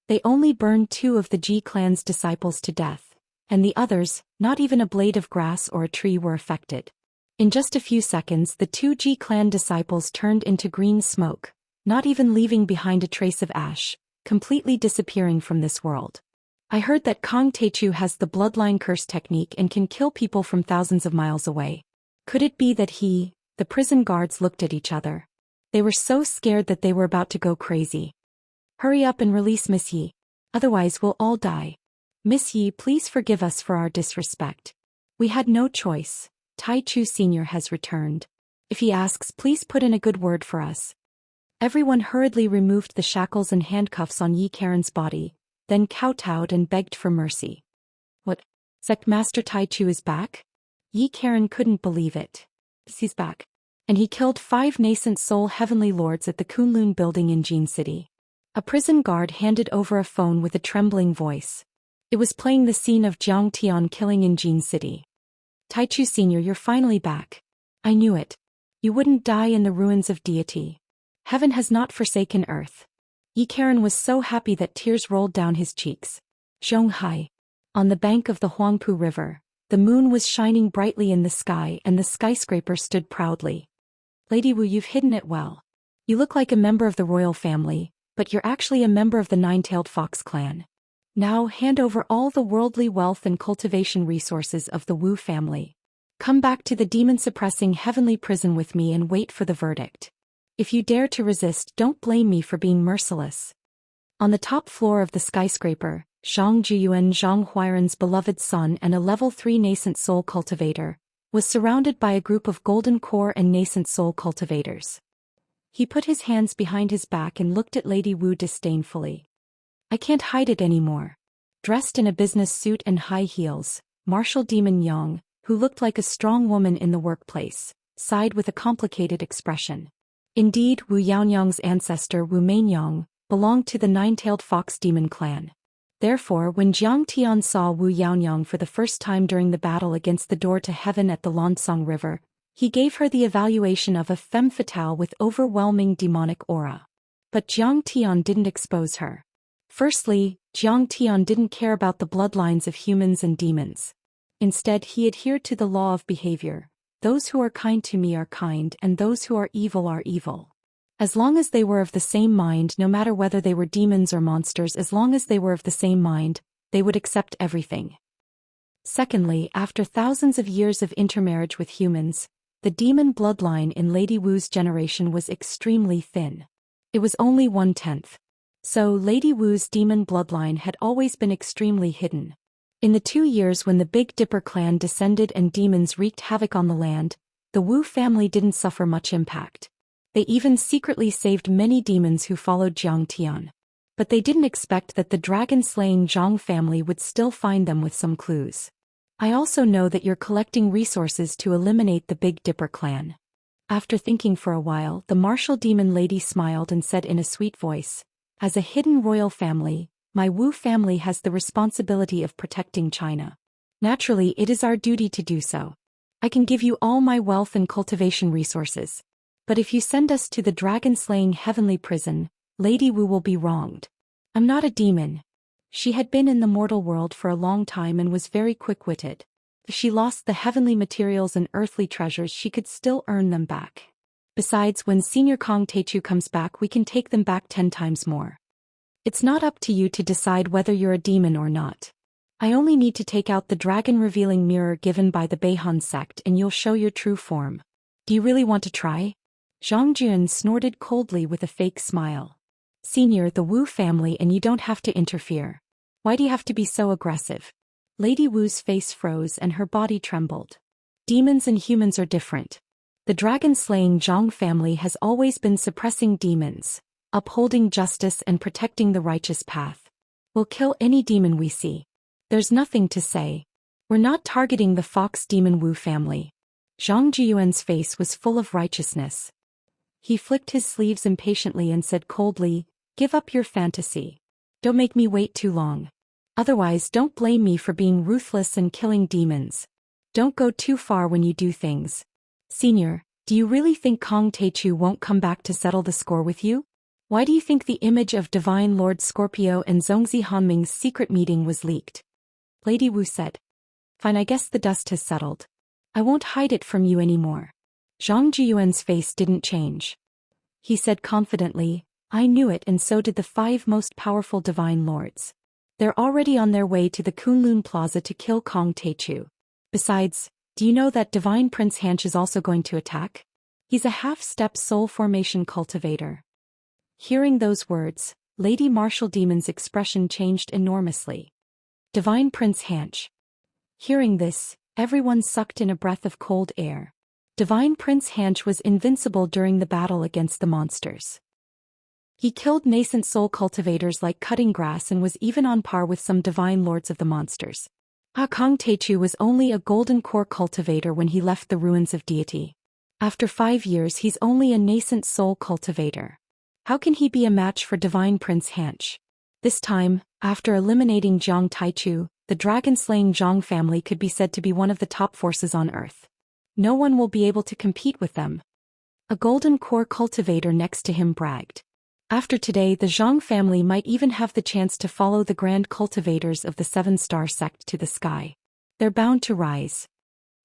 They only burned 2 of the Ji clan's disciples to death, and the others, not even a blade of grass or a tree were affected. In just a few seconds the 2 Ji clan disciples turned into green smoke, not even leaving behind a trace of ash, completely disappearing from this world. I heard that Kong Teichu has the bloodline curse technique and can kill people from thousands of miles away. Could it be that he... The prison guards looked at each other. They were so scared that they were about to go crazy. Hurry up and release Miss Yi. Otherwise we'll all die. Miss Yi, please forgive us for our disrespect. We had no choice. Tai Chu Sr. has returned. If he asks, please put in a good word for us. Everyone hurriedly removed the shackles and handcuffs on Yi Karen's body, then kowtowed and begged for mercy. What? Sect Master Tai Chu is back? Yi Karen couldn't believe it. He's back. And he killed 5 nascent soul heavenly lords at the Kunlun building in Jin City. A prison guard handed over a phone with a trembling voice. It was playing the scene of Jiang Tian killing in Jin City. Tai Chu Sr., you're finally back. I knew it. You wouldn't die in the ruins of deity. Heaven has not forsaken earth. Yi Karen was so happy that tears rolled down his cheeks. Zhonghai. On the bank of the Huangpu River, the moon was shining brightly in the sky and the skyscraper stood proudly. Lady Wu, you've hidden it well. You look like a member of the royal family, but you're actually a member of the Nine-Tailed Fox clan. Now hand over all the worldly wealth and cultivation resources of the Wu family. Come back to the demon-suppressing heavenly prison with me and wait for the verdict. If you dare to resist, don't blame me for being merciless. On the top floor of the skyscraper, Zhang Jiyuan, Zhang Huairan's beloved son and a level 3 nascent soul cultivator, was surrounded by a group of golden core and nascent soul cultivators. He put his hands behind his back and looked at Lady Wu disdainfully. I can't hide it anymore. Dressed in a business suit and high heels, Martial Demon Yang, who looked like a strong woman in the workplace, sighed with a complicated expression. Indeed, Wu Yaonyang's ancestor Wu Mainyang belonged to the Nine-Tailed Fox demon clan. Therefore, when Jiang Tian saw Wu Yaonyang for the first time during the battle against the door to heaven at the Lansong River, he gave her the evaluation of a femme fatale with overwhelming demonic aura. But Jiang Tian didn't expose her. Firstly, Jiang Tian didn't care about the bloodlines of humans and demons. Instead, he adhered to the law of behavior. Those who are kind to me are kind and those who are evil. As long as they were of the same mind, no matter whether they were demons or monsters, as long as they were of the same mind, they would accept everything. Secondly, after thousands of years of intermarriage with humans, the demon bloodline in Lady Wu's generation was extremely thin. It was only 1/10. So Lady Wu's demon bloodline had always been extremely hidden. In the 2 years when the Big Dipper clan descended and demons wreaked havoc on the land, the Wu family didn't suffer much impact. They even secretly saved many demons who followed Jiang Tian. But they didn't expect that the dragon-slaying Zhang family would still find them with some clues. I also know that you're collecting resources to eliminate the Big Dipper clan. After thinking for a while, the martial demon lady smiled and said in a sweet voice, as a hidden royal family, my Wu family has the responsibility of protecting China. Naturally, it is our duty to do so. I can give you all my wealth and cultivation resources. But if you send us to the dragon-slaying heavenly prison, Lady Wu will be wronged. I'm not a demon. She had been in the mortal world for a long time and was very quick-witted. If she lost the heavenly materials and earthly treasures, she could still earn them back. Besides, when Senior Kong Techu comes back, we can take them back 10 times more. It's not up to you to decide whether you're a demon or not. I only need to take out the dragon-revealing mirror given by the Beihan sect and you'll show your true form. Do you really want to try? Zhang Jun snorted coldly with a fake smile. Senior, the Wu family and you don't have to interfere. Why do you have to be so aggressive? Lady Wu's face froze and her body trembled. Demons and humans are different. The dragon-slaying Zhang family has always been suppressing demons, upholding justice and protecting the righteous path. We'll kill any demon we see. There's nothing to say. We're not targeting the fox demon Wu family. Zhang Jiyuan's face was full of righteousness. He flicked his sleeves impatiently and said coldly, give up your fantasy. Don't make me wait too long. Otherwise, don't blame me for being ruthless and killing demons. Don't go too far when you do things. Senior, do you really think Kong Techu won't come back to settle the score with you? Why do you think the image of Divine Lord Scorpio and Zhongzi Hanming's secret meeting was leaked? Lady Wu said. Fine, I guess the dust has settled. I won't hide it from you anymore. Zhang Jiyuan's face didn't change. He said confidently, I knew it and so did the 5 most powerful divine lords. They're already on their way to the Kunlun Plaza to kill Kong Techu. Besides, do you know that Divine Prince Hanch is also going to attack? He's a half-step soul formation cultivator. Hearing those words, Lady Martial Demon's expression changed enormously. Divine Prince Xianxia. Hearing this, everyone sucked in a breath of cold air. Divine Prince Xianxia was invincible during the battle against the monsters. He killed nascent soul cultivators like cutting grass and was even on par with some divine lords of the monsters. Kong Teichu was only a golden core cultivator when he left the ruins of deity. After 5 years he's only a nascent soul cultivator. How can he be a match for Divine Prince Xianxia? This time, after eliminating Zhang Taichu, the dragon-slaying Zhang family could be said to be one of the top forces on Earth. No one will be able to compete with them. A golden core cultivator next to him bragged. After today the Zhang family might even have the chance to follow the grand cultivators of the 7-star sect to the sky. They're bound to rise.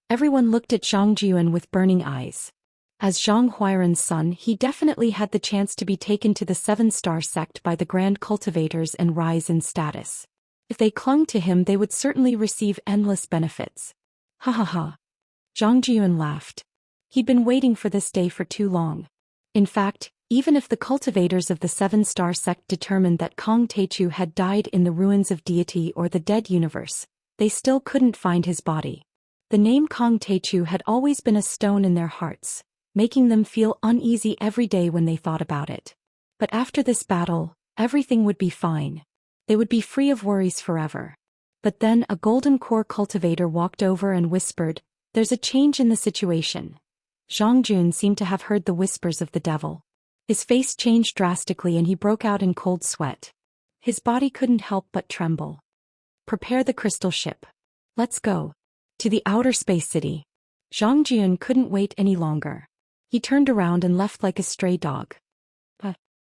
Everyone looked at Zhang Jian with burning eyes. As Zhang Huairan's son, he definitely had the chance to be taken to the 7-star sect by the grand cultivators and rise in status. If they clung to him they would certainly receive endless benefits. Ha ha ha. Zhang Jian laughed. He'd been waiting for this day for too long. In fact, even if the cultivators of the 7-star sect determined that Kong Teichu had died in the ruins of deity or the dead universe, they still couldn't find his body. The name Kong Teichu had always been a stone in their hearts, making them feel uneasy every day when they thought about it. But after this battle, everything would be fine. They would be free of worries forever. But then a golden core cultivator walked over and whispered, "There's a change in the situation." Zhang Jun seemed to have heard the whispers of the devil. His face changed drastically and he broke out in cold sweat. His body couldn't help but tremble. "Prepare the crystal ship. Let's go. To the outer space city." Zhang Jun couldn't wait any longer. He turned around and left like a stray dog.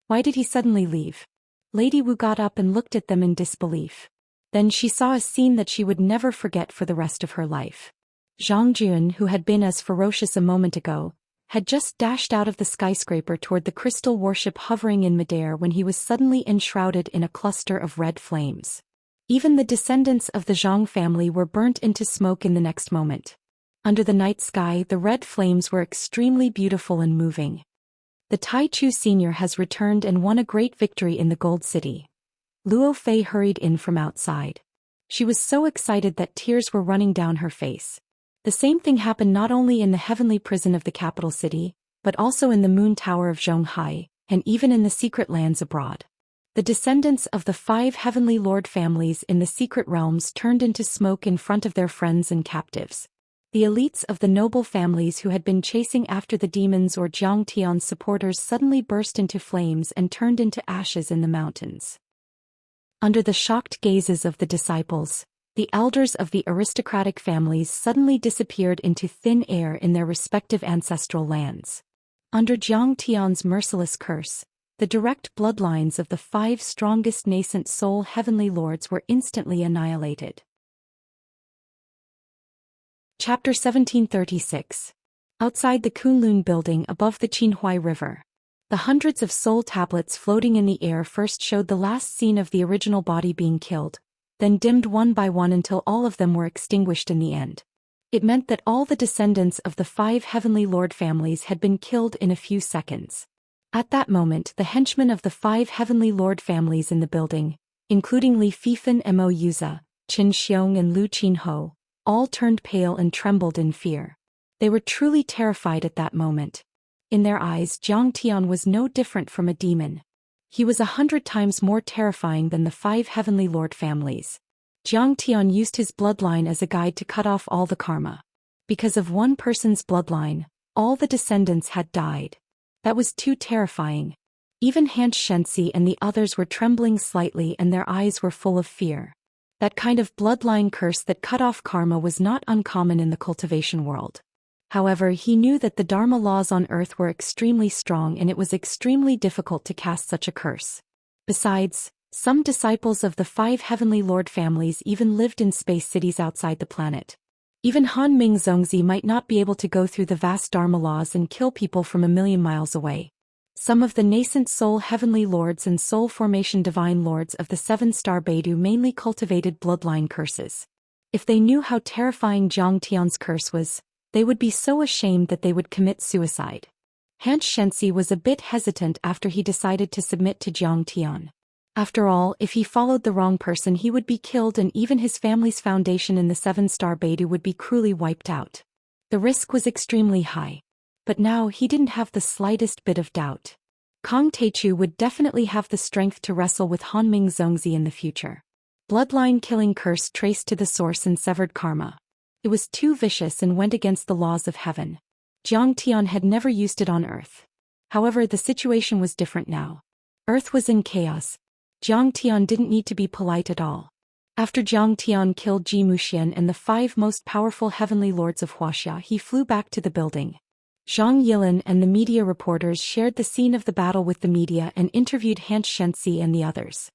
Why did he suddenly leave? Lady Wu got up and looked at them in disbelief. Then she saw a scene that she would never forget for the rest of her life. Zhang Jun, who had been as ferocious a moment ago, had just dashed out of the skyscraper toward the crystal warship hovering in midair when he was suddenly enshrouded in a cluster of red flames. Even the descendants of the Zhang family were burnt into smoke in the next moment. Under the night sky the red flames were extremely beautiful and moving. The Taichu Senior has returned and won a great victory in the Gold City. Luo Fei hurried in from outside. She was so excited that tears were running down her face. The same thing happened not only in the heavenly prison of the capital city, but also in the moon tower of Zhonghai, and even in the secret lands abroad. The descendants of the 5 heavenly lord families in the secret realms turned into smoke in front of their friends and captives. The elites of the noble families who had been chasing after the demons or Jiang Tian's supporters suddenly burst into flames and turned into ashes in the mountains. Under the shocked gazes of the disciples, the elders of the aristocratic families suddenly disappeared into thin air in their respective ancestral lands. Under Jiang Tian's merciless curse, the direct bloodlines of the 5 strongest nascent soul heavenly lords were instantly annihilated. Chapter 1736. Outside the Kunlun building above the Qinhuai River. The hundreds of soul tablets floating in the air first showed the last scene of the original body being killed, then dimmed one by one until all of them were extinguished in the end. It meant that all the descendants of the 5 heavenly lord families had been killed in a few seconds. At that moment the henchmen of the 5 heavenly lord families in the building, including Li Fifan Mo Yuza, Qin Xiong and Lu Qinho, all turned pale and trembled in fear. They were truly terrified at that moment. In their eyes Jiang Tian was no different from a demon. He was 100 times more terrifying than the 5 heavenly lord families. Jiang Tian used his bloodline as a guide to cut off all the karma. Because of one person's bloodline, all the descendants had died. That was too terrifying. Even Xianxia and the others were trembling slightly and their eyes were full of fear. That kind of bloodline curse that cut off karma was not uncommon in the cultivation world. However, he knew that the Dharma laws on Earth were extremely strong and it was extremely difficult to cast such a curse. Besides, some disciples of the 5 heavenly lord families even lived in space cities outside the planet. Even Han Ming Zongzi might not be able to go through the vast Dharma laws and kill people from a million miles away. Some of the nascent soul heavenly lords and soul formation divine lords of the 7-star Beidou mainly cultivated bloodline curses. If they knew how terrifying Jiang Tian's curse was, they would be so ashamed that they would commit suicide. Xianxia was a bit hesitant after he decided to submit to Jiang Tian. After all, if he followed the wrong person he would be killed and even his family's foundation in the 7-star Beidou would be cruelly wiped out. The risk was extremely high. But now he didn't have the slightest bit of doubt. Kang Taichu would definitely have the strength to wrestle with Hanming Zongzi in the future. Bloodline killing curse traced to the source and severed karma. It was too vicious and went against the laws of heaven. Jiang Tian had never used it on Earth. However, the situation was different now. Earth was in chaos. Jiang Tian didn't need to be polite at all. After Jiang Tian killed Zhou Xian and the 5 most powerful heavenly lords of Wuxia, he flew back to the building. Zhang Yilin and the media reporters shared the scene of the battle with the media and interviewed Xianxia and the others.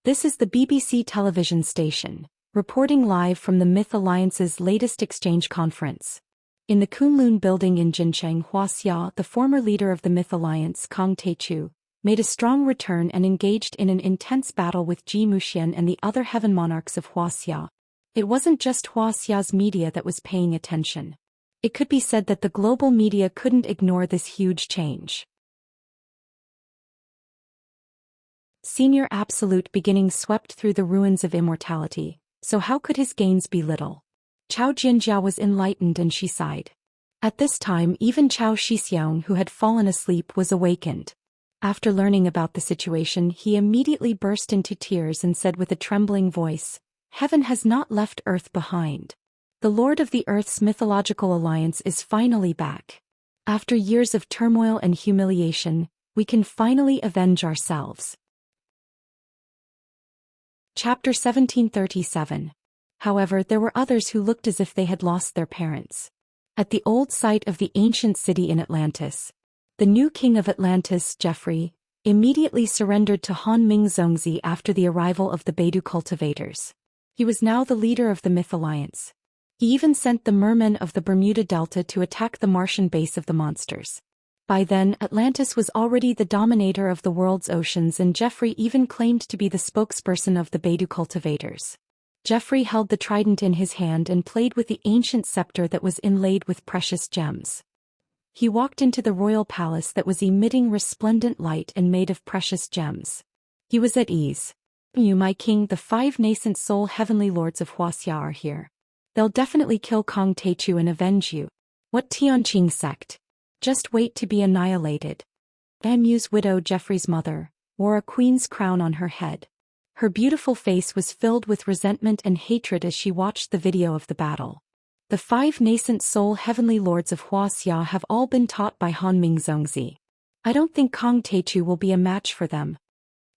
This is the BBC television station, reporting live from the Myth Alliance's latest exchange conference. In the Kunlun building in Jincheng, Wuxia, the former leader of the Myth Alliance, Kang Taichu, made a strong return and engaged in an intense battle with Zhou Xian and the other heaven monarchs of Wuxia. It wasn't just Wuxia's media that was paying attention. It could be said that the global media couldn't ignore this huge change. Senior Absolute beginning swept through the ruins of immortality, so how could his gains be little? Chao Jinjia was enlightened and she sighed. At this time even Chao Shixiang, who had fallen asleep, was awakened. After learning about the situation, he immediately burst into tears and said with a trembling voice, "Heaven has not left Earth behind. The Lord of the Earth's mythological alliance is finally back. After years of turmoil and humiliation, we can finally avenge ourselves." Chapter 1737. However, there were others who looked as if they had lost their parents. At the old site of the ancient city in Atlantis, the new king of Atlantis, Geoffrey, immediately surrendered to Hanming Zongzi after the arrival of the Beidou cultivators. He was now the leader of the Myth Alliance. He even sent the mermen of the Bermuda Delta to attack the Martian base of the monsters. By then, Atlantis was already the dominator of the world's oceans, and Geoffrey even claimed to be the spokesperson of the Beidou cultivators. Geoffrey held the trident in his hand and played with the ancient scepter that was inlaid with precious gems. He walked into the royal palace that was emitting resplendent light and made of precious gems. He was at ease. "You, my king, the 5 nascent soul heavenly lords of Wuxia are here. They'll definitely kill Kang Taichu and avenge you. What Tianqing sect? Just wait to be annihilated." Mu's widow, Geoffrey's mother, wore a queen's crown on her head. Her beautiful face was filled with resentment and hatred as she watched the video of the battle. The 5 nascent soul heavenly lords of Wuxia have all been taught by Hanming Zongzi. I don't think Kang Taichu will be a match for them.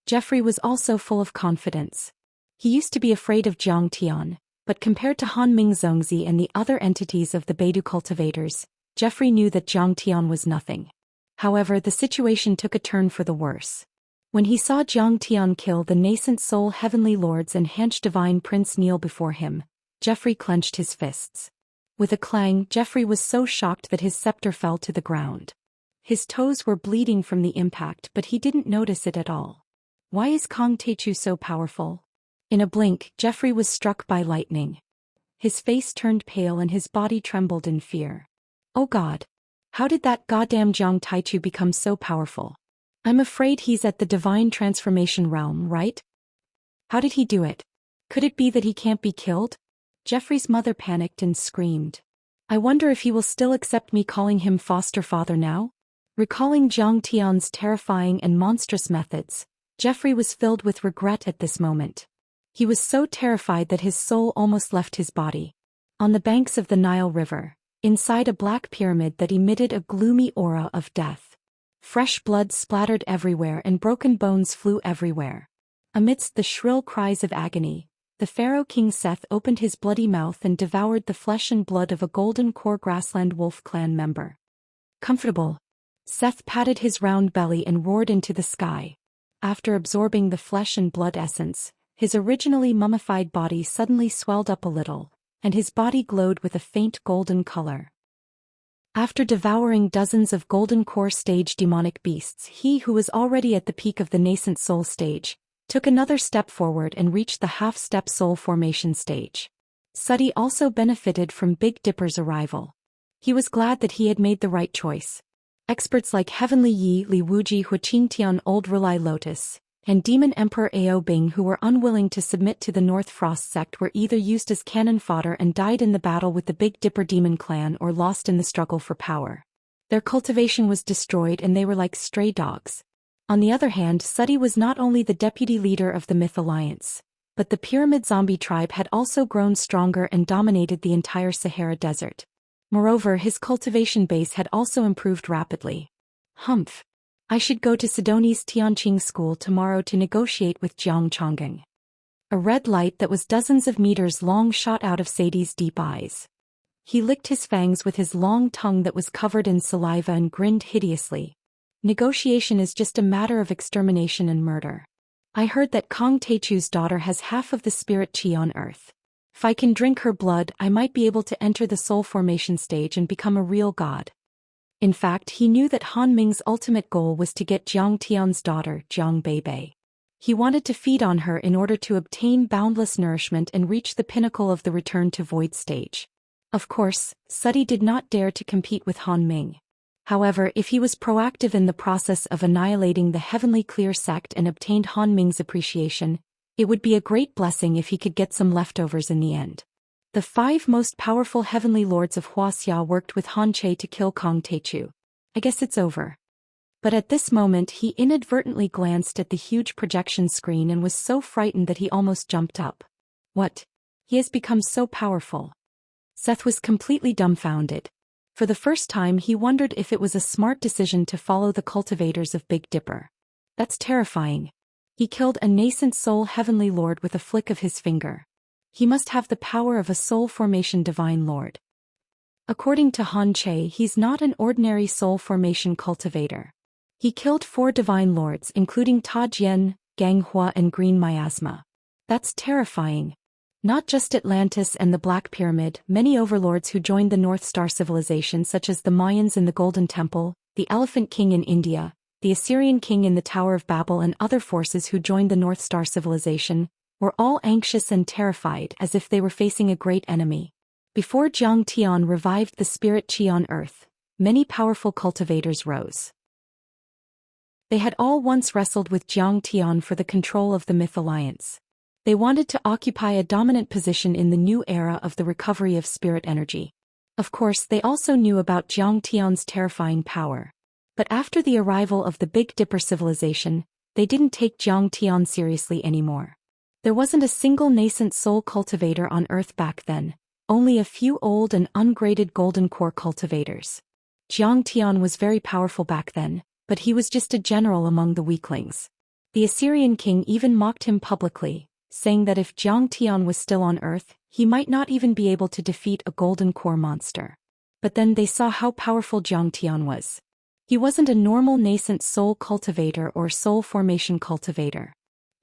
Geoffrey was also full of confidence. He used to be afraid of Jiang Tian, but compared to Hanming Zongzi and the other entities of the Beidou cultivators, Geoffrey knew that Jiang Tian was nothing. However, the situation took a turn for the worse. When he saw Jiang Tian kill the nascent soul heavenly lords and Hanch divine prince kneel before him, Geoffrey clenched his fists. With a clang, Geoffrey was so shocked that his scepter fell to the ground. His toes were bleeding from the impact, but he didn't notice it at all. Why is Kang Taichu so powerful? In a blink, Geoffrey was struck by lightning. His face turned pale and his body trembled in fear. Oh God! How did that goddamn Jiang Taichu become so powerful? I'm afraid he's at the divine transformation realm, right? How did he do it? Could it be that he can't be killed? Geoffrey's mother panicked and screamed. I wonder if he will still accept me calling him foster father now? Recalling Jiang Tian's terrifying and monstrous methods, Geoffrey was filled with regret at this moment. He was so terrified that his soul almost left his body. On the banks of the Nile River, inside a black pyramid that emitted a gloomy aura of death, fresh blood splattered everywhere and broken bones flew everywhere. Amidst the shrill cries of agony, the pharaoh King Seth opened his bloody mouth and devoured the flesh and blood of a golden core grassland wolf clan member. Comfortable. Seth patted his round belly and roared into the sky. After absorbing the flesh and blood essence, his originally mummified body suddenly swelled up a little, and his body glowed with a faint golden color. After devouring dozens of golden core stage demonic beasts, he who was already at the peak of the nascent soul stage, took another step forward and reached the half-step soul formation stage. Sudi also benefited from Big Dipper's arrival. He was glad that he had made the right choice. Experts like Heavenly Yi, Li Wuji, Huqingtian, Old Relai Lotus, and Demon Emperor Ao Bing, who were unwilling to submit to the North Frost sect, were either used as cannon fodder and died in the battle with the Big Dipper Demon clan or lost in the struggle for power. Their cultivation was destroyed and they were like stray dogs. On the other hand, Sudi was not only the deputy leader of the Myth Alliance, but the Pyramid Zombie tribe had also grown stronger and dominated the entire Sahara Desert. Moreover, his cultivation base had also improved rapidly. Humph. I should go to Sidoni's Tianqing school tomorrow to negotiate with Jiang Chongqing. A red light that was dozens of meters long shot out of Sadie's deep eyes. He licked his fangs with his long tongue that was covered in saliva and grinned hideously. Negotiation is just a matter of extermination and murder. I heard that Kong Teichu's daughter has half of the spirit chi on Earth. If I can drink her blood, I might be able to enter the soul formation stage and become a real god. In fact, he knew that Han Ming's ultimate goal was to get Jiang Tian's daughter, Jiang Beibei. He wanted to feed on her in order to obtain boundless nourishment and reach the pinnacle of the return to void stage. Of course, Sudi did not dare to compete with Han Ming. However, if he was proactive in the process of annihilating the Heavenly Clear sect and obtained Han Ming's appreciation, it would be a great blessing if he could get some leftovers in the end. The 5 most powerful heavenly lords of Wuxia worked with Han Che to kill Kong Teichu. I guess it's over. But at this moment he inadvertently glanced at the huge projection screen and was so frightened that he almost jumped up. What? He has become so powerful. Seth was completely dumbfounded. For the first time he wondered if it was a smart decision to follow the cultivators of Big Dipper. That's terrifying. He killed a nascent soul heavenly lord with a flick of his finger. He must have the power of a soul formation divine lord. According to Han Che, he's not an ordinary soul formation cultivator. He killed 4 divine lords including Ta Jian, Gang Hua and Green Miasma. That's terrifying. Not just Atlantis and the Black Pyramid, many overlords who joined the North Star civilization such as the Mayans in the Golden Temple, the Elephant King in India, the Assyrian King in the Tower of Babel and other forces who joined the North Star civilization, were all anxious and terrified as if they were facing a great enemy. Before Jiang Tian revived the spirit chi on Earth, many powerful cultivators rose. They had all once wrestled with Jiang Tian for the control of the Myth Alliance. They wanted to occupy a dominant position in the new era of the recovery of spirit energy. Of course, they also knew about Jiang Tian's terrifying power. But after the arrival of the Big Dipper civilization, they didn't take Jiang Tian seriously anymore. There wasn't a single nascent soul cultivator on Earth back then, only a few old and ungraded golden core cultivators. Jiang Tian was very powerful back then, but he was just a general among the weaklings. The Assyrian king even mocked him publicly, saying that if Jiang Tian was still on Earth, he might not even be able to defeat a golden core monster. But then they saw how powerful Jiang Tian was. He wasn't a normal nascent soul cultivator or soul formation cultivator.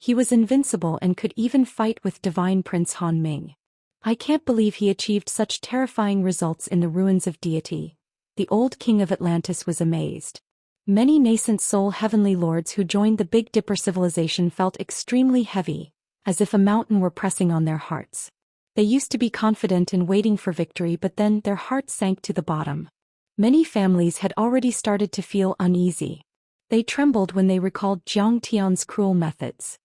He was invincible and could even fight with Divine Prince Han Ming. I can't believe he achieved such terrifying results in the ruins of deity. The old king of Atlantis was amazed. Many nascent soul heavenly lords who joined the Big Dipper civilization felt extremely heavy, as if a mountain were pressing on their hearts. They used to be confident and waiting for victory, but then their hearts sank to the bottom. Many families had already started to feel uneasy. They trembled when they recalled Jiang Tian's cruel methods.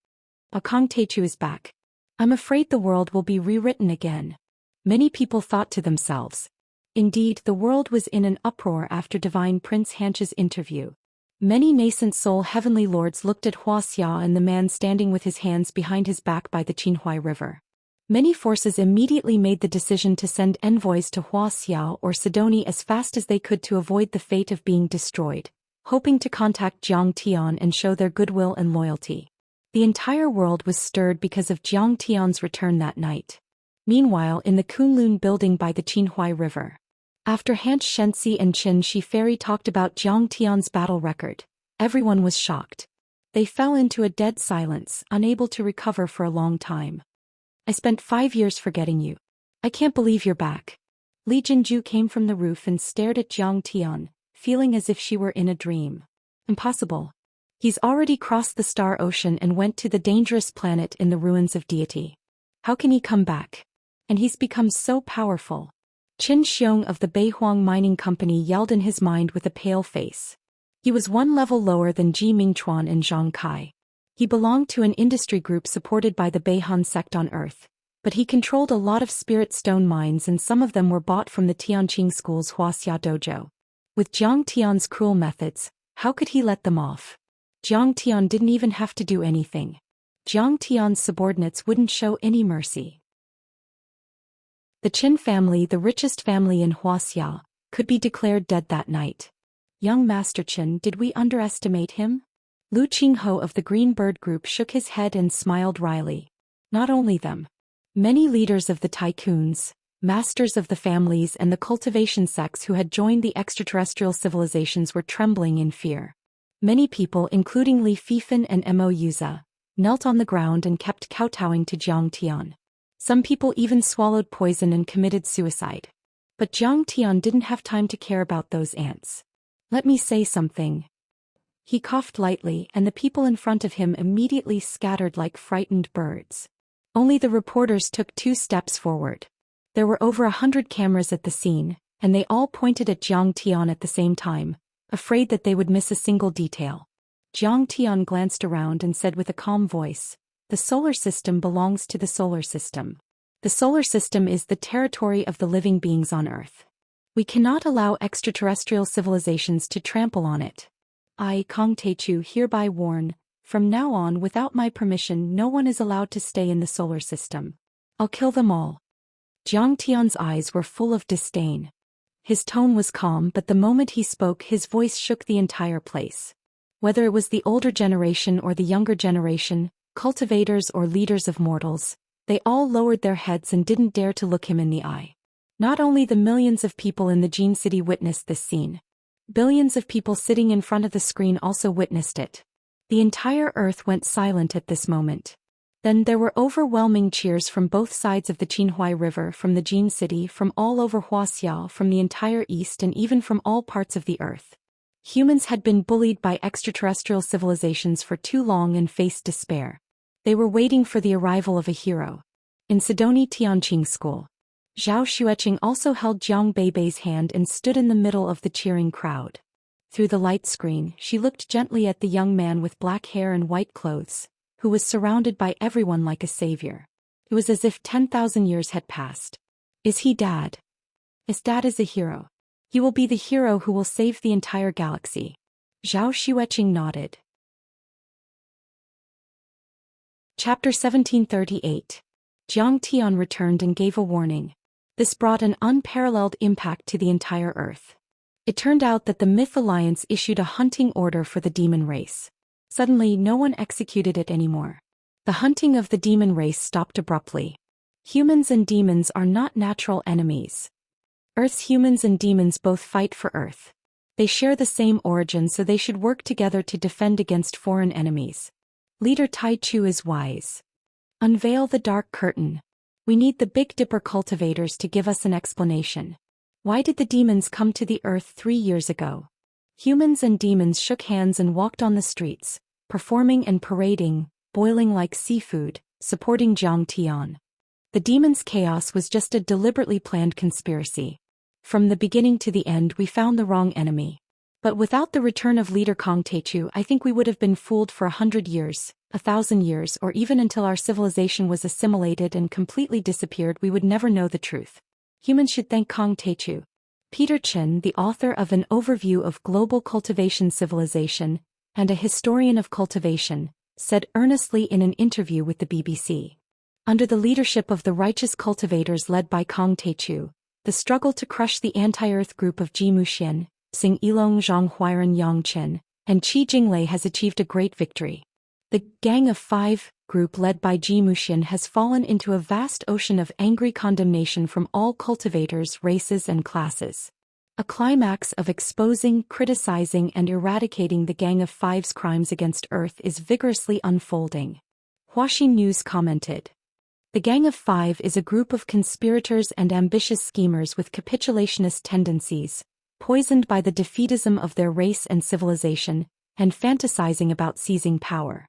Kong Teichu is back. I'm afraid the world will be rewritten again. Many people thought to themselves. Indeed, the world was in an uproar after Divine Prince Hanche's interview. Many nascent soul heavenly lords looked at Wuxia and the man standing with his hands behind his back by the Qinhuai River. Many forces immediately made the decision to send envoys to Wuxia or Sidoni as fast as they could to avoid the fate of being destroyed, hoping to contact Jiang Tian and show their goodwill and loyalty. The entire world was stirred because of Jiang Tian's return that night. Meanwhile, in the Kunlun building by the Qinhuai River, after Hanch Shenxi and Qin Shi Fairy talked about Jiang Tian's battle record, everyone was shocked. They fell into a dead silence, unable to recover for a long time. I spent 5 years forgetting you. I can't believe you're back. Li Jinju came from the roof and stared at Jiang Tian, feeling as if she were in a dream. Impossible. He's already crossed the Star Ocean and went to the dangerous planet in the ruins of deity. How can he come back? And he's become so powerful. Qin Xiong of the Beihuang Mining Company yelled in his mind with a pale face. He was 1 level lower than Ji Mingchuan and Zhang Kai. He belonged to an industry group supported by the Beihan sect on Earth, but he controlled a lot of spirit stone mines and some of them were bought from the Tianqing school's Wuxia dojo. With Jiang Tian's cruel methods, how could he let them off? Jiang Tian didn't even have to do anything. Jiang Tian's subordinates wouldn't show any mercy. The Qin family, the richest family in Wuxia, could be declared dead that night. Young Master Qin, did we underestimate him? Lu Qingho of the Green Bird Group shook his head and smiled wryly. Not only them. Many leaders of the tycoons, masters of the families and the cultivation sects who had joined the extraterrestrial civilizations were trembling in fear. Many people, including Li Fifan and Mo Yuza, knelt on the ground and kept kowtowing to Jiang Tian. Some people even swallowed poison and committed suicide. But Jiang Tian didn't have time to care about those ants. Let me say something. He coughed lightly and the people in front of him immediately scattered like frightened birds. Only the reporters took 2 steps forward. There were over 100 cameras at the scene, and they all pointed at Jiang Tian at the same time, afraid that they would miss a single detail. Jiang Tian glanced around and said with a calm voice, "The solar system belongs to the solar system. The solar system is the territory of the living beings on Earth. We cannot allow extraterrestrial civilizations to trample on it. I, Kong Techu, hereby warn, from now on without my permission no one is allowed to stay in the solar system. I'll kill them all." Jiang Tian's eyes were full of disdain. His tone was calm but the moment he spoke his voice shook the entire place. Whether it was the older generation or the younger generation, cultivators or leaders of mortals, they all lowered their heads and didn't dare to look him in the eye. Not only the millions of people in the Gene City witnessed this scene. Billions of people sitting in front of the screen also witnessed it. The entire Earth went silent at this moment. Then there were overwhelming cheers from both sides of the Qinhuai River, from the Gene City, from all over Huaxiao, from the entire East and even from all parts of the Earth. Humans had been bullied by extraterrestrial civilizations for too long and faced despair. They were waiting for the arrival of a hero. In Sidoni Tianqing School, Zhao Xueqing also held Jiang Beibei's hand and stood in the middle of the cheering crowd. Through the light screen, she looked gently at the young man with black hair and white clothes, who was surrounded by everyone like a savior. It was as if 10,000 years had passed. Is he Dad? Yes, Dad is a hero. He will be the hero who will save the entire galaxy. Zhao Xueqing nodded. Chapter 1738. Jiang Tian returned and gave a warning. This brought an unparalleled impact to the entire Earth. It turned out that the Myth Alliance issued a hunting order for the demon race. Suddenly no one executed it anymore. The hunting of the demon race stopped abruptly. Humans and demons are not natural enemies. Earth's humans and demons both fight for Earth. They share the same origin, so they should work together to defend against foreign enemies. Leader Tai Chu is wise. Unveil the dark curtain. We need the Big Dipper cultivators to give us an explanation. Why did the demons come to the Earth 3 years ago? Humans and demons shook hands and walked on the streets, performing and parading, boiling like seafood, supporting Jiang Tian. The demons' chaos was just a deliberately planned conspiracy. From the beginning to the end we found the wrong enemy. But without the return of Leader Kong Techu, I think we would have been fooled for 100 years, 1,000 years, or even until our civilization was assimilated and completely disappeared. We would never know the truth. Humans should thank Kong Techu. Peter Chin, the author of An Overview of Global Cultivation Civilization, and a historian of cultivation, said earnestly in an interview with the BBC. Under the leadership of the righteous cultivators led by Kong Techu, the struggle to crush the anti-Earth group of Zhou Xian, Xing Yilong Zhang Huiran Yang Qin, and Qi Jinglei has achieved a great victory. The Gang of Five group led by Zhou Xian has fallen into a vast ocean of angry condemnation from all cultivators, races and classes. A climax of exposing, criticizing and eradicating the Gang of Five's crimes against Earth is vigorously unfolding. Huaxin News commented. The Gang of Five is a group of conspirators and ambitious schemers with capitulationist tendencies, poisoned by the defeatism of their race and civilization, and fantasizing about seizing power.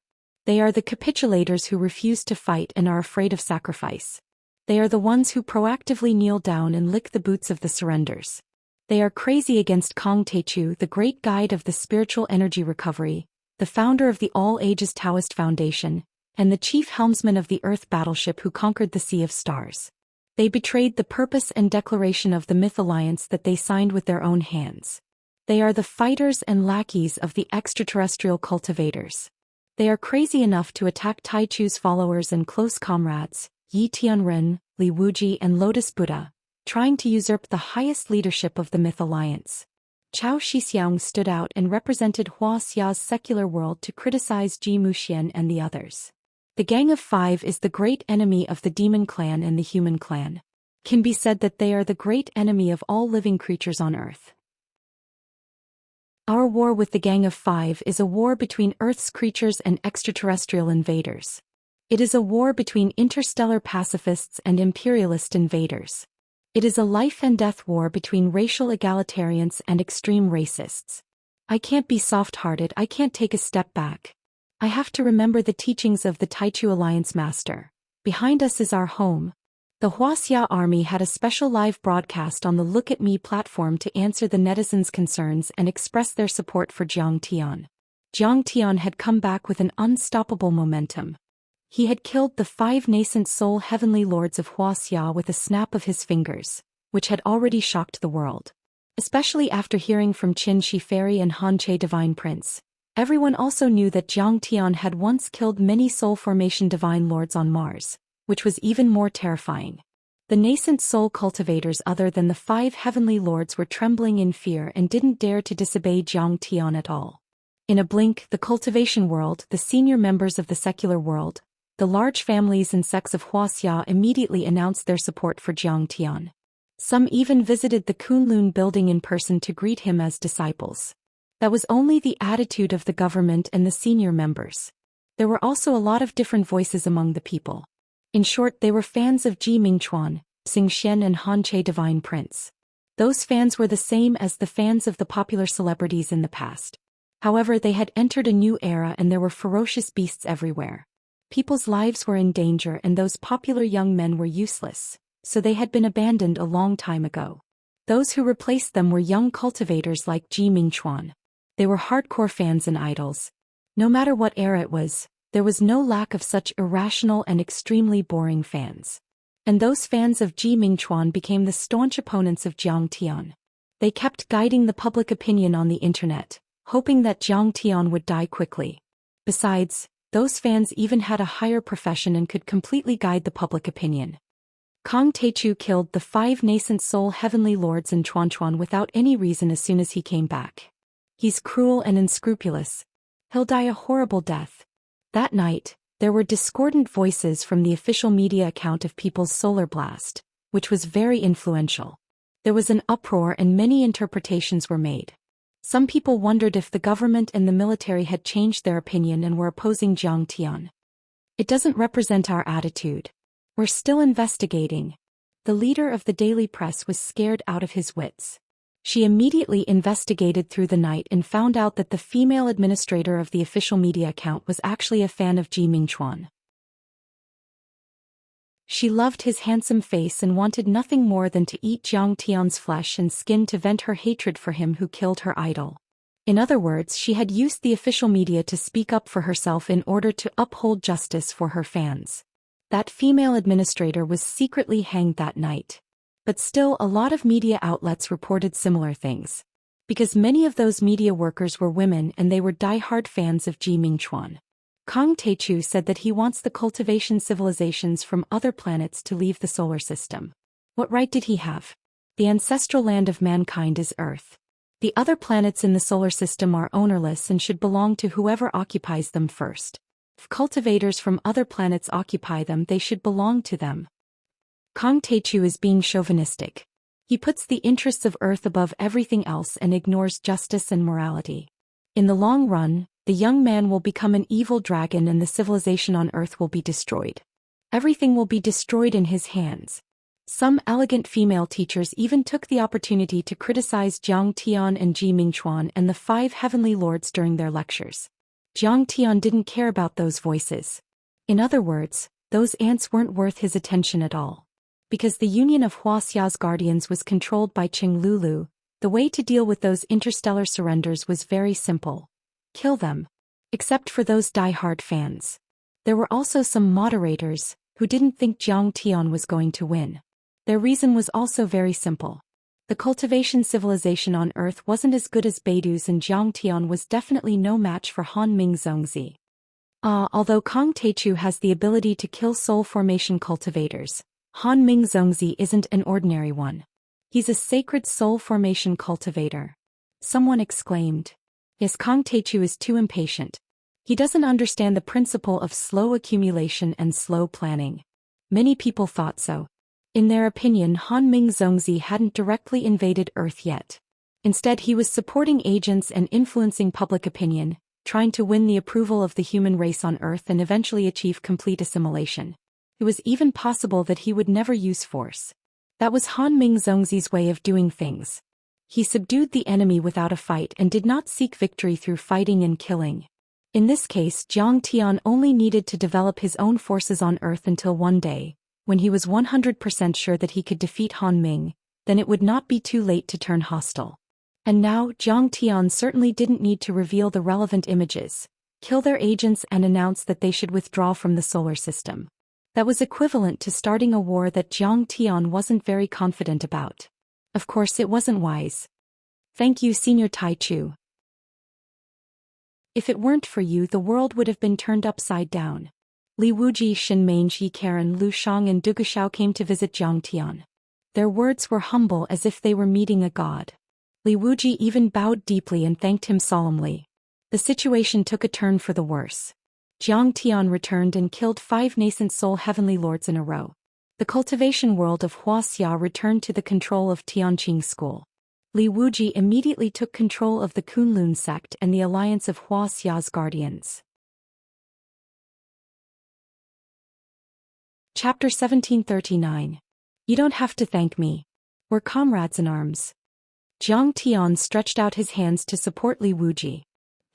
They are the capitulators who refuse to fight and are afraid of sacrifice. They are the ones who proactively kneel down and lick the boots of the surrenders. They are crazy against Kong Techu, the great guide of the spiritual energy recovery, the founder of the All-Ages Taoist Foundation, and the chief helmsman of the Earth battleship who conquered the Sea of Stars. They betrayed the purpose and declaration of the myth alliance that they signed with their own hands. They are the fighters and lackeys of the extraterrestrial cultivators. They are crazy enough to attack Taichu's followers and close comrades, Yi Tianren, Li Wuji and Lotus Buddha, trying to usurp the highest leadership of the myth alliance. Zhou Xian stood out and represented Wuxia's secular world to criticize Zhou Xian and the others. The Gang of Five is the great enemy of the demon clan and the human clan. Can be said that they are the great enemy of all living creatures on Earth. Our war with the Gang of Five is a war between Earth's creatures and extraterrestrial invaders. It is a war between interstellar pacifists and imperialist invaders. It is a life and death war between racial egalitarians and extreme racists. I can't be soft-hearted, I can't take a step back. I have to remember the teachings of the Taichu Alliance Master. Behind us is our home. The Wuxia army had a special live broadcast on the Look at Me platform to answer the netizens' concerns and express their support for Jiang Tian. Jiang Tian had come back with an unstoppable momentum. He had killed the 5 nascent soul heavenly lords of Wuxia with a snap of his fingers, which had already shocked the world. Especially after hearing from Qin Shi Fairy and Han Che Divine Prince. Everyone also knew that Jiang Tian had once killed many soul formation divine lords on Mars, which was even more terrifying. The nascent soul cultivators other than the 5 heavenly lords were trembling in fear and didn't dare to disobey Jiang Tian at all. In a blink, the cultivation world, the senior members of the secular world, the large families and sects of Wuxia immediately announced their support for Jiang Tian. Some even visited the Kunlun building in person to greet him as disciples. That was only the attitude of the government and the senior members. There were also a lot of different voices among the people. In short, they were fans of Ji Mingchuan, Xianxia and Han Che Divine Prince. Those fans were the same as the fans of the popular celebrities in the past. However, they had entered a new era and there were ferocious beasts everywhere. People's lives were in danger and those popular young men were useless, so they had been abandoned a long time ago. Those who replaced them were young cultivators like Ji Mingchuan. They were hardcore fans and idols. No matter what era it was, there was no lack of such irrational and extremely boring fans. And those fans of Ji Mingchuan became the staunch opponents of Jiang Tian. They kept guiding the public opinion on the internet, hoping that Jiang Tian would die quickly. Besides, those fans even had a higher profession and could completely guide the public opinion. Kong Taichu killed the 5 nascent soul heavenly lords in Chuanchuan without any reason as soon as he came back. He's cruel and unscrupulous. He'll die a horrible death. That night, there were discordant voices from the official media account of People's Solar Blast, which was very influential. There was an uproar and many interpretations were made. Some people wondered if the government and the military had changed their opinion and were opposing Jiang Tian. It doesn't represent our attitude. We're still investigating. The leader of the daily press was scared out of his wits. She immediately investigated through the night and found out that the female administrator of the official media account was actually a fan of Ji Mingchuan. She loved his handsome face and wanted nothing more than to eat Jiang Tian's flesh and skin to vent her hatred for him who killed her idol. In other words, she had used the official media to speak up for herself in order to uphold justice for her fans. That female administrator was secretly hanged that night. But still, a lot of media outlets reported similar things. Because many of those media workers were women and they were die-hard fans of Ji Mingchuan. Kong Taichu said that he wants the cultivation civilizations from other planets to leave the solar system. What right did he have? The ancestral land of mankind is Earth. The other planets in the solar system are ownerless and should belong to whoever occupies them first. If cultivators from other planets occupy them, they should belong to them. Kong Taichu is being chauvinistic. He puts the interests of Earth above everything else and ignores justice and morality. In the long run, the young man will become an evil dragon and the civilization on Earth will be destroyed. Everything will be destroyed in his hands. Some elegant female teachers even took the opportunity to criticize Jiang Tian and Ji Mingchuan and the 5 heavenly lords during their lectures. Jiang Tian didn't care about those voices. In other words, those ants weren't worth his attention at all. Because the union of Wuxia's guardians was controlled by Qing Lulu, the way to deal with those interstellar surrenders was very simple. Kill them. except for those die-hard fans. There were also some moderators who didn't think Zhang Tian was going to win. Their reason was also very simple. The cultivation civilization on Earth wasn't as good as Beidu's, and Zhang Tian was definitely no match for Han Ming Zhongzi. Although Kong Teichu has the ability to kill soul formation cultivators, Han Ming Zhongzi isn't an ordinary one. He's a sacred soul formation cultivator. Someone exclaimed. Yes, Kong Teichu is too impatient. He doesn't understand the principle of slow accumulation and slow planning. Many people thought so. In their opinion, Han Ming Zhongzi hadn't directly invaded Earth yet. Instead, he was supporting agents and influencing public opinion, trying to win the approval of the human race on Earth and eventually achieve complete assimilation. It was even possible that he would never use force. That was Han Ming Zhongzi's way of doing things. He subdued the enemy without a fight and did not seek victory through fighting and killing. In this case, Zhang Tian only needed to develop his own forces on Earth until one day, when he was 100% sure that he could defeat Han Ming, then it would not be too late to turn hostile. And now, Zhang Tian certainly didn't need to reveal the relevant images, kill their agents and announce that they should withdraw from the solar system. That was equivalent to starting a war that Zhang Tian wasn't very confident about. Of course, it wasn't wise. Thank you, Senior Taichu. If it weren't for you, the world would have been turned upside down. Li Wuji, Xin Mengji, Karen, Lu Shang and Duguxiao came to visit Zhang Tian. Their words were humble as if they were meeting a god. Li Wuji even bowed deeply and thanked him solemnly. The situation took a turn for the worse. Zhang Tian returned and killed 5 nascent soul heavenly lords in a row. The cultivation world of Wuxia returned to the control of Tianqing school. Li Wuji immediately took control of the Kunlun sect and the alliance of Wuxia's guardians. Chapter 1739. You don't have to thank me. We're comrades in arms. Zhang Tian stretched out his hands to support Li Wuji.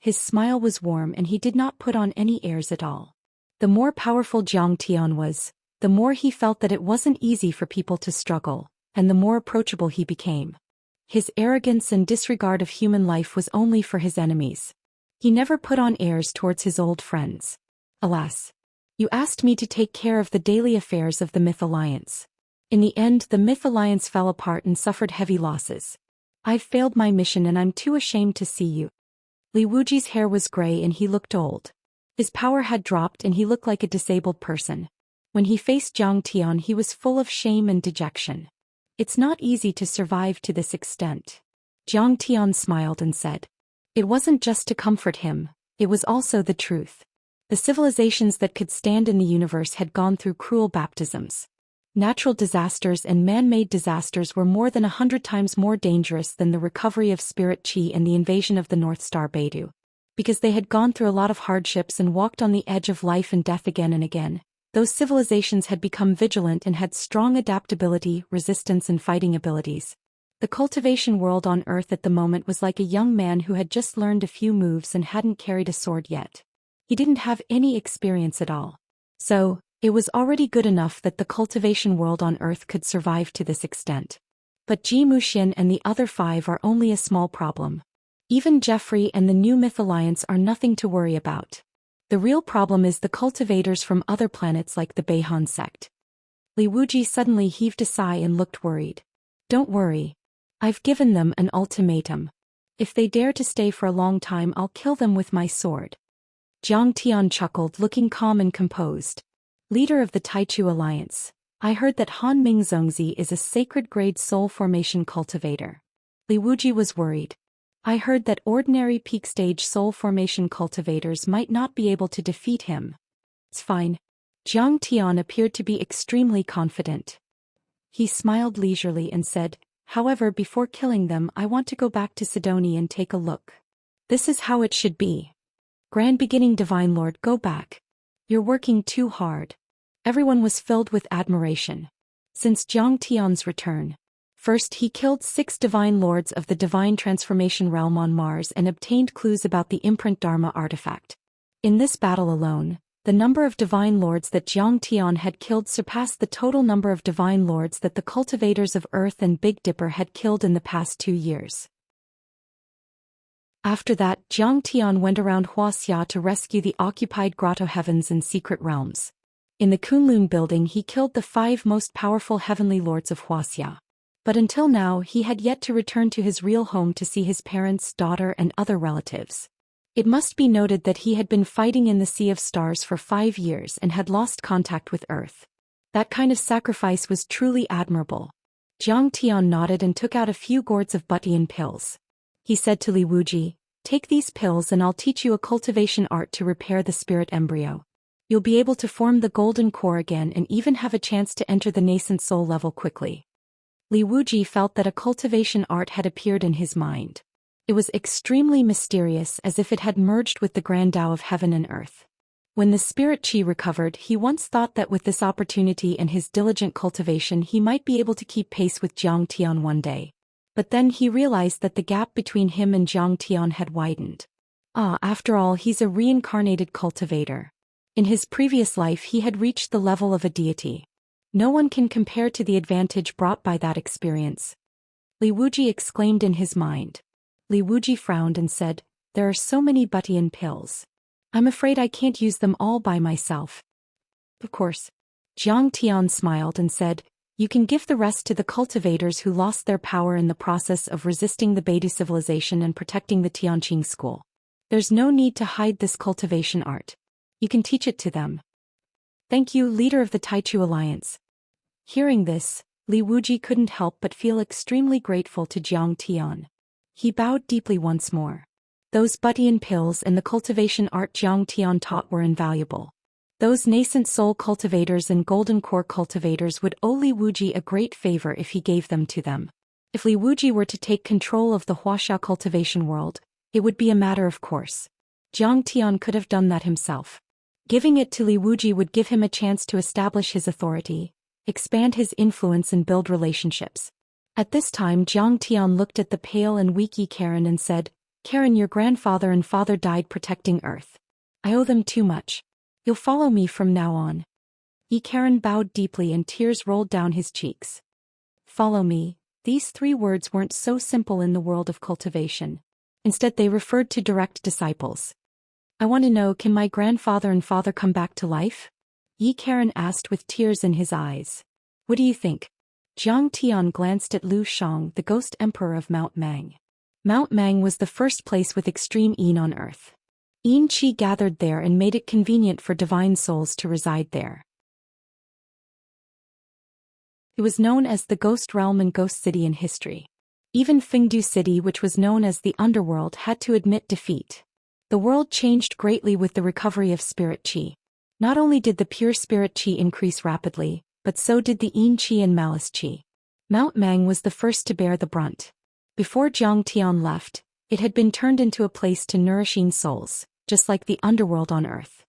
His smile was warm and he did not put on any airs at all. The more powerful Zhang Tian was, the more he felt that it wasn't easy for people to struggle, and the more approachable he became. His arrogance and disregard of human life was only for his enemies. He never put on airs towards his old friends. Alas. You asked me to take care of the daily affairs of the Myth Alliance. In the end, the Myth Alliance fell apart and suffered heavy losses. I've failed my mission and I'm too ashamed to see you. Li Wuji's hair was gray and he looked old. His power had dropped and he looked like a disabled person. When he faced Zhang Tian, he was full of shame and dejection. It's not easy to survive to this extent. Zhang Tian smiled and said. It wasn't just to comfort him, it was also the truth. The civilizations that could stand in the universe had gone through cruel baptisms. Natural disasters and man-made disasters were more than 100 times more dangerous than the recovery of spirit qi and the invasion of the North Star Beidu. Because they had gone through a lot of hardships and walked on the edge of life and death again and again, those civilizations had become vigilant and had strong adaptability, resistance and fighting abilities. The cultivation world on Earth at the moment was like a young man who had just learned a few moves and hadn't carried a sword yet. He didn't have any experience at all. So, it was already good enough that the cultivation world on Earth could survive to this extent. But Zhou Xian and the other 5 are only a small problem. Even Jeffrey and the new Myth Alliance are nothing to worry about. The real problem is the cultivators from other planets like the Beihan sect. Li Wuji suddenly heaved a sigh and looked worried. Don't worry. I've given them an ultimatum. If they dare to stay for a long time, I'll kill them with my sword. Zhang Tian chuckled, looking calm and composed. Leader of the Taichu Alliance, I heard that Han Ming Zhongzi is a sacred-grade soul formation cultivator. Li Wuji was worried. I heard that ordinary peak-stage soul formation cultivators might not be able to defeat him. It's fine. Zhang Tian appeared to be extremely confident. He smiled leisurely and said, however, before killing them, I want to go back to Sidonia and take a look. This is how it should be. Grand Beginning Divine Lord, go back. You're working too hard. Everyone was filled with admiration. Since Zhang Tian's return, first he killed 6 divine lords of the divine transformation realm on Mars and obtained clues about the imprint Dharma artifact. In this battle alone, the number of divine lords that Zhang Tian had killed surpassed the total number of divine lords that the cultivators of Earth and Big Dipper had killed in the past 2 years. After that, Zhang Tian went around Wuxia to rescue the occupied grotto heavens and secret realms. In the Kunlun building he killed the 5 most powerful heavenly lords of Wuxia. But until now he had yet to return to his real home to see his parents, daughter and other relatives. It must be noted that he had been fighting in the Sea of Stars for 5 years and had lost contact with Earth. That kind of sacrifice was truly admirable. Zhang Tian nodded and took out a few gourds of butian pills. He said to Li Wuji, "Take these pills and I'll teach you a cultivation art to repair the spirit embryo. You'll be able to form the golden core again and even have a chance to enter the nascent soul level quickly." Li Wuji felt that a cultivation art had appeared in his mind. It was extremely mysterious, as if it had merged with the grand Tao of heaven and earth. When the spirit qi recovered, he once thought that with this opportunity and his diligent cultivation he might be able to keep pace with Zhang Tian one day. But then he realized that the gap between him and Zhang Tian had widened. After all, he's a reincarnated cultivator. In his previous life he had reached the level of a deity. No one can compare to the advantage brought by that experience. Li Wuji exclaimed in his mind. Li Wuji frowned and said, "There are so many butian pills. I'm afraid I can't use them all by myself." "Of course." Zhang Tian smiled and said, "You can give the rest to the cultivators who lost their power in the process of resisting the Beidou civilization and protecting the Tianqing school. There's no need to hide this cultivation art. You can teach it to them." "Thank you, leader of the Taichu Alliance." Hearing this, Li Wuji couldn't help but feel extremely grateful to Zhang Tian. He bowed deeply once more. Those butian pills and the cultivation art Zhang Tian taught were invaluable. Those nascent soul cultivators and golden core cultivators would owe Li Wuji a great favor if he gave them to them. If Li Wuji were to take control of the Huaxia cultivation world, it would be a matter of course. Zhang Tian could have done that himself. Giving it to Li Wuji would give him a chance to establish his authority, expand his influence and build relationships. At this time Zhang Tian looked at the pale and weak Yi Karen and said, "Karen, your grandfather and father died protecting Earth. I owe them too much. You'll follow me from now on." Yi Karen bowed deeply and tears rolled down his cheeks. Follow me. These 3 words weren't so simple in the world of cultivation. Instead they referred to direct disciples. "I want to know, can my grandfather and father come back to life?" Yi Karen asked with tears in his eyes. "What do you think?" Zhang Tian glanced at Liu Shang, the ghost emperor of Mount Mang. Mount Mang was the first place with extreme yin on earth. Yin qi gathered there and made it convenient for divine souls to reside there. It was known as the Ghost Realm and Ghost City in history. Even Fengdu City, which was known as the Underworld, had to admit defeat. The world changed greatly with the recovery of spirit qi. Not only did the pure spirit qi increase rapidly, but so did the yin qi and malice qi. Mount Mang was the first to bear the brunt. Before Zhang Tian left, it had been turned into a place to nourish yin souls, just like the underworld on earth.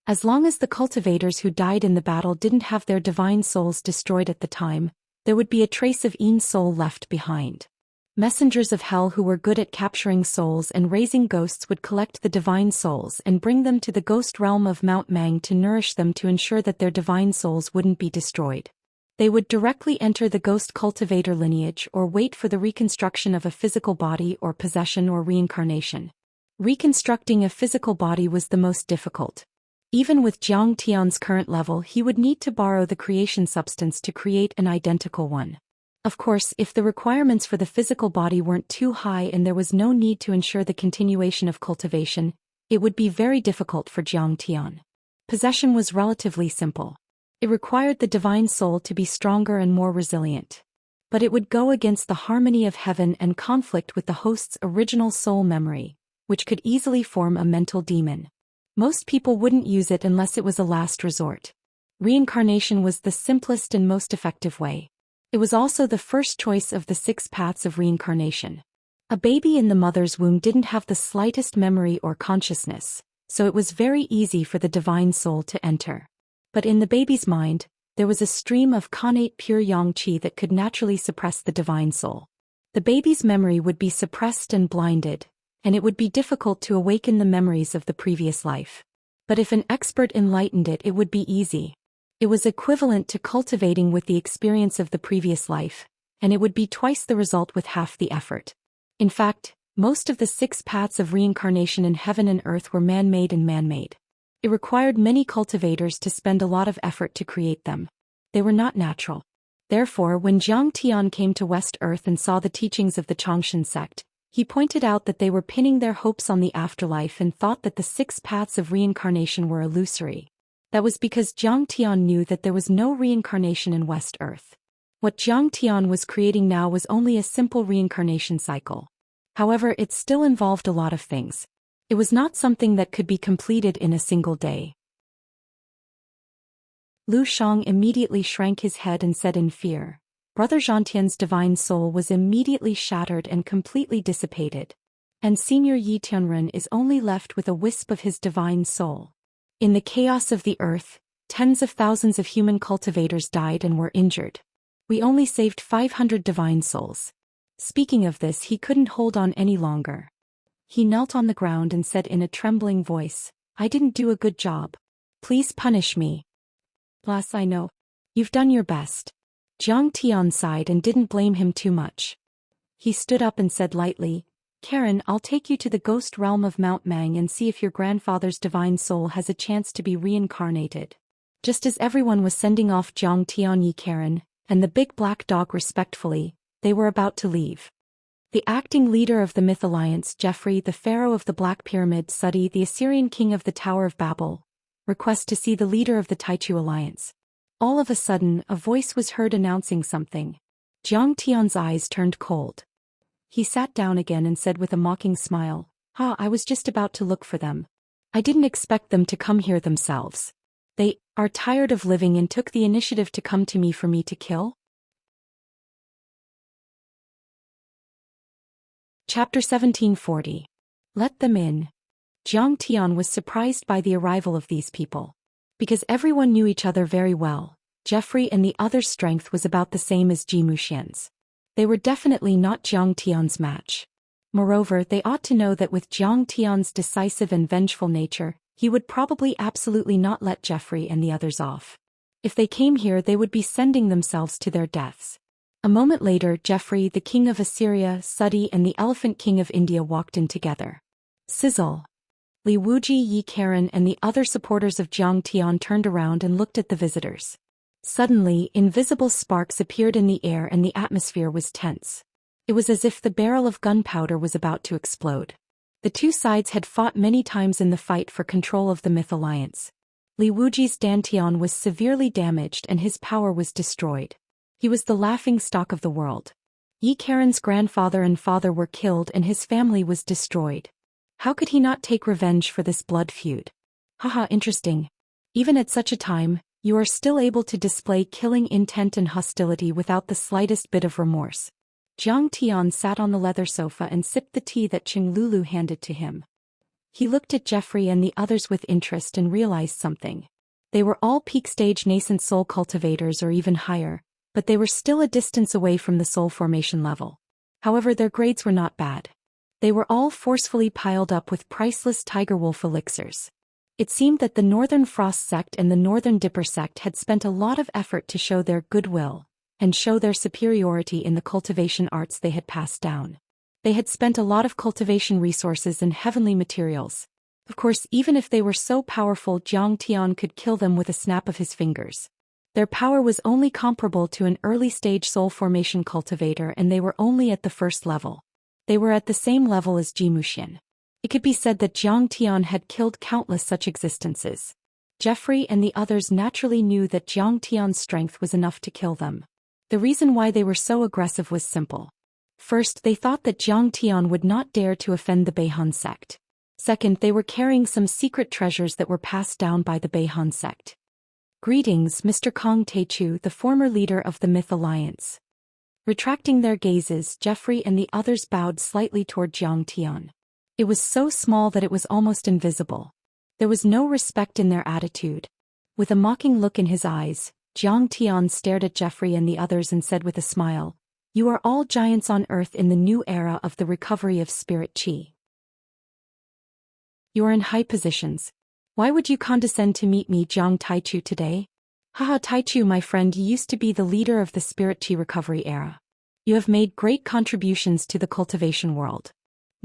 As long as the cultivators who died in the battle didn't have their divine souls destroyed at the time, there would be a trace of yin soul left behind. Messengers of hell who were good at capturing souls and raising ghosts would collect the divine souls and bring them to the ghost realm of Mount Mang to nourish them to ensure that their divine souls wouldn't be destroyed. They would directly enter the ghost cultivator lineage or wait for the reconstruction of a physical body or possession or reincarnation. Reconstructing a physical body was the most difficult. Even with Zhang Tian's current level, he would need to borrow the creation substance to create an identical one. Of course, if the requirements for the physical body weren't too high and there was no need to ensure the continuation of cultivation, it would be very difficult for Zhang Tian. Possession was relatively simple. It required the divine soul to be stronger and more resilient. But it would go against the harmony of heaven and conflict with the host's original soul memory, which could easily form a mental demon. Most people wouldn't use it unless it was a last resort. Reincarnation was the simplest and most effective way. It was also the first choice of the 6 paths of reincarnation. A baby in the mother's womb didn't have the slightest memory or consciousness, so it was very easy for the divine soul to enter. But in the baby's mind, there was a stream of connate pure yang qi that could naturally suppress the divine soul. The baby's memory would be suppressed and blinded, and it would be difficult to awaken the memories of the previous life. But if an expert enlightened it, it would be easy. It was equivalent to cultivating with the experience of the previous life, and it would be twice the result with half the effort. In fact, Most of the 6 paths of reincarnation in heaven and earth were man-made and man-made. It required many cultivators to spend a lot of effort to create them. They were not natural. Therefore, when Zhang Tian came to West Earth and saw the teachings of the Xianxia sect, he pointed out that they were pinning their hopes on the afterlife and thought that the 6 paths of reincarnation were illusory. That was because Zhang Tian knew that there was no reincarnation in West Earth. What Zhang Tian was creating now was only a simple reincarnation cycle. However, it still involved a lot of things. It was not something that could be completed in a single day. Lu Shang immediately shrank his head and said in fear. Brother Zhantian's divine soul was immediately shattered and completely dissipated. And Senior Yi Tianren is only left with a wisp of his divine soul. In the chaos of the earth, tens of thousands of human cultivators died and were injured. We only saved 500 divine souls. Speaking of this, he couldn't hold on any longer. He knelt on the ground and said in a trembling voice, I didn't do a good job. Please punish me. Plus, I know. You've done your best. Zhang Tian sighed and didn't blame him too much. He stood up and said lightly, Karen, I'll take you to the ghost realm of Mount Mang and see if your grandfather's divine soul has a chance to be reincarnated. Just as everyone was sending off Zhang Tian Yi Karen, and the big black dog respectfully, they were about to leave. The acting leader of the Myth Alliance, Jeffrey, the pharaoh of the Black Pyramid, Sudi, the Assyrian king of the Tower of Babel, request to see the leader of the Taichu Alliance. All of a sudden, a voice was heard announcing something. Zhang Tian's eyes turned cold. He sat down again and said with a mocking smile, I was just about to look for them. I didn't expect them to come here themselves. They are tired of living and took the initiative to come to me for me to kill? Chapter 1740. Let them in. Zhang Tian was surprised by the arrival of these people. Because everyone knew each other very well, Jeffrey and the other's strength was about the same as Ji Muxian's. They were definitely not Zhang Tian's match. Moreover, they ought to know that with Zhang Tian's decisive and vengeful nature, he would probably absolutely not let Jeffrey and the others off. If they came here, they would be sending themselves to their deaths. A moment later, Jeffrey, the king of Assyria, Sudi, and the elephant king of India walked in together. Sizzle. Li Wuji, Yi Karen, and the other supporters of Zhang Tian turned around and looked at the visitors. Suddenly, invisible sparks appeared in the air and the atmosphere was tense. It was as if the barrel of gunpowder was about to explode. The two sides had fought many times in the fight for control of the Myth Alliance. Li Wuji's Dantian was severely damaged and his power was destroyed. He was the laughing stock of the world. Yi Karen's grandfather and father were killed and his family was destroyed. How could he not take revenge for this blood feud? Haha, interesting. Even at such a time, you are still able to display killing intent and hostility without the slightest bit of remorse. Zhang Tian sat on the leather sofa and sipped the tea that Qing Lulu handed to him. He looked at Jeffrey and the others with interest and realized something. They were all peak-stage nascent soul cultivators or even higher, but they were still a distance away from the soul formation level. However, their grades were not bad. They were all forcefully piled up with priceless tiger wolf elixirs. It seemed that the Northern Frost sect and the Northern Dipper sect had spent a lot of effort to show their goodwill and show their superiority in the cultivation arts they had passed down. They had spent a lot of cultivation resources and heavenly materials. Of course, even if they were so powerful, Zhang Tian could kill them with a snap of his fingers. Their power was only comparable to an early-stage soul formation cultivator and they were only at the first level. They were at the same level as Ji Muxian. It could be said that Zhang Tian had killed countless such existences. Jeffrey and the others naturally knew that Zhang Tian's strength was enough to kill them. The reason why they were so aggressive was simple. First, they thought that Zhang Tian would not dare to offend the Beihan sect. Second, they were carrying some secret treasures that were passed down by the Beihan sect. Greetings, Mr. Kong Taichu, the former leader of the Myth Alliance. Retracting their gazes, Jeffrey and the others bowed slightly toward Zhang Tian. It was so small that it was almost invisible. There was no respect in their attitude. With a mocking look in his eyes, Zhang Tian stared at Jeffrey and the others and said with a smile, "You are all giants on earth in the new era of the recovery of spirit qi. You are in high positions. Why would you condescend to meet me, Zhang Taichu, today? Haha, Taichu, my friend, you used to be the leader of the spirit qi recovery era. You have made great contributions to the cultivation world.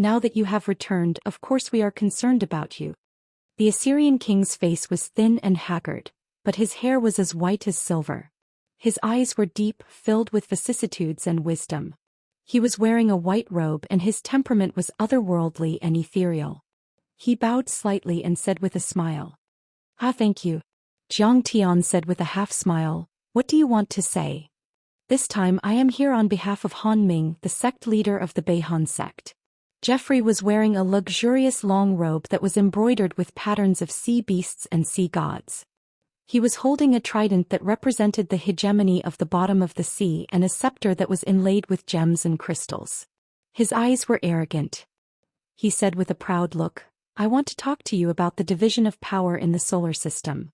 Now that you have returned, of course we are concerned about you. The Assyrian king's face was thin and haggard, but his hair was as white as silver. His eyes were deep, filled with vicissitudes and wisdom. He was wearing a white robe and his temperament was otherworldly and ethereal. He bowed slightly and said with a smile. "Ah, thank you." Zhang Tian said with a half-smile, "What do you want to say?" "This time I am here on behalf of Han Ming, the sect leader of the Beihan sect." Jeffrey was wearing a luxurious long robe that was embroidered with patterns of sea beasts and sea gods. He was holding a trident that represented the hegemony of the bottom of the sea and a scepter that was inlaid with gems and crystals. His eyes were arrogant. He said with a proud look, "I want to talk to you about the division of power in the solar system."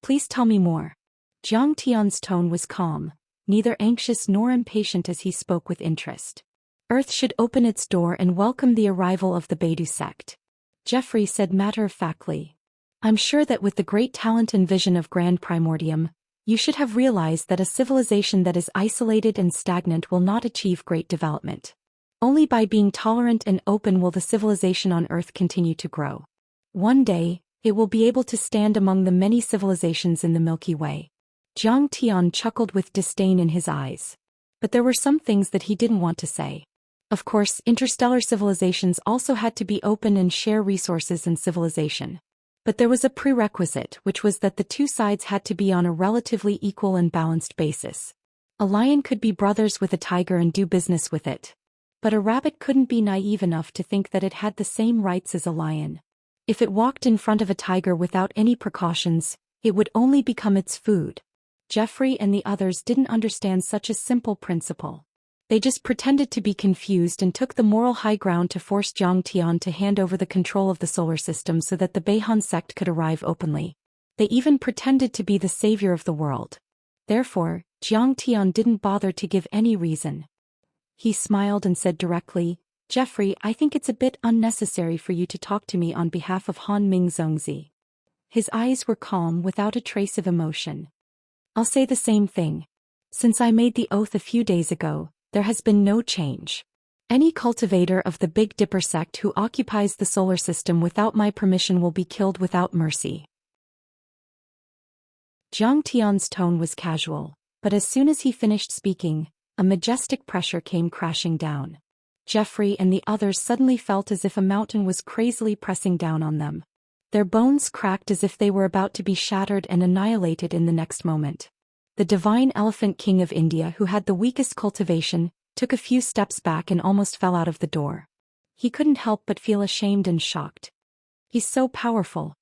"Please tell me more." Zhang Tian's tone was calm, neither anxious nor impatient as he spoke with interest. "Earth should open its door and welcome the arrival of the Baidu sect," Jeffrey said matter-of-factly. "I'm sure that with the great talent and vision of Grand Primordium, you should have realized that a civilization that is isolated and stagnant will not achieve great development. Only by being tolerant and open will the civilization on Earth continue to grow. One day, it will be able to stand among the many civilizations in the Milky Way." Zhang Tian chuckled with disdain in his eyes. But there were some things that he didn't want to say. Of course, interstellar civilizations also had to be open and share resources and civilization. But there was a prerequisite, which was that the two sides had to be on a relatively equal and balanced basis. A lion could be brothers with a tiger and do business with it. But a rabbit couldn't be naive enough to think that it had the same rights as a lion. If it walked in front of a tiger without any precautions, it would only become its food. Jeffrey and the others didn't understand such a simple principle. They just pretended to be confused and took the moral high ground to force Zhang Tian to hand over the control of the solar system so that the Beihan sect could arrive openly. They even pretended to be the savior of the world. Therefore, Zhang Tian didn't bother to give any reason. He smiled and said directly, "Jeffrey, I think it's a bit unnecessary for you to talk to me on behalf of Han Ming Zhongzi." His eyes were calm without a trace of emotion. "I'll say the same thing. Since I made the oath a few days ago, there has been no change. Any cultivator of the Big Dipper sect who occupies the solar system without my permission will be killed without mercy." Zhang Tian's tone was casual, but as soon as he finished speaking, a majestic pressure came crashing down. Jeffrey and the others suddenly felt as if a mountain was crazily pressing down on them. Their bones cracked as if they were about to be shattered and annihilated in the next moment. The divine elephant king of India, who had the weakest cultivation, took a few steps back and almost fell out of the door. He couldn't help but feel ashamed and shocked. He's so powerful.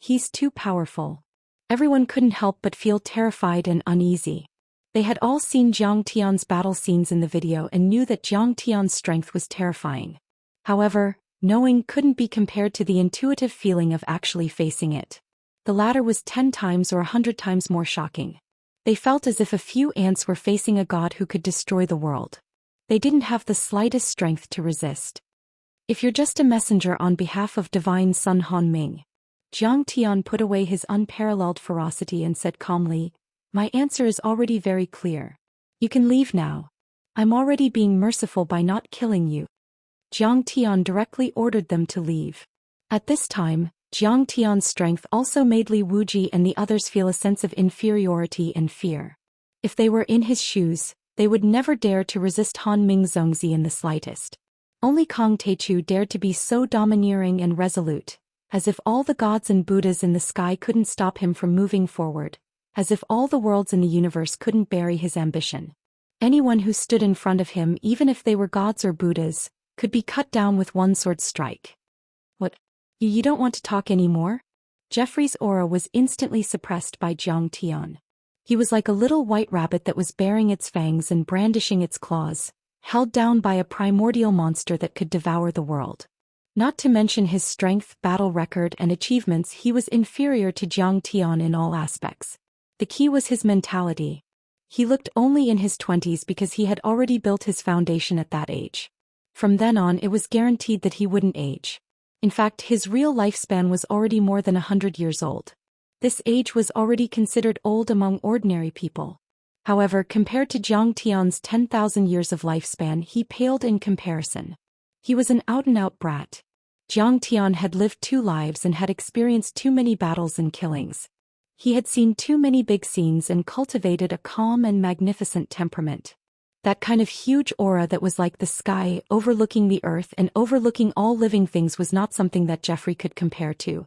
He's too powerful. Everyone couldn't help but feel terrified and uneasy. They had all seen Zhang Tian's battle scenes in the video and knew that Zhang Tian's strength was terrifying. However, knowing couldn't be compared to the intuitive feeling of actually facing it. The latter was 10 times or 100 times more shocking. They felt as if a few ants were facing a god who could destroy the world. They didn't have the slightest strength to resist. "If you're just a messenger on behalf of Divine Sun Han Ming," Zhang Tian put away his unparalleled ferocity and said calmly, "My answer is already very clear. You can leave now. I'm already being merciful by not killing you." Zhang Tian directly ordered them to leave. At this time, Zhang Tian's strength also made Li Wuji and the others feel a sense of inferiority and fear. If they were in his shoes, they would never dare to resist Han Ming Zhongzi in the slightest. Only Kong Teichu dared to be so domineering and resolute, as if all the gods and Buddhas in the sky couldn't stop him from moving forward, as if all the worlds in the universe couldn't bury his ambition. Anyone who stood in front of him, even if they were gods or Buddhas, could be cut down with one sword strike. "What? You don't want to talk anymore?" Jeffrey's aura was instantly suppressed by Zhang Tian. He was like a little white rabbit that was baring its fangs and brandishing its claws, held down by a primordial monster that could devour the world. Not to mention his strength, battle record, and achievements, he was inferior to Zhang Tian in all aspects. The key was his mentality. He looked only in his 20s because he had already built his foundation at that age. From then on, it was guaranteed that he wouldn't age. In fact, his real lifespan was already more than 100 years old. This age was already considered old among ordinary people. However, compared to Zhang Tian's 10,000 years of lifespan, he paled in comparison. He was an out-and-out brat. Jiang Tian had lived 2 lives and had experienced too many battles and killings. He had seen too many big scenes and cultivated a calm and magnificent temperament. That kind of huge aura that was like the sky, overlooking the earth and overlooking all living things was not something that Jeffrey could compare to.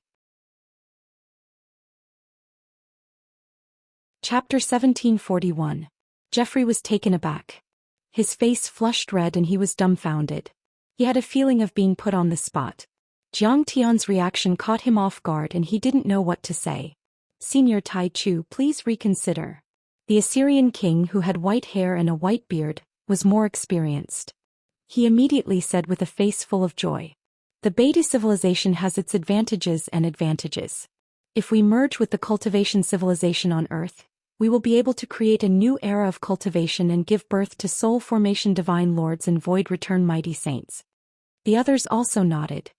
Chapter 1741. Jeffrey was taken aback. His face flushed red and he was dumbfounded. He had a feeling of being put on the spot. Jiang Tian's reaction caught him off guard and he didn't know what to say. Senior Tai Chu, please reconsider. The Assyrian king, who had white hair and a white beard, was more experienced. He immediately said with a face full of joy. The Beta civilization has its advantages and advantages. If we merge with the cultivation civilization on Earth, we will be able to create a new era of cultivation and give birth to soul formation divine lords and void return mighty saints. The others also nodded.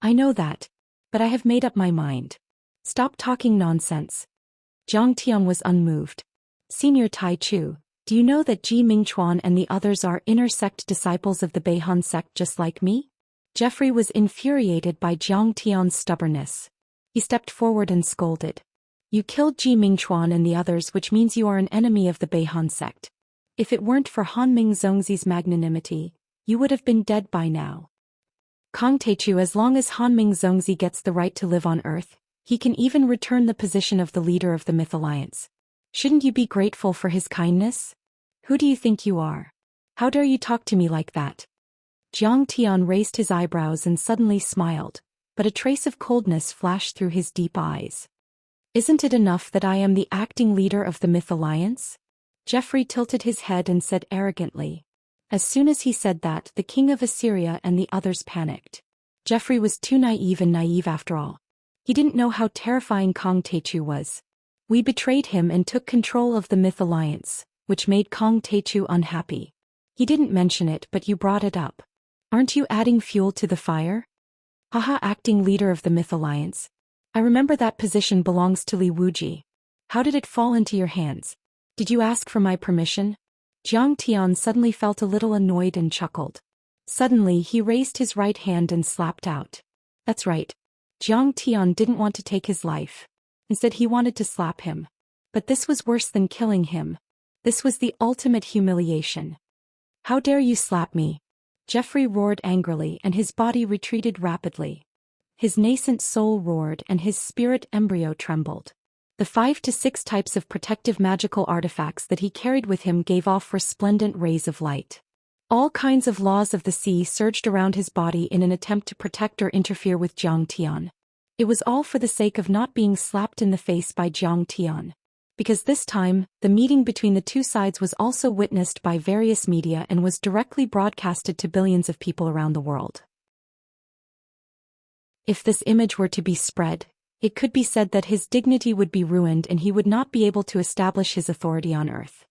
I know that. But I have made up my mind. Stop talking nonsense. Jiang Tian was unmoved. Senior Tai Chu, do you know that Ji Mingchuan and the others are inner sect disciples of the Beihan sect just like me? Jeffrey was infuriated by Jiang Tian's stubbornness. He stepped forward and scolded. You killed Ji Mingchuan and the others, which means you are an enemy of the Beihan sect. If it weren't for Han Ming Zongzi's magnanimity, you would have been dead by now. Kong Teichu, as long as Han Ming Zongzi gets the right to live on Earth, he can even return the position of the leader of the Myth Alliance. Shouldn't you be grateful for his kindness? Who do you think you are? How dare you talk to me like that? Jiang Tian raised his eyebrows and suddenly smiled, but a trace of coldness flashed through his deep eyes. Isn't it enough that I am the acting leader of the Myth Alliance? Jeffrey tilted his head and said arrogantly. As soon as he said that, the king of Assyria and the others panicked. Jeffrey was too naive and naive after all. He didn't know how terrifying Kong Teichu was. We betrayed him and took control of the Myth Alliance, which made Kong Teichu unhappy. He didn't mention it, but you brought it up. Aren't you adding fuel to the fire? Haha, acting leader of the Myth Alliance. I remember that position belongs to Li Wuji. How did it fall into your hands? Did you ask for my permission? Jiang Tian suddenly felt a little annoyed and chuckled. Suddenly he raised his right hand and slapped out. That's right. Jiang Tian didn't want to take his life. Instead he wanted to slap him. But this was worse than killing him. This was the ultimate humiliation. How dare you slap me? Jeffrey roared angrily and his body retreated rapidly. His nascent soul roared and his spirit embryo trembled. The 5 to 6 types of protective magical artifacts that he carried with him gave off resplendent rays of light. All kinds of laws of the sea surged around his body in an attempt to protect or interfere with Jiang Tian. It was all for the sake of not being slapped in the face by Jiang Tian. Because this time, the meeting between the two sides was also witnessed by various media and was directly broadcasted to billions of people around the world. If this image were to be spread, it could be said that his dignity would be ruined and he would not be able to establish his authority on Earth.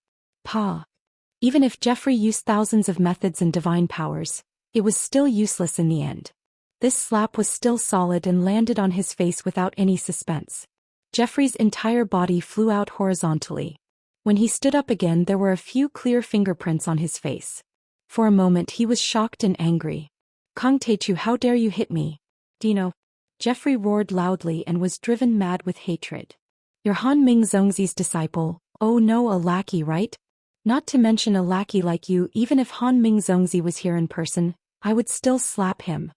Even if Jeffrey used thousands of methods and divine powers, it was still useless in the end. This slap was still solid and landed on his face without any suspense. Jeffrey's entire body flew out horizontally. When he stood up again, there were a few clear fingerprints on his face. For a moment he was shocked and angry. Kong Teichu, how dare you hit me? Dino. Jeffrey roared loudly and was driven mad with hatred. You're Han Ming Zongzi's disciple, oh no, a lackey, right? Not to mention a lackey like you. Even if Han Ming Zongzi was here in person, I would still slap him.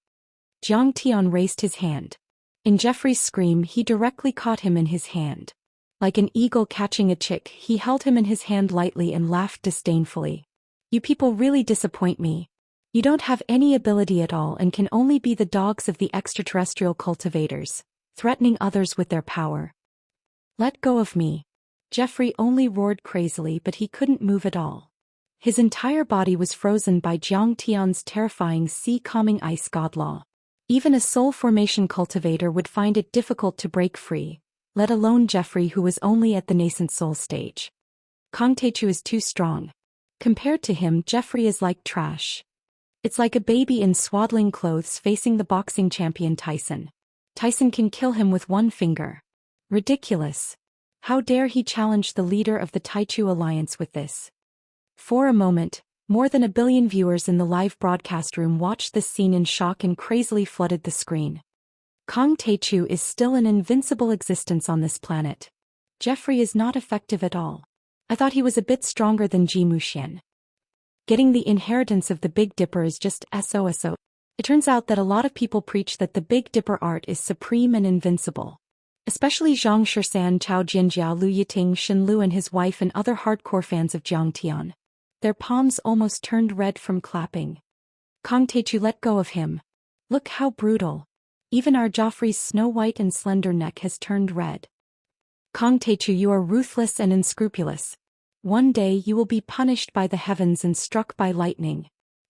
Jiang Tian raised his hand. In Jeffrey's scream he directly caught him in his hand. Like an eagle catching a chick, he held him in his hand lightly and laughed disdainfully. You people really disappoint me. You don't have any ability at all and can only be the dogs of the extraterrestrial cultivators, threatening others with their power. Let go of me. Jeffrey only roared crazily, but he couldn't move at all. His entire body was frozen by Jiang Tian's terrifying sea-calming ice god law. Even a soul formation cultivator would find it difficult to break free, let alone Jeffrey, who was only at the nascent soul stage. Kong Teichu is too strong. Compared to him, Jeffrey is like trash. It's like a baby in swaddling clothes facing the boxing champion Tyson. Tyson can kill him with one finger. Ridiculous. How dare he challenge the leader of the Taichu alliance with this? For a moment, More than 1 billion viewers in the live broadcast room watched this scene in shock and crazily flooded the screen. Kang Taechu is still an invincible existence on this planet. Jeffrey is not effective at all. I thought he was a bit stronger than Zhou Xian. Getting the inheritance of the Big Dipper is just SOSO. It turns out that a lot of people preach that the Big Dipper art is supreme and invincible. Especially Zhang Shisan, Chao Jinjia, Lu Yiting, Shen Lu and his wife and other hardcore fans of Jiang Tian. Their palms almost turned red from clapping. Kang Taechu, let go of him. Look how brutal. Even our Joffrey's snow-white and slender neck has turned red. Kang Taechu, you are ruthless and unscrupulous. One day you will be punished by the heavens and struck by lightning.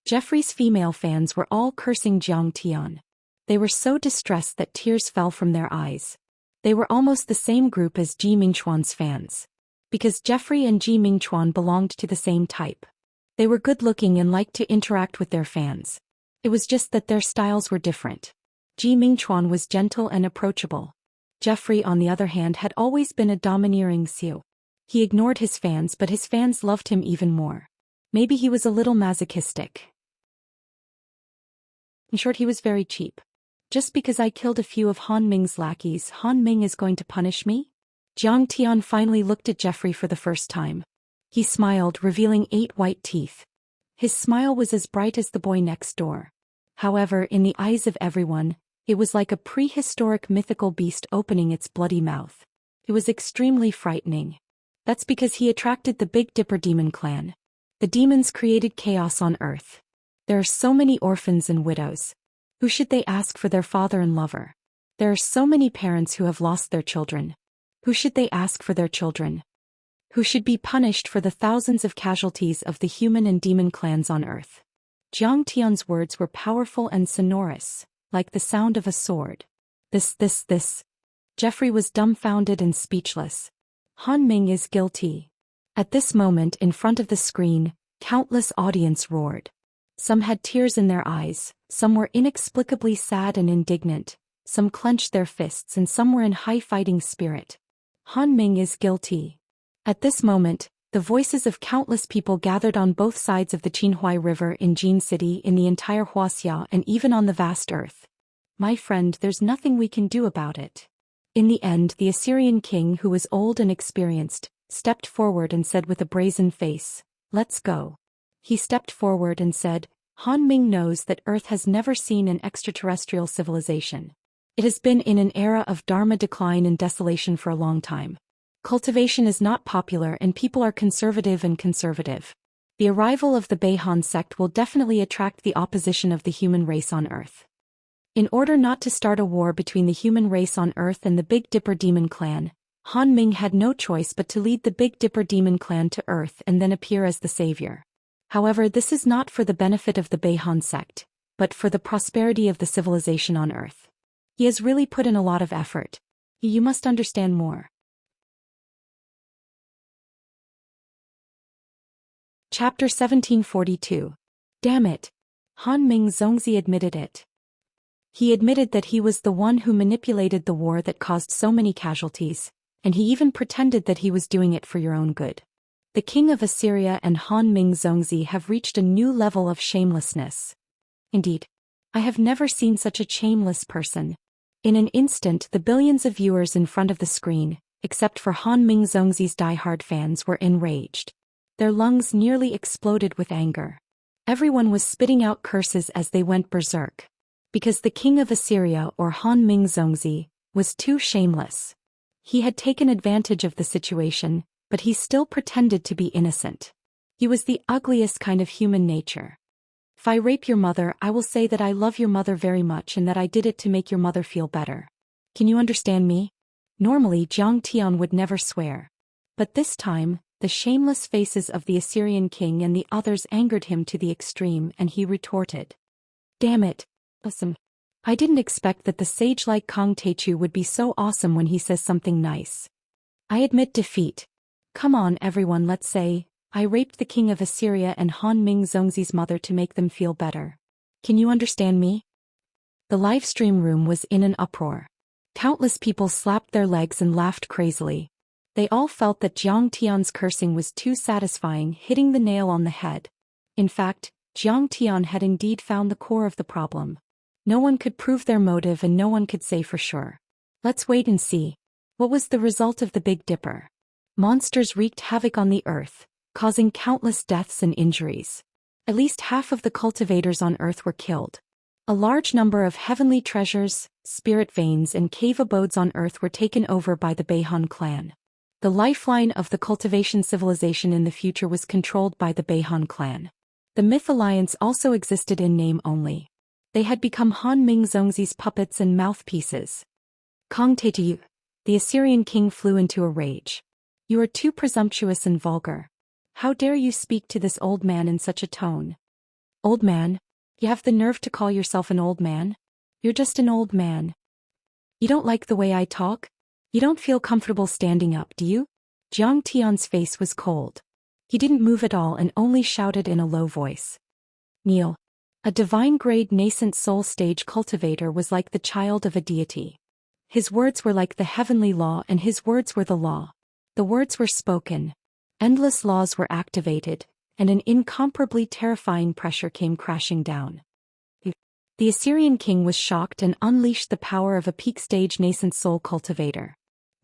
Jeffrey's female fans were all cursing Jiang Tian. They were so distressed that tears fell from their eyes. They were almost the same group as Ji Mingchuan's fans. Because Jeffrey and Ji Mingchuan belonged to the same type. They were good-looking and liked to interact with their fans. It was just that their styles were different. Ji Mingchuan was gentle and approachable. Jeffrey, on the other hand, had always been a domineering Xiu. He ignored his fans, but his fans loved him even more. Maybe he was a little masochistic. In short, he was very cheap. Just because I killed a few of Han Ming's lackeys, Han Ming is going to punish me? Jiang Tian finally looked at Jeffrey for the first time. He smiled, revealing 8 white teeth. His smile was as bright as the boy next door. However, in the eyes of everyone, it was like a prehistoric mythical beast opening its bloody mouth. It was extremely frightening. That's because he attracted the Big Dipper demon clan. The demons created chaos on Earth. There are so many orphans and widows. Who should they ask for their father and lover? There are so many parents who have lost their children. Who should they ask for their children? Who should be punished for the thousands of casualties of the human and demon clans on Earth? Jiang Tian's words were powerful and sonorous, like the sound of a sword. This. Jeffrey was dumbfounded and speechless. Han Ming is guilty. At this moment, in front of the screen, countless audience roared. Some had tears in their eyes, some were inexplicably sad and indignant, some clenched their fists and some were in high fighting spirit. Han Ming is guilty. At this moment, the voices of countless people gathered on both sides of the Qinhuai River in Jin City, in the entire Wuxia, and even on the vast earth. My friend, there's nothing we can do about it. In the end, the Assyrian king, who was old and experienced, stepped forward and said with a brazen face, "Let's go." He stepped forward and said, Han Ming knows that Earth has never seen an extraterrestrial civilization. It has been in an era of Dharma decline and desolation for a long time. Cultivation is not popular and people are conservative. The arrival of the Beihan sect will definitely attract the opposition of the human race on Earth. In order not to start a war between the human race on Earth and the Big Dipper demon clan, Han Ming had no choice but to lead the Big Dipper demon clan to Earth and then appear as the savior. However, this is not for the benefit of the Beihan sect, but for the prosperity of the civilization on Earth. He has really put in a lot of effort. You must understand more. Chapter 1742. Damn it. Han Ming Zongzi admitted it. He admitted that he was the one who manipulated the war that caused so many casualties, and he even pretended that he was doing it for your own good. The king of Assyria and Han Ming Zongzi have reached a new level of shamelessness. Indeed, I have never seen such a shameless person. In an instant, the billions of viewers in front of the screen, except for Han Ming Zongzi's diehard fans, were enraged. Their lungs nearly exploded with anger. Everyone was spitting out curses as they went berserk. Because the king of Assyria, or Han Ming Zongzi, was too shameless. He had taken advantage of the situation, but he still pretended to be innocent. He was the ugliest kind of human nature. If I rape your mother, I will say that I love your mother very much and that I did it to make your mother feel better. Can you understand me? Normally, Jiang Tian would never swear. But this time, the shameless faces of the Assyrian king and the others angered him to the extreme, and he retorted. Damn it. Awesome. I didn't expect that the sage like Kang Taechu would be so awesome when he says something nice. I admit defeat. Come on everyone, let's say, I raped the king of Assyria and Han Ming Zongzi's mother to make them feel better. Can you understand me? The live stream room was in an uproar. Countless people slapped their legs and laughed crazily. They all felt that Jiang Tian's cursing was too satisfying, hitting the nail on the head. In fact, Jiang Tian had indeed found the core of the problem. No one could prove their motive and no one could say for sure. Let's wait and see. What was the result of the Big Dipper? Monsters wreaked havoc on the earth, causing countless deaths and injuries. At least half of the cultivators on earth were killed. A large number of heavenly treasures, spirit veins and cave abodes on earth were taken over by the Beihan clan. The lifeline of the cultivation civilization in the future was controlled by the Beihan clan. The Myth Alliance also existed in name only. They had become Han Ming Zongzi's puppets and mouthpieces. Kong Tetu, the Assyrian king, flew into a rage. You are too presumptuous and vulgar. How dare you speak to this old man in such a tone? Old man? You have the nerve to call yourself an old man? You're just an old man. You don't like the way I talk? You don't feel comfortable standing up, do you? Jiang Tian's face was cold. He didn't move at all and only shouted in a low voice. Kneel. A divine-grade nascent soul stage cultivator was like the child of a deity. His words were like the heavenly law and his words were the law. The words were spoken. Endless laws were activated, and an incomparably terrifying pressure came crashing down. The Assyrian king was shocked and unleashed the power of a peak-stage nascent soul cultivator.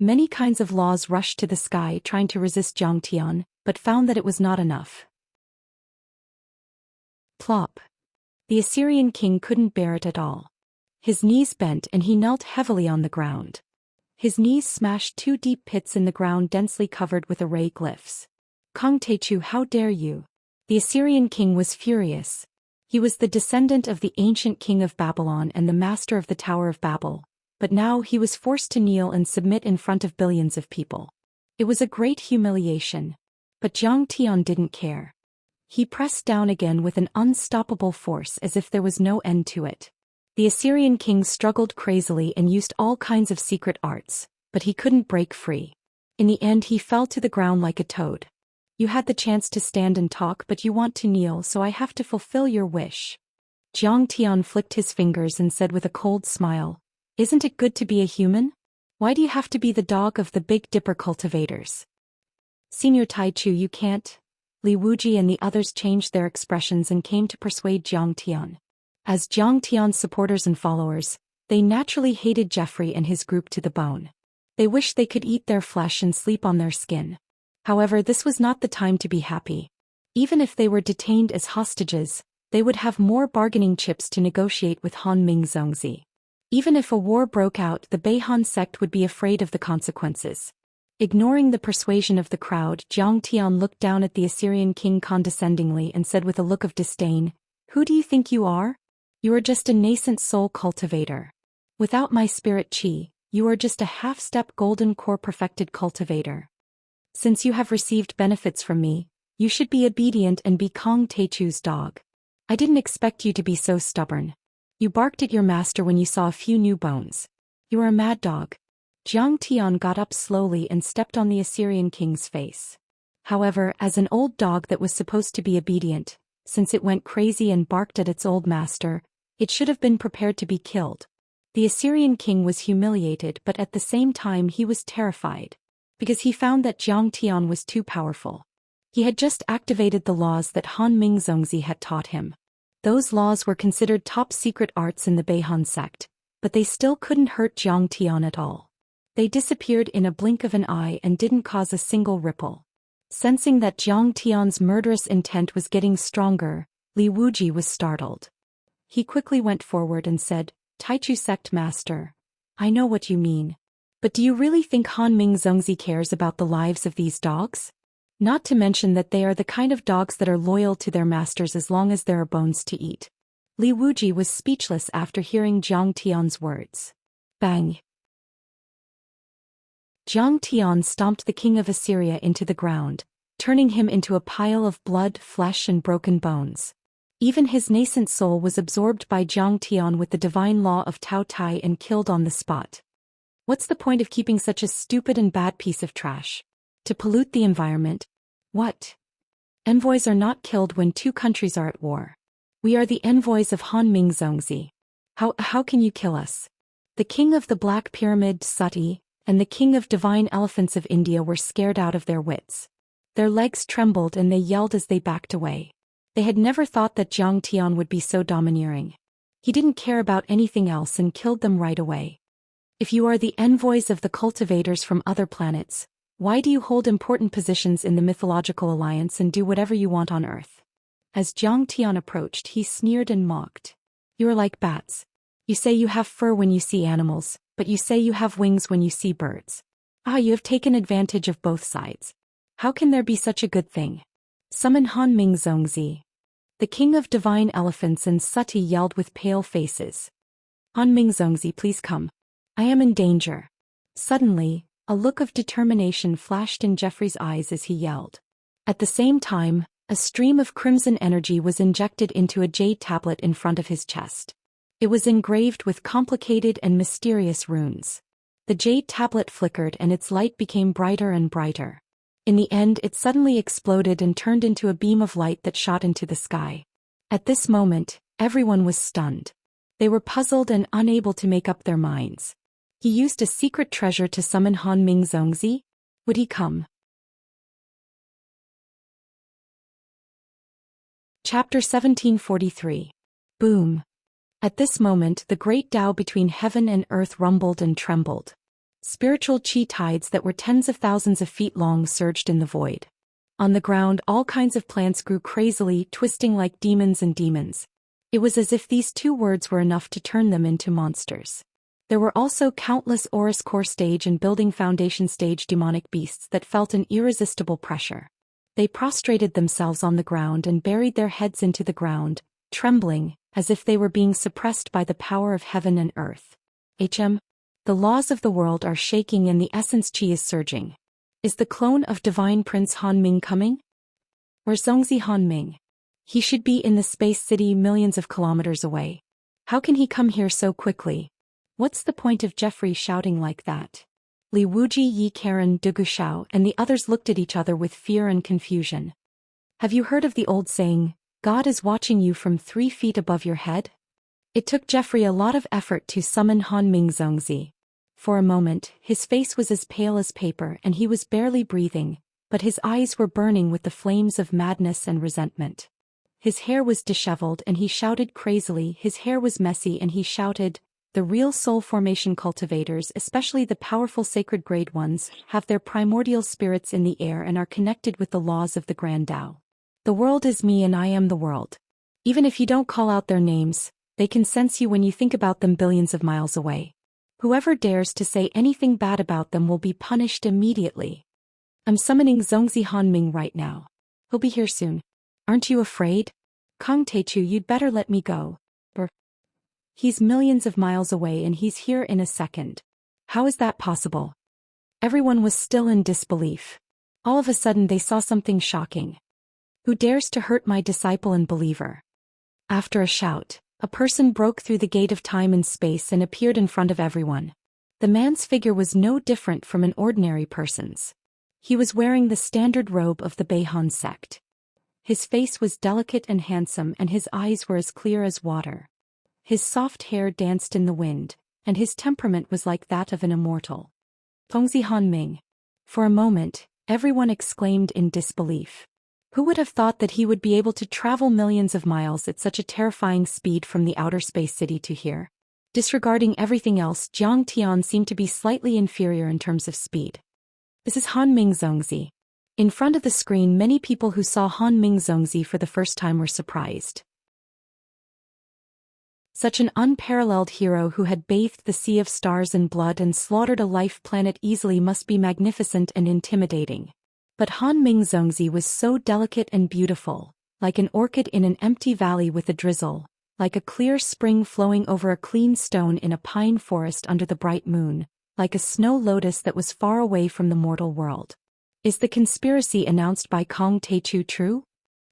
Many kinds of laws rushed to the sky trying to resist Jiang Tian, but found that it was not enough. Plop. The Assyrian king couldn't bear it at all. His knees bent and he knelt heavily on the ground. His knees smashed two deep pits in the ground densely covered with array glyphs. Kong Techu, how dare you? The Assyrian king was furious. He was the descendant of the ancient king of Babylon and the master of the Tower of Babel, but now he was forced to kneel and submit in front of billions of people. It was a great humiliation. But Jiang Tian didn't care. He pressed down again with an unstoppable force as if there was no end to it. The Assyrian king struggled crazily and used all kinds of secret arts, but he couldn't break free. In the end he fell to the ground like a toad. You had the chance to stand and talk but you want to kneel, so I have to fulfill your wish. Jiang Tian flicked his fingers and said with a cold smile, Isn't it good to be a human? Why do you have to be the dog of the Big Dipper cultivators? Senior Taichu, you can't. Li Wuji and the others changed their expressions and came to persuade Jiang Tian. As Jiang Tian's supporters and followers, they naturally hated Jeffrey and his group to the bone. They wished they could eat their flesh and sleep on their skin. However, this was not the time to be happy. Even if they were detained as hostages, they would have more bargaining chips to negotiate with Han Ming Zongzi. Even if a war broke out, the Beihan sect would be afraid of the consequences. Ignoring the persuasion of the crowd, Jiang Tian looked down at the Assyrian king condescendingly and said with a look of disdain, Who do you think you are? You are just a nascent soul cultivator. Without my spirit chi, you are just a half-step golden core perfected cultivator. Since you have received benefits from me, you should be obedient and be Kong Techu's dog. I didn't expect you to be so stubborn. You barked at your master when you saw a few new bones. You are a mad dog. Jiang Tian got up slowly and stepped on the Assyrian king's face. However, as an old dog that was supposed to be obedient, since it went crazy and barked at its old master, it should have been prepared to be killed. The Assyrian king was humiliated, but at the same time he was terrified, because he found that Jiang Tian was too powerful. He had just activated the laws that Han Ming Zongzi had taught him. Those laws were considered top-secret arts in the Beihan sect, but they still couldn't hurt Jiang Tian at all. They disappeared in a blink of an eye and didn't cause a single ripple. Sensing that Jiang Tian's murderous intent was getting stronger, Li Wuji was startled. He quickly went forward and said, Taichu sect master, I know what you mean. But do you really think Han Ming Zongzi cares about the lives of these dogs? Not to mention that they are the kind of dogs that are loyal to their masters as long as there are bones to eat. Li Wuji was speechless after hearing Jiang Tian's words. Bang! Jiang Tian stomped the king of Assyria into the ground, turning him into a pile of blood, flesh and broken bones. Even his nascent soul was absorbed by Jiang Tian with the divine law of Tao Tai and killed on the spot. What's the point of keeping such a stupid and bad piece of trash? To pollute the environment? What? Envoys are not killed when two countries are at war. We are the envoys of Han Ming Zongzi. How can you kill us? The king of the Black Pyramid, Sati, and the king of divine elephants of India were scared out of their wits. Their legs trembled and they yelled as they backed away. They had never thought that Zhang Tian would be so domineering. He didn't care about anything else and killed them right away. If you are the envoys of the cultivators from other planets, why do you hold important positions in the mythological alliance and do whatever you want on Earth? As Zhang Tian approached, he sneered and mocked. You are like bats. You say you have fur when you see animals, but you say you have wings when you see birds. You have taken advantage of both sides. How can there be such a good thing? Summon Han Ming Zongzi. The king of divine elephants and Sati yelled with pale faces. Han Ming Zongzi, please come. I am in danger. Suddenly, a look of determination flashed in Jeffrey's eyes as he yelled. At the same time, a stream of crimson energy was injected into a jade tablet in front of his chest. It was engraved with complicated and mysterious runes. The jade tablet flickered and its light became brighter and brighter. In the end, it suddenly exploded and turned into a beam of light that shot into the sky. At this moment, everyone was stunned. They were puzzled and unable to make up their minds. He used a secret treasure to summon Han Ming Zongzi? Would he come? Chapter 1743. Boom. At this moment, the great Tao between heaven and earth rumbled and trembled. Spiritual chi tides that were tens of thousands of feet long surged in the void. On the ground, all kinds of plants grew crazily, twisting like demons and demons. It was as if these two words were enough to turn them into monsters. There were also countless Aurus core stage and building foundation stage demonic beasts that felt an irresistible pressure. They prostrated themselves on the ground and buried their heads into the ground, trembling, as if they were being suppressed by the power of heaven and earth. The laws of the world are shaking and the essence chi is surging. Is the clone of Divine Prince Han Ming coming? Where's Zongzi Han Ming? He should be in the space city millions of kilometers away. How can he come here so quickly? What's the point of Jeffrey shouting like that? Li Wuji, Yi Karen, Dugu Shao, and the others looked at each other with fear and confusion. Have you heard of the old saying, God is watching you from 3 feet above your head? It took Jeffrey a lot of effort to summon Han Ming Zongzi. For a moment, his face was as pale as paper and he was barely breathing, but his eyes were burning with the flames of madness and resentment. His hair was disheveled and he shouted crazily. His hair was messy and he shouted, the real soul formation cultivators, especially the powerful sacred grade ones, have their primordial spirits in the air and are connected with the laws of the Grand Tao. The world is me and I am the world. Even if you don't call out their names, they can sense you when you think about them billions of miles away. Whoever dares to say anything bad about them will be punished immediately. I'm summoning Zongzi Han Ming right now. He'll be here soon. Aren't you afraid? Kong Teichu, you'd better let me go. He's millions of miles away and he's here in a second. How is that possible? Everyone was still in disbelief. All of a sudden they saw something shocking. Who dares to hurt my disciple and believer? After a shout, a person broke through the gate of time and space and appeared in front of everyone. The man's figure was no different from an ordinary person's. He was wearing the standard robe of the Beihan sect. His face was delicate and handsome and his eyes were as clear as water. His soft hair danced in the wind, and his temperament was like that of an immortal. Zongzi Han Ming. For a moment, everyone exclaimed in disbelief. Who would have thought that he would be able to travel millions of miles at such a terrifying speed from the outer space city to here? Disregarding everything else, Zhang Tian seemed to be slightly inferior in terms of speed. This is Han Ming Zongzi. In front of the screen, many people who saw Han Ming Zongzi for the first time were surprised. Such an unparalleled hero who had bathed the sea of stars in blood and slaughtered a life planet easily must be magnificent and intimidating. But Han Ming Zongzi was so delicate and beautiful, like an orchid in an empty valley with a drizzle, like a clear spring flowing over a clean stone in a pine forest under the bright moon, like a snow lotus that was far away from the mortal world. Is the conspiracy announced by Kong Teichu true?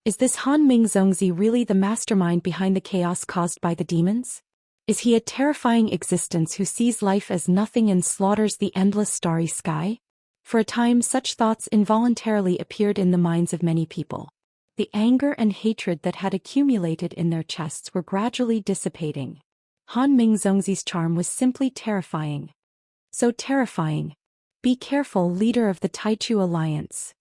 Is this Han Ming Zongzi really the mastermind behind the chaos caused by the demons? Is he a terrifying existence who sees life as nothing and slaughters the endless starry sky? For a time, such thoughts involuntarily appeared in the minds of many people. The anger and hatred that had accumulated in their chests were gradually dissipating. Han Ming Zongzi's charm was simply terrifying. So terrifying. Be careful, leader of the Taichu Alliance.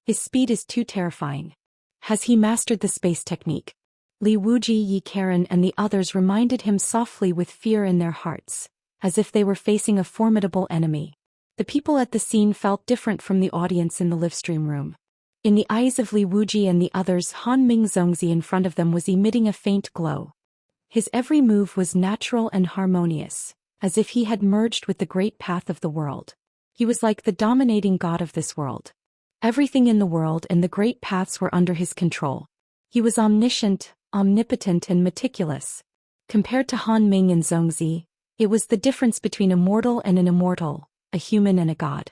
His speed is too terrifying. Has he mastered the space technique? Li Wuji, Yi Karen and the others reminded him softly with fear in their hearts, as if they were facing a formidable enemy. The people at the scene felt different from the audience in the livestream room. In the eyes of Li Wuji and the others, Han Ming Zongzi in front of them was emitting a faint glow. His every move was natural and harmonious, as if he had merged with the great path of the world. He was like the dominating god of this world. Everything in the world and the great paths were under his control. He was omniscient, omnipotent and meticulous. Compared to Han Ming and Zongzi, it was the difference between a mortal and an immortal, a human and a god.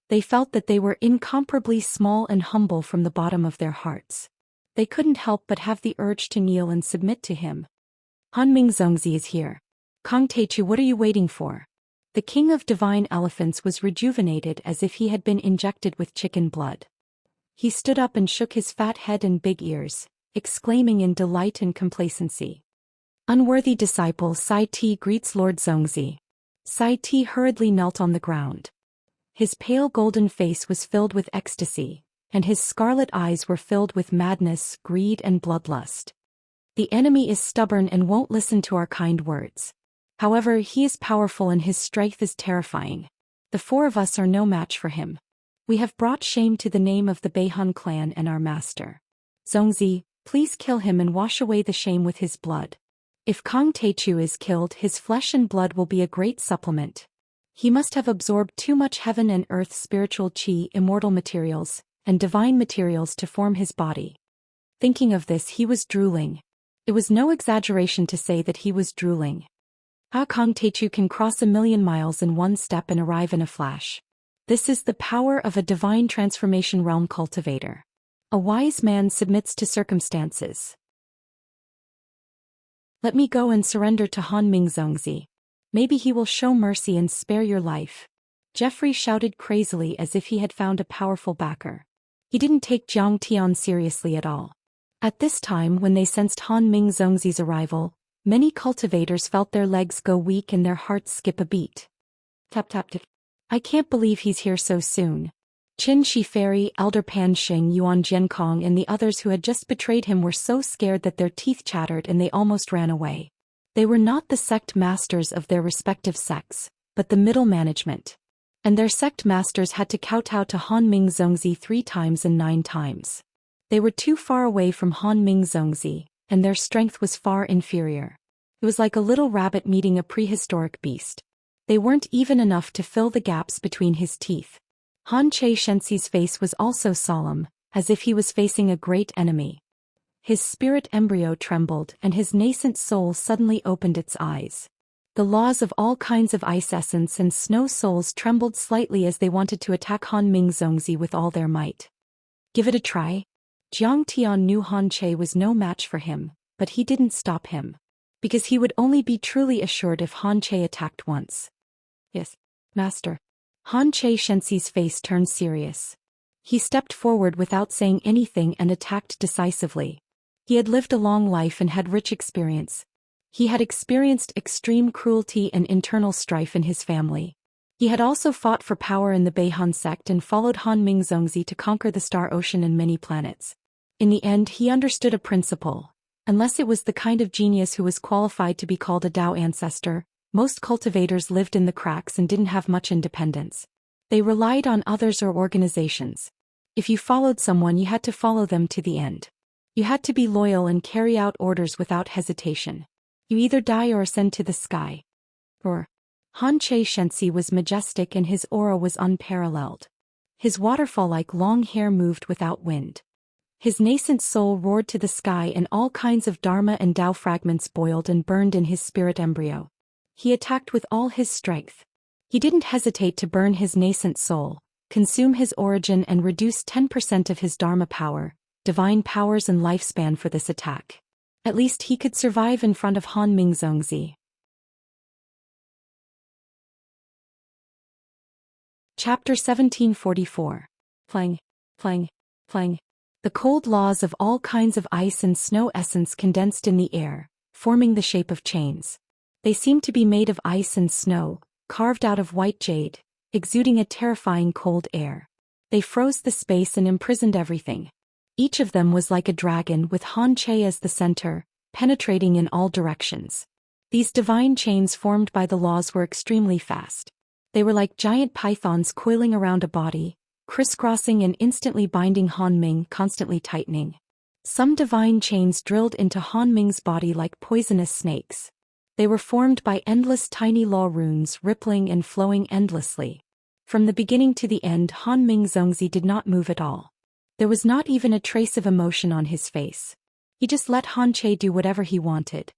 They felt that they were incomparably small and humble from the bottom of their hearts. They couldn't help but have the urge to kneel and submit to him. Han Ming Zongzi is here. Kong Teichu, what are you waiting for? The king of divine elephants was rejuvenated as if he had been injected with chicken blood. He stood up and shook his fat head and big ears, exclaiming in delight and complacency. Unworthy disciple Sai Ti greets Lord Zongzi. Sai Ti hurriedly knelt on the ground. His pale golden face was filled with ecstasy, and his scarlet eyes were filled with madness, greed and bloodlust. The enemy is stubborn and won't listen to our kind words. However, he is powerful and his strength is terrifying. The four of us are no match for him. We have brought shame to the name of the Beihan clan and our master. Zongzi, please kill him and wash away the shame with his blood. If Kong Teichu is killed, his flesh and blood will be a great supplement. He must have absorbed too much heaven and earth spiritual qi, immortal materials, and divine materials to form his body. Thinking of this, he was drooling. It was no exaggeration to say that he was drooling. Kong Teichu can cross 1,000,000 miles in one step and arrive in a flash. This is the power of a divine transformation realm cultivator. A wise man submits to circumstances. Let me go and surrender to Han Ming Zongzi. Maybe he will show mercy and spare your life. Jeffrey shouted crazily as if he had found a powerful backer. He didn't take Jiang Tian seriously at all. At this time, when they sensed Han Ming Zongzi's arrival, many cultivators felt their legs go weak and their hearts skip a beat. Tap tap tap. I can't believe he's here so soon. Qin Shi Fairy, Elder Pan Xing, Yuan Jiankong and the others who had just betrayed him were so scared that their teeth chattered and they almost ran away. They were not the sect masters of their respective sects, but the middle management. And their sect masters had to kowtow to Han Ming Zongzi 3 times and 9 times. They were too far away from Han Ming Zongzi, and their strength was far inferior. It was like a little rabbit meeting a prehistoric beast. They weren't even enough to fill the gaps between his teeth. Han Xianxi's face was also solemn, as if he was facing a great enemy. His spirit embryo trembled and his nascent soul suddenly opened its eyes. The laws of all kinds of ice essence and snow souls trembled slightly as they wanted to attack Han Ming Zongzi with all their might. Give it a try? Jiang Tian knew Han Che was no match for him, but he didn't stop him. Because he would only be truly assured if Han Che attacked once. Yes, master. Han Xianxi's face turned serious. He stepped forward without saying anything and attacked decisively. He had lived a long life and had rich experience. He had experienced extreme cruelty and internal strife in his family. He had also fought for power in the Beihan sect and followed Han Ming Zongzi to conquer the Star Ocean and many planets. In the end, he understood a principle. Unless it was the kind of genius who was qualified to be called a Tao ancestor, most cultivators lived in the cracks and didn't have much independence. They relied on others or organizations. If you followed someone, you had to follow them to the end. You had to be loyal and carry out orders without hesitation. You either die or ascend to the sky. Or Han Xianxi was majestic and his aura was unparalleled. His waterfall-like long hair moved without wind. His nascent soul roared to the sky and all kinds of Dharma and Tao fragments boiled and burned in his spirit embryo. He attacked with all his strength. He didn't hesitate to burn his nascent soul, consume his origin and reduce 10% of his Dharma power, divine powers and lifespan for this attack. At least he could survive in front of Han Ming Zongzi. Chapter 1744. Plang, plang, plang. The cold laws of all kinds of ice and snow essence condensed in the air, forming the shape of chains. They seemed to be made of ice and snow, carved out of white jade, exuding a terrifying cold air. They froze the space and imprisoned everything. Each of them was like a dragon with Han Che as the center, penetrating in all directions. These divine chains formed by the laws were extremely fast. They were like giant pythons coiling around a body, crisscrossing and instantly binding Han Ming, constantly tightening. Some divine chains drilled into Han Ming's body like poisonous snakes. They were formed by endless tiny law runes rippling and flowing endlessly. From the beginning to the end, Han Ming Zongzi did not move at all. There was not even a trace of emotion on his face. He just let Han Che do whatever he wanted.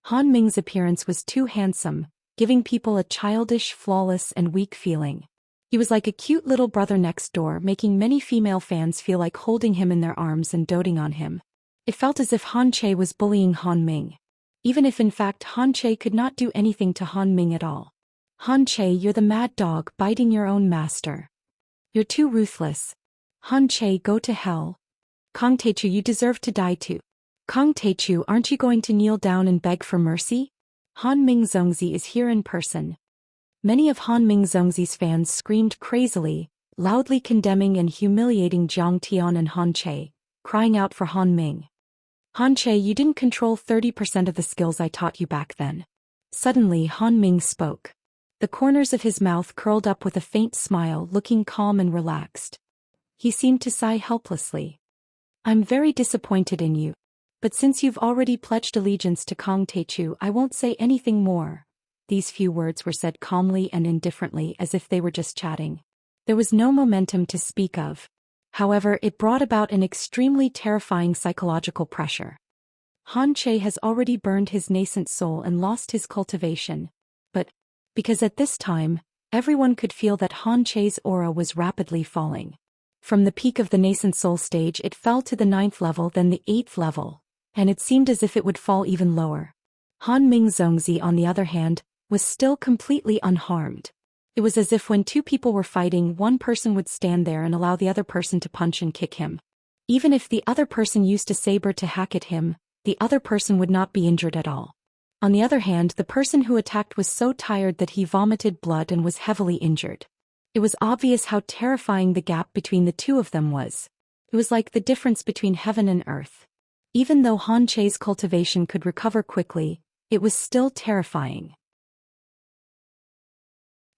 Han Ming's appearance was too handsome, giving people a childish, flawless, and weak feeling. He was like a cute little brother next door, making many female fans feel like holding him in their arms and doting on him. It felt as if Han Che was bullying Han Ming. Even if in fact Han Che could not do anything to Han Ming at all. Han Che, you're the mad dog biting your own master. You're too ruthless. Han Che, go to hell. Kong Taechu, you deserve to die too. Kong Taechu, aren't you going to kneel down and beg for mercy? Han Ming Zongzi is here in person. Many of Han Ming Zongzi's fans screamed crazily, loudly condemning and humiliating Jiang Tian and Han Che, crying out for Han Ming. Han Che, you didn't control 30% of the skills I taught you back then. Suddenly Han Ming spoke. The corners of his mouth curled up with a faint smile, looking calm and relaxed. He seemed to sigh helplessly. I'm very disappointed in you. But since you've already pledged allegiance to Kong Taechu, I won't say anything more. These few words were said calmly and indifferently, as if they were just chatting. There was no momentum to speak of. However, it brought about an extremely terrifying psychological pressure. Han Che has already burned his nascent soul and lost his cultivation. But, because at this time, everyone could feel that Han Che's aura was rapidly falling. From the peak of the nascent soul stage, it fell to the 9th level, then the 8th level, and it seemed as if it would fall even lower. Han Ming Zongzi, on the other hand, was still completely unharmed. It was as if when two people were fighting, one person would stand there and allow the other person to punch and kick him. Even if the other person used a saber to hack at him, the other person would not be injured at all. On the other hand, the person who attacked was so tired that he vomited blood and was heavily injured. It was obvious how terrifying the gap between the two of them was. It was like the difference between heaven and earth. Even though Han Che's cultivation could recover quickly, it was still terrifying.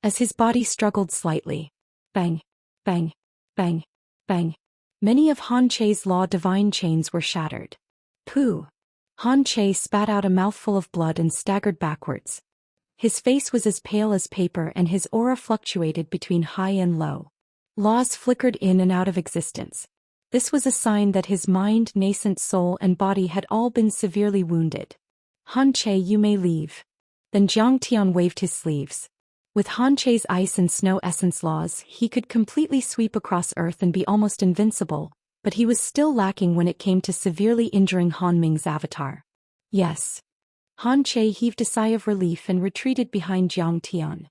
As his body struggled slightly, bang, bang, bang, bang, many of Han Che's law divine chains were shattered. Pooh! Han Che spat out a mouthful of blood and staggered backwards. His face was as pale as paper and his aura fluctuated between high and low. Laws flickered in and out of existence. This was a sign that his mind, nascent soul and body had all been severely wounded. Han Che, you may leave. Then Jiang Tian waved his sleeves. With Han Che's ice and snow essence laws, he could completely sweep across Earth and be almost invincible, but he was still lacking when it came to severely injuring Han Ming's avatar. Yes. Han Che heaved a sigh of relief and retreated behind Jiang Tian.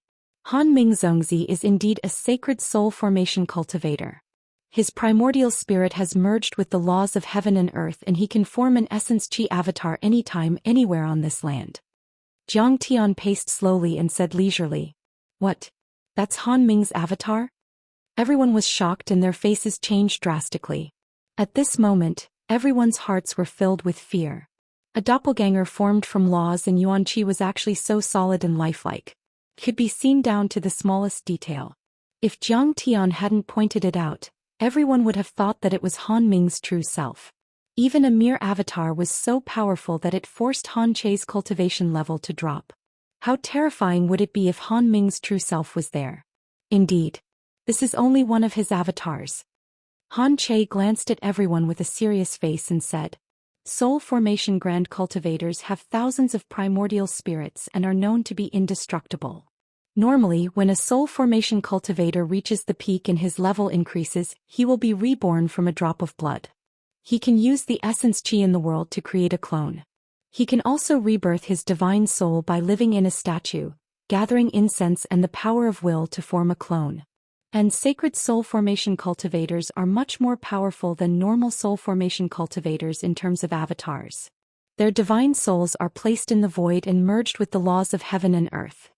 Han Ming Zongzi is indeed a sacred soul formation cultivator. His primordial spirit has merged with the laws of heaven and earth, and he can form an essence chi avatar anytime, anywhere on this land. Jiang Tian paced slowly and said leisurely, "What? That's Han Ming's avatar?" Everyone was shocked and their faces changed drastically. At this moment, everyone's hearts were filled with fear. A doppelganger formed from laws and Yuan Qi was actually so solid and lifelike. Could be seen down to the smallest detail. If Jiang Tian hadn't pointed it out, everyone would have thought that it was Han Ming's true self. Even a mere avatar was so powerful that it forced Han Che's cultivation level to drop. How terrifying would it be if Han Ming's true self was there? Indeed. This is only one of his avatars. Han Che glanced at everyone with a serious face and said, "Soul formation grand cultivators have thousands of primordial spirits and are known to be indestructible. Normally, when a soul formation cultivator reaches the peak and his level increases, he will be reborn from a drop of blood. He can use the essence chi in the world to create a clone. He can also rebirth his divine soul by living in a statue, gathering incense and the power of will to form a clone. And sacred soul formation cultivators are much more powerful than normal soul formation cultivators in terms of avatars. Their divine souls are placed in the void and merged with the laws of heaven and earth.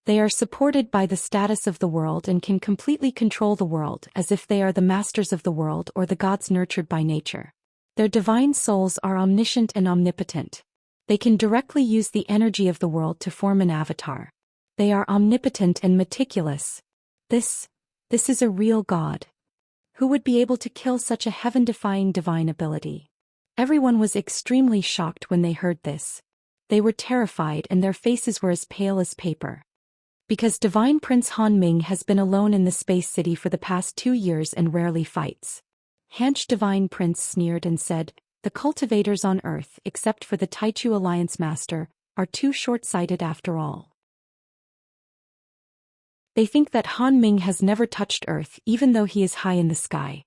They are supported by the status of the world and can completely control the world as if they are the masters of the world or the gods nurtured by nature. Their divine souls are omniscient and omnipotent. They can directly use the energy of the world to form an avatar. They are omnipotent and meticulous. This is a real god. Who would be able to kill such a heaven-defying divine ability? Everyone was extremely shocked when they heard this. They were terrified and their faces were as pale as paper. Because Divine Prince Han Ming has been alone in the Space City for the past 2 years and rarely fights. Hanch Divine Prince sneered and said, "The cultivators on Earth, except for the Taichu Alliance Master, are too short-sighted after all. They think that Han Ming has never touched Earth even though he is high in the sky."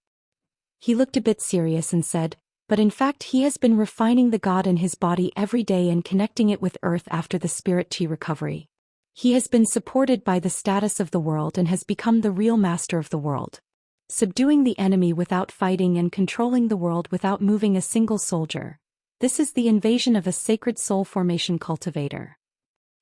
He looked a bit serious and said, "But in fact he has been refining the god in his body every day and connecting it with Earth after the spirit chi recovery. He has been supported by the status of the world and has become the real master of the world. Subduing the enemy without fighting and controlling the world without moving a single soldier. This is the invasion of a sacred soul formation cultivator.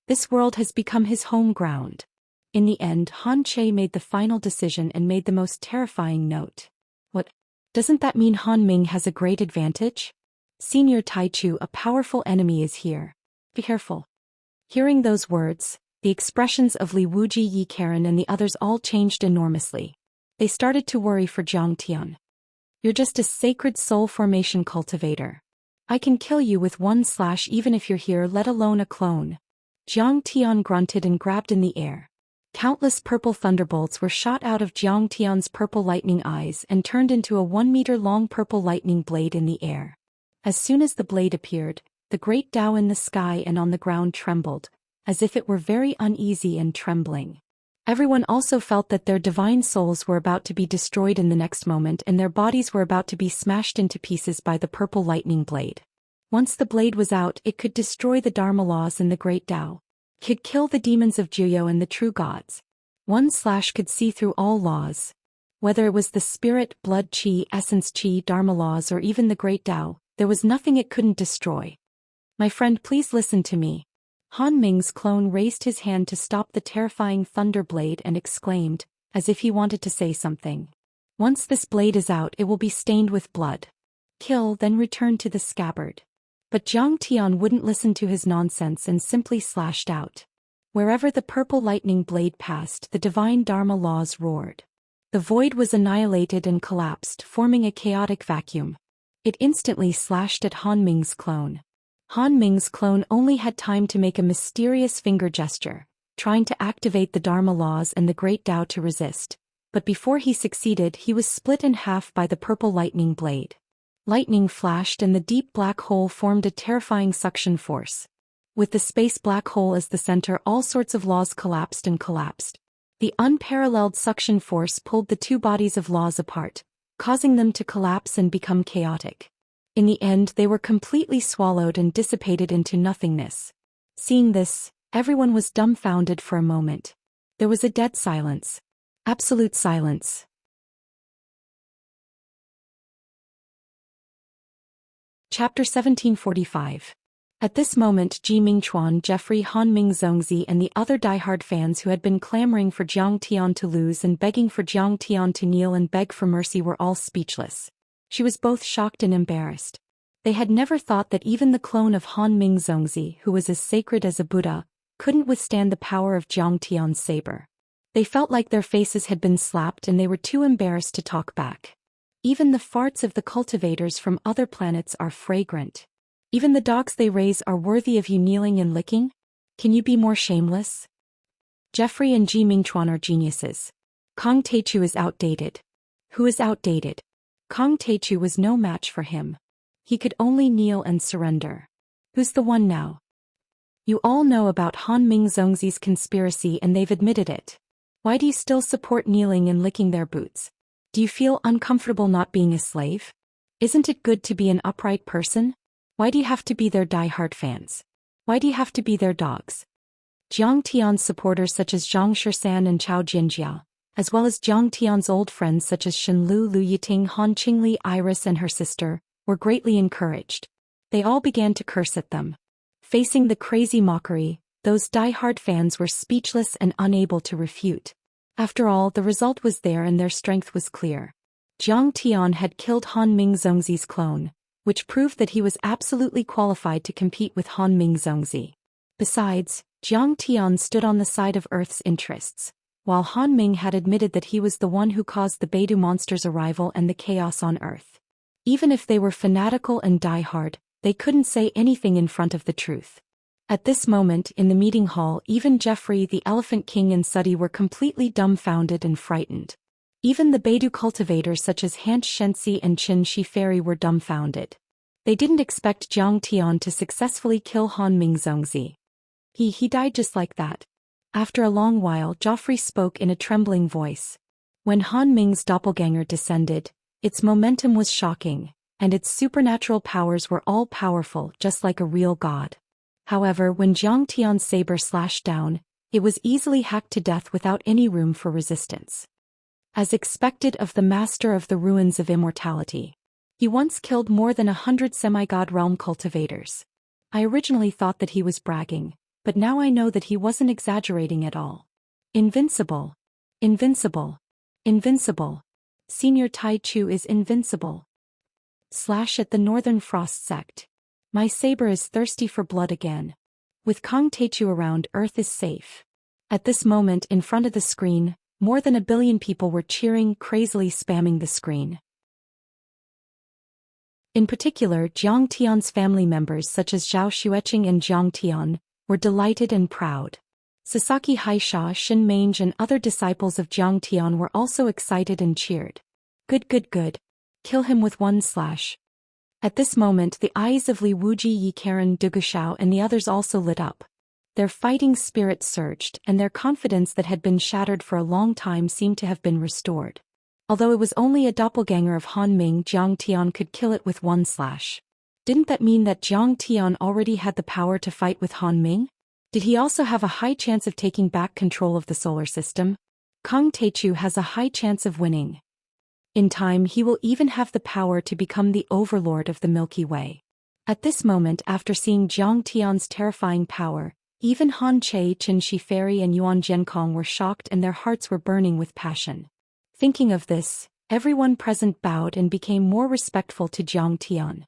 This world has become his home ground." In the end, Han Che made the final decision and made the most terrifying note. "What? Doesn't that mean Han Ming has a great advantage? Senior Taichu, a powerful enemy is here. Be careful." Hearing those words, the expressions of Li Wuji, Yi Karen and the others all changed enormously. They started to worry for Zhang Tian. "You're just a sacred soul formation cultivator. I can kill you with one slash even if you're here, let alone a clone." Zhang Tian grunted and grabbed in the air. Countless purple thunderbolts were shot out of Zhang Tian's purple lightning eyes and turned into a 1-meter-long purple lightning blade in the air. As soon as the blade appeared, the great Tao in the sky and on the ground trembled, as if it were very uneasy and trembling. Everyone also felt that their divine souls were about to be destroyed in the next moment and their bodies were about to be smashed into pieces by the purple lightning blade. Once the blade was out, it could destroy the Dharma laws and the great Tao. Could kill the demons of Juyo and the true gods. One slash could see through all laws. Whether it was the spirit, blood chi, essence chi, Dharma laws or even the great Tao, there was nothing it couldn't destroy. "My friend, please listen to me." Han Ming's clone raised his hand to stop the terrifying thunder blade and exclaimed, as if he wanted to say something. "Once this blade is out, it will be stained with blood. Kill, then return to the scabbard." But Zhang Tian wouldn't listen to his nonsense and simply slashed out. Wherever the purple lightning blade passed, the divine Dharma laws roared. The void was annihilated and collapsed, forming a chaotic vacuum. It instantly slashed at Han Ming's clone. Han Ming's clone only had time to make a mysterious finger gesture, trying to activate the Dharma laws and the great Tao to resist. But before he succeeded, he was split in half by the purple lightning blade. Lightning flashed and the deep black hole formed a terrifying suction force. With the space black hole as the center, all sorts of laws collapsed and collapsed. The unparalleled suction force pulled the two bodies of laws apart, causing them to collapse and become chaotic. In the end, they were completely swallowed and dissipated into nothingness. Seeing this, everyone was dumbfounded for a moment. There was a dead silence. Absolute silence. Chapter 1745. At this moment, Ji Mingchuan, Jeffrey, Han Ming Zongzi and the other diehard fans who had been clamoring for Zhang Tian to lose and begging for Zhang Tian to kneel and beg for mercy were all speechless. She was both shocked and embarrassed. They had never thought that even the clone of Han Ming Zongzi, who was as sacred as a Buddha, couldn't withstand the power of Zhang Tian's saber. They felt like their faces had been slapped and they were too embarrassed to talk back. Even the farts of the cultivators from other planets are fragrant. Even the dogs they raise are worthy of you kneeling and licking? Can you be more shameless? Jeffrey and Ji Mingchuan are geniuses. Kong Taichu is outdated. Who is outdated? Kong Taichu was no match for him. He could only kneel and surrender. Who's the one now? You all know about Han Ming Zongzi's conspiracy and they've admitted it. Why do you still support kneeling and licking their boots? Do you feel uncomfortable not being a slave? Isn't it good to be an upright person? Why do you have to be their diehard fans? Why do you have to be their dogs? Zhang Tian's supporters such as Zhang Shisan and Chao Jinjia, as well as Zhang Tian's old friends such as Shenlu, Lu Yiting, Han Qingli, Iris and her sister, were greatly encouraged. They all began to curse at them. Facing the crazy mockery, those diehard fans were speechless and unable to refute. After all, the result was there and their strength was clear. Zhang Tian had killed Han Ming Zongzi's clone, which proved that he was absolutely qualified to compete with Han Ming Zongzi. Besides, Jiang Tian stood on the side of Earth's interests, while Han Ming had admitted that he was the one who caused the Beidou monster's arrival and the chaos on Earth. Even if they were fanatical and die-hard, they couldn't say anything in front of the truth. At this moment in the meeting hall, even Jeffrey the Elephant King and Sudi were completely dumbfounded and frightened. Even the Beidou cultivators such as Xianxia and Qin Shi Fairy were dumbfounded. They didn't expect Jiang Tian to successfully kill Han Ming Zongzi. He died just like that. After a long while, Joffrey spoke in a trembling voice. When Han Ming's doppelganger descended, its momentum was shocking, and its supernatural powers were all-powerful just like a real god. However, when Jiang Tian's saber slashed down, it was easily hacked to death without any room for resistance. As expected of the master of the ruins of immortality, he once killed more than 100 semi-god realm cultivators. I originally thought that he was bragging, but now I know that he wasn't exaggerating at all. Invincible. Invincible. Invincible. Senior Tai Chu is invincible. At the Northern Frost Sect. My saber is thirsty for blood again. With Kong Teichu around, Earth is safe. At this moment in front of the screen, more than 1 billion people were cheering, crazily spamming the screen. In particular, Jiang Tian's family members such as Zhao Xueqing and Jiang Tian were delighted and proud. Sasaki Haisha, Xin Mange and other disciples of Jiang Tian were also excited and cheered. Good, good, good. Kill him with one slash. At this moment the eyes of Li Wuji, Yi Karen, Dugushao and the others also lit up. Their fighting spirit surged, and their confidence that had been shattered for a long time seemed to have been restored. Although it was only a doppelganger of Han Ming, Jiang Tian could kill it with one slash. Didn't that mean that Jiang Tian already had the power to fight with Han Ming? Did he also have a high chance of taking back control of the solar system? Kong Teichu has a high chance of winning. In time he will even have the power to become the overlord of the Milky Way. At this moment, after seeing Jiang Tian's terrifying power, even Han Che, Qin Shi Fairy and Yuan Zhenkong were shocked and their hearts were burning with passion. Thinking of this, everyone present bowed and became more respectful to Jiang Tian.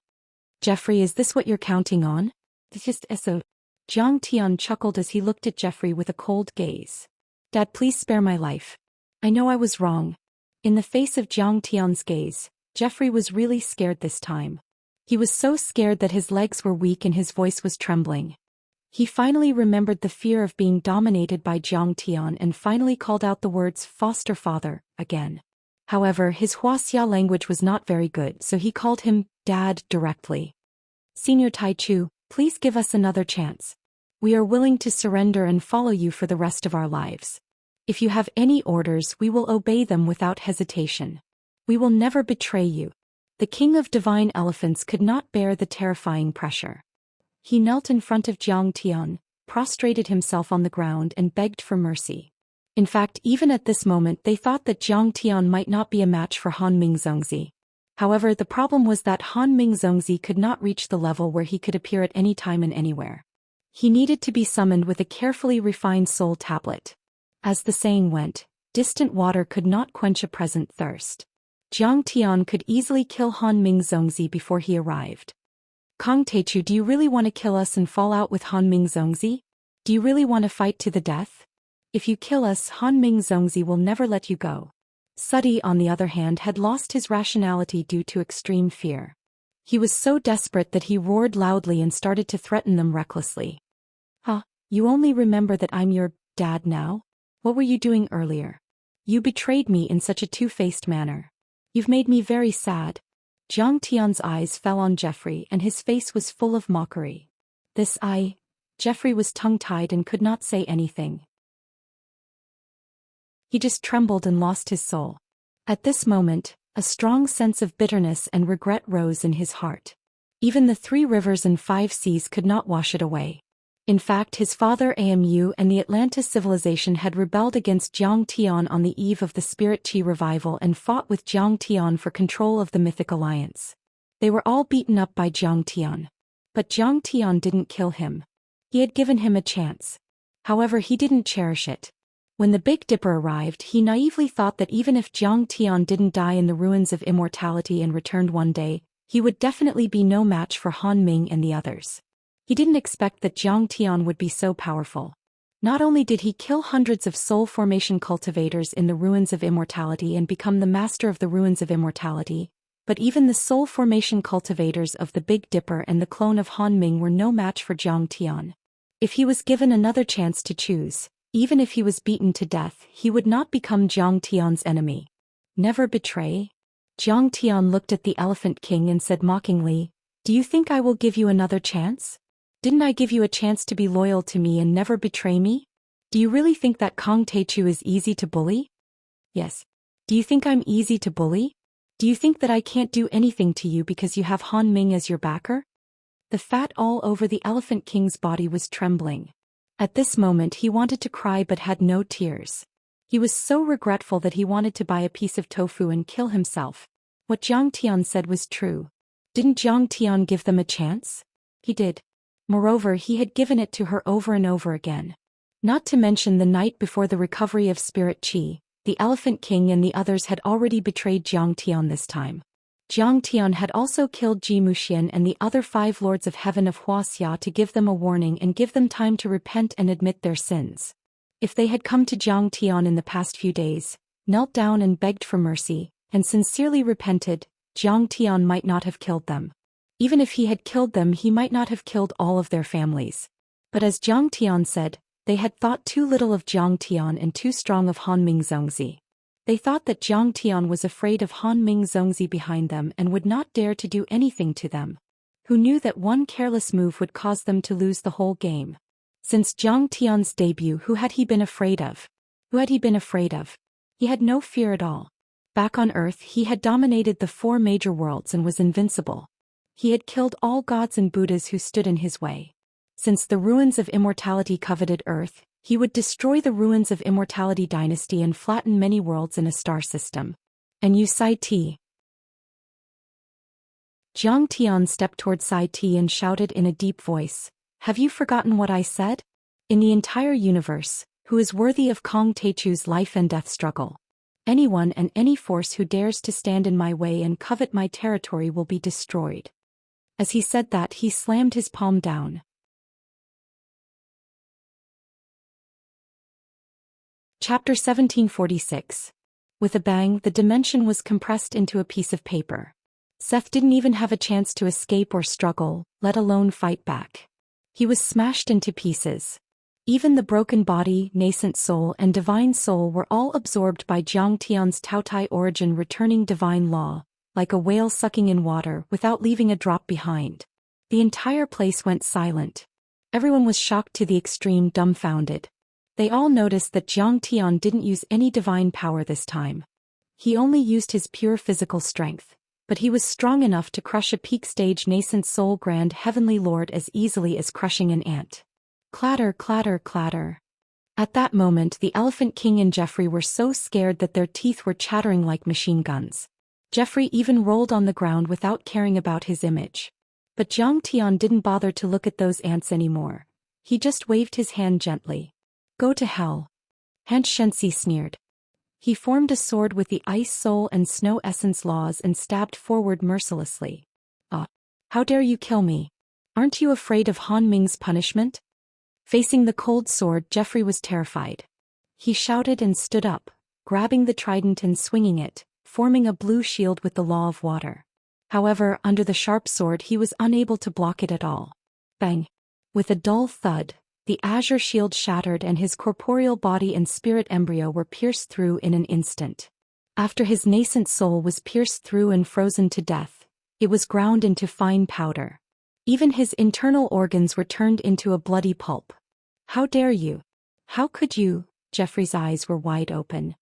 Jeffrey, is this what you're counting on? Jiang Tian chuckled as he looked at Jeffrey with a cold gaze. Dad, please spare my life. I know I was wrong. In the face of Jiang Tian's gaze, Jeffrey was really scared this time. He was so scared that his legs were weak and his voice was trembling. He finally remembered the fear of being dominated by Jiang Tian and finally called out the words foster father again. However, his Wuxia language was not very good, so he called him Dad directly. Senior Tai Chu, please give us another chance. We are willing to surrender and follow you for the rest of our lives. If you have any orders, we will obey them without hesitation. We will never betray you. The king of divine elephants could not bear the terrifying pressure. He knelt in front of Jiang Tian, prostrated himself on the ground and begged for mercy. In fact, even at this moment they thought that Jiang Tian might not be a match for Han Ming Zongzi. However, the problem was that Han Ming Zongzi could not reach the level where he could appear at any time and anywhere. He needed to be summoned with a carefully refined soul tablet. As the saying went, distant water could not quench a present thirst. Jiang Tian could easily kill Han Ming Zongzi before he arrived. Kong Teichu, do you really want to kill us and fall out with Han Ming Zongzi? Do you really want to fight to the death? If you kill us, Han Ming Zongzi will never let you go. Sudi, on the other hand, had lost his rationality due to extreme fear. He was so desperate that he roared loudly and started to threaten them recklessly. You only remember that I'm your dad now? What were you doing earlier? You betrayed me in such a two-faced manner. You've made me very sad. Jiang Tian's eyes fell on Jeffrey and his face was full of mockery. Jeffrey was tongue-tied and could not say anything. He just trembled and lost his soul. At this moment, a strong sense of bitterness and regret rose in his heart. Even the 3 rivers and 5 seas could not wash it away. In fact, his father Amu and the Atlantis civilization had rebelled against Jiang Tian on the eve of the Spirit Qi revival and fought with Jiang Tian for control of the Mythic Alliance. They were all beaten up by Jiang Tian. But Jiang Tian didn't kill him. He had given him a chance. However, he didn't cherish it. When the Big Dipper arrived, he naively thought that even if Jiang Tian didn't die in the ruins of immortality and returned one day, he would definitely be no match for Han Ming and the others. He didn't expect that Zhang Tian would be so powerful. Not only did he kill hundreds of soul formation cultivators in the ruins of immortality and become the master of the ruins of immortality, but even the soul formation cultivators of the Big Dipper and the clone of Han Ming were no match for Zhang Tian. If he was given another chance to choose, even if he was beaten to death, he would not become Zhang Tian's enemy. Never betray? Zhang Tian looked at the Elephant King and said mockingly, "Do you think I will give you another chance? Didn't I give you a chance to be loyal to me and never betray me? Do you really think that Kong Teichu is easy to bully?" "Yes. Do you think I'm easy to bully? Do you think that I can't do anything to you because you have Han Ming as your backer?" The fat all over the Elephant King's body was trembling. At this moment he wanted to cry but had no tears. He was so regretful that he wanted to buy a piece of tofu and kill himself. What Zhang Tian said was true. Didn't Zhang Tian give them a chance? He did. Moreover, he had given it to her over and over again. Not to mention the night before the recovery of Spirit Qi, the Elephant King and the others had already betrayed Zhang Tian this time. Zhang Tian had also killed Zhou Xian and the other 5 lords of heaven of Wuxia to give them a warning and give them time to repent and admit their sins. If they had come to Zhang Tian in the past few days, knelt down and begged for mercy, and sincerely repented, Zhang Tian might not have killed them. Even if he had killed them, he might not have killed all of their families. But as Zhang Tian said, they had thought too little of Zhang Tian and too strong of Han Ming Zongzi. They thought that Zhang Tian was afraid of Han Ming Zongzi behind them and would not dare to do anything to them. Who knew that one careless move would cause them to lose the whole game? Since Zhang Tian's debut, who had he been afraid of? Who had he been afraid of? He had no fear at all. Back on Earth, he had dominated the 4 major worlds and was invincible. He had killed all gods and Buddhas who stood in his way. Since the ruins of immortality coveted Earth, he would destroy the ruins of immortality dynasty and flatten many worlds in a star system. And you Sai Ti. Zhang Tian stepped toward Sai Ti and shouted in a deep voice, "Have you forgotten what I said? In the entire universe, who is worthy of Kong Teichu's life and death struggle? Anyone and any force who dares to stand in my way and covet my territory will be destroyed." As he said that, he slammed his palm down. Chapter 1746. With a bang, the dimension was compressed into a piece of paper. Seth didn't even have a chance to escape or struggle, let alone fight back. He was smashed into pieces. Even the broken body, nascent soul and divine soul were all absorbed by Zhang Tian's Taotai origin returning divine law, like a whale sucking in water without leaving a drop behind. The entire place went silent. Everyone was shocked to the extreme, dumbfounded. They all noticed that Zhang Tian didn't use any divine power this time. He only used his pure physical strength, but he was strong enough to crush a peak stage nascent soul grand heavenly lord as easily as crushing an ant. Clatter, clatter, clatter. At that moment the Elephant King and Jeffrey were so scared that their teeth were chattering like machine guns. Jeffrey even rolled on the ground without caring about his image. But Zhang Tian didn't bother to look at those ants anymore. He just waved his hand gently. "Go to hell." Xianxia sneered. He formed a sword with the ice soul and snow essence laws and stabbed forward mercilessly. How dare you kill me? Aren't you afraid of Han Ming's punishment?" Facing the cold sword, Jeffrey was terrified. He shouted and stood up, grabbing the trident and swinging it, forming a blue shield with the law of water. However, under the sharp sword he was unable to block it at all. Bang! With a dull thud, the azure shield shattered and his corporeal body and spirit embryo were pierced through in an instant. After his nascent soul was pierced through and frozen to death, it was ground into fine powder. Even his internal organs were turned into a bloody pulp. "How dare you? How could you?" Jeffrey's eyes were wide open.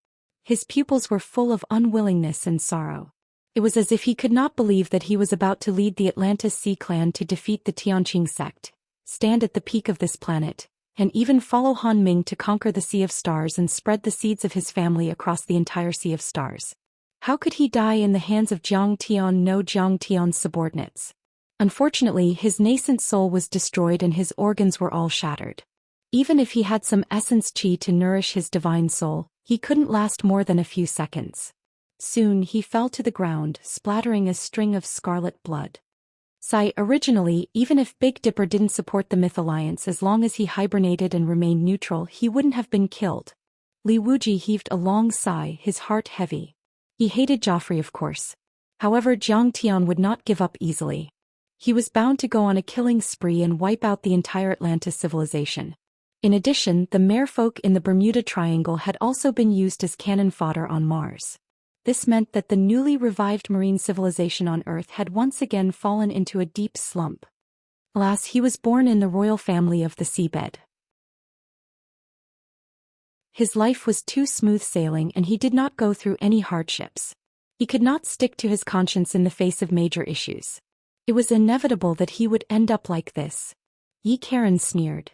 His pupils were full of unwillingness and sorrow. It was as if he could not believe that he was about to lead the Atlantis Sea clan to defeat the Tianqing sect, stand at the peak of this planet, and even follow Han Ming to conquer the Sea of Stars and spread the seeds of his family across the entire Sea of Stars. How could he die in the hands of Zhang Tian, no Zhang Tian's subordinates? Unfortunately, his nascent soul was destroyed and his organs were all shattered. Even if he had some essence qi to nourish his divine soul, he couldn't last more than a few seconds. Soon he fell to the ground, splattering a string of scarlet blood. Originally, even if Big Dipper didn't support the Myth Alliance, as long as he hibernated and remained neutral, he wouldn't have been killed. Li Wuji heaved a long sigh, his heart heavy. He hated Joffrey, of course. However, Jiang Tian would not give up easily. He was bound to go on a killing spree and wipe out the entire Atlantis civilization. In addition, the merfolk in the Bermuda Triangle had also been used as cannon fodder on Mars. This meant that the newly revived marine civilization on Earth had once again fallen into a deep slump. Alas, he was born in the royal family of the seabed. His life was too smooth sailing and he did not go through any hardships. He could not stick to his conscience in the face of major issues. It was inevitable that he would end up like this. Yi Karen sneered.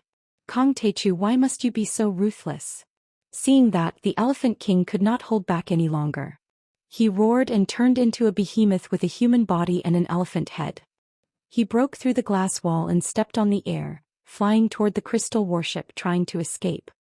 Kong Techu, why must you be so ruthless? Seeing that, the Elephant King could not hold back any longer. He roared and turned into a behemoth with a human body and an elephant head. He broke through the glass wall and stepped on the air, flying toward the crystal warship, trying to escape.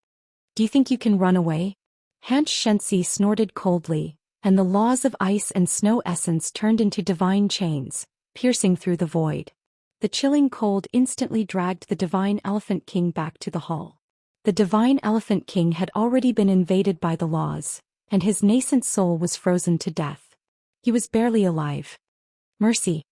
Do you think you can run away? Xianxia snorted coldly, and the laws of ice and snow essence turned into divine chains, piercing through the void. The chilling cold instantly dragged the Divine Elephant King back to the hall. The Divine Elephant King had already been invaded by the laws, and his nascent soul was frozen to death. He was barely alive. Mercy!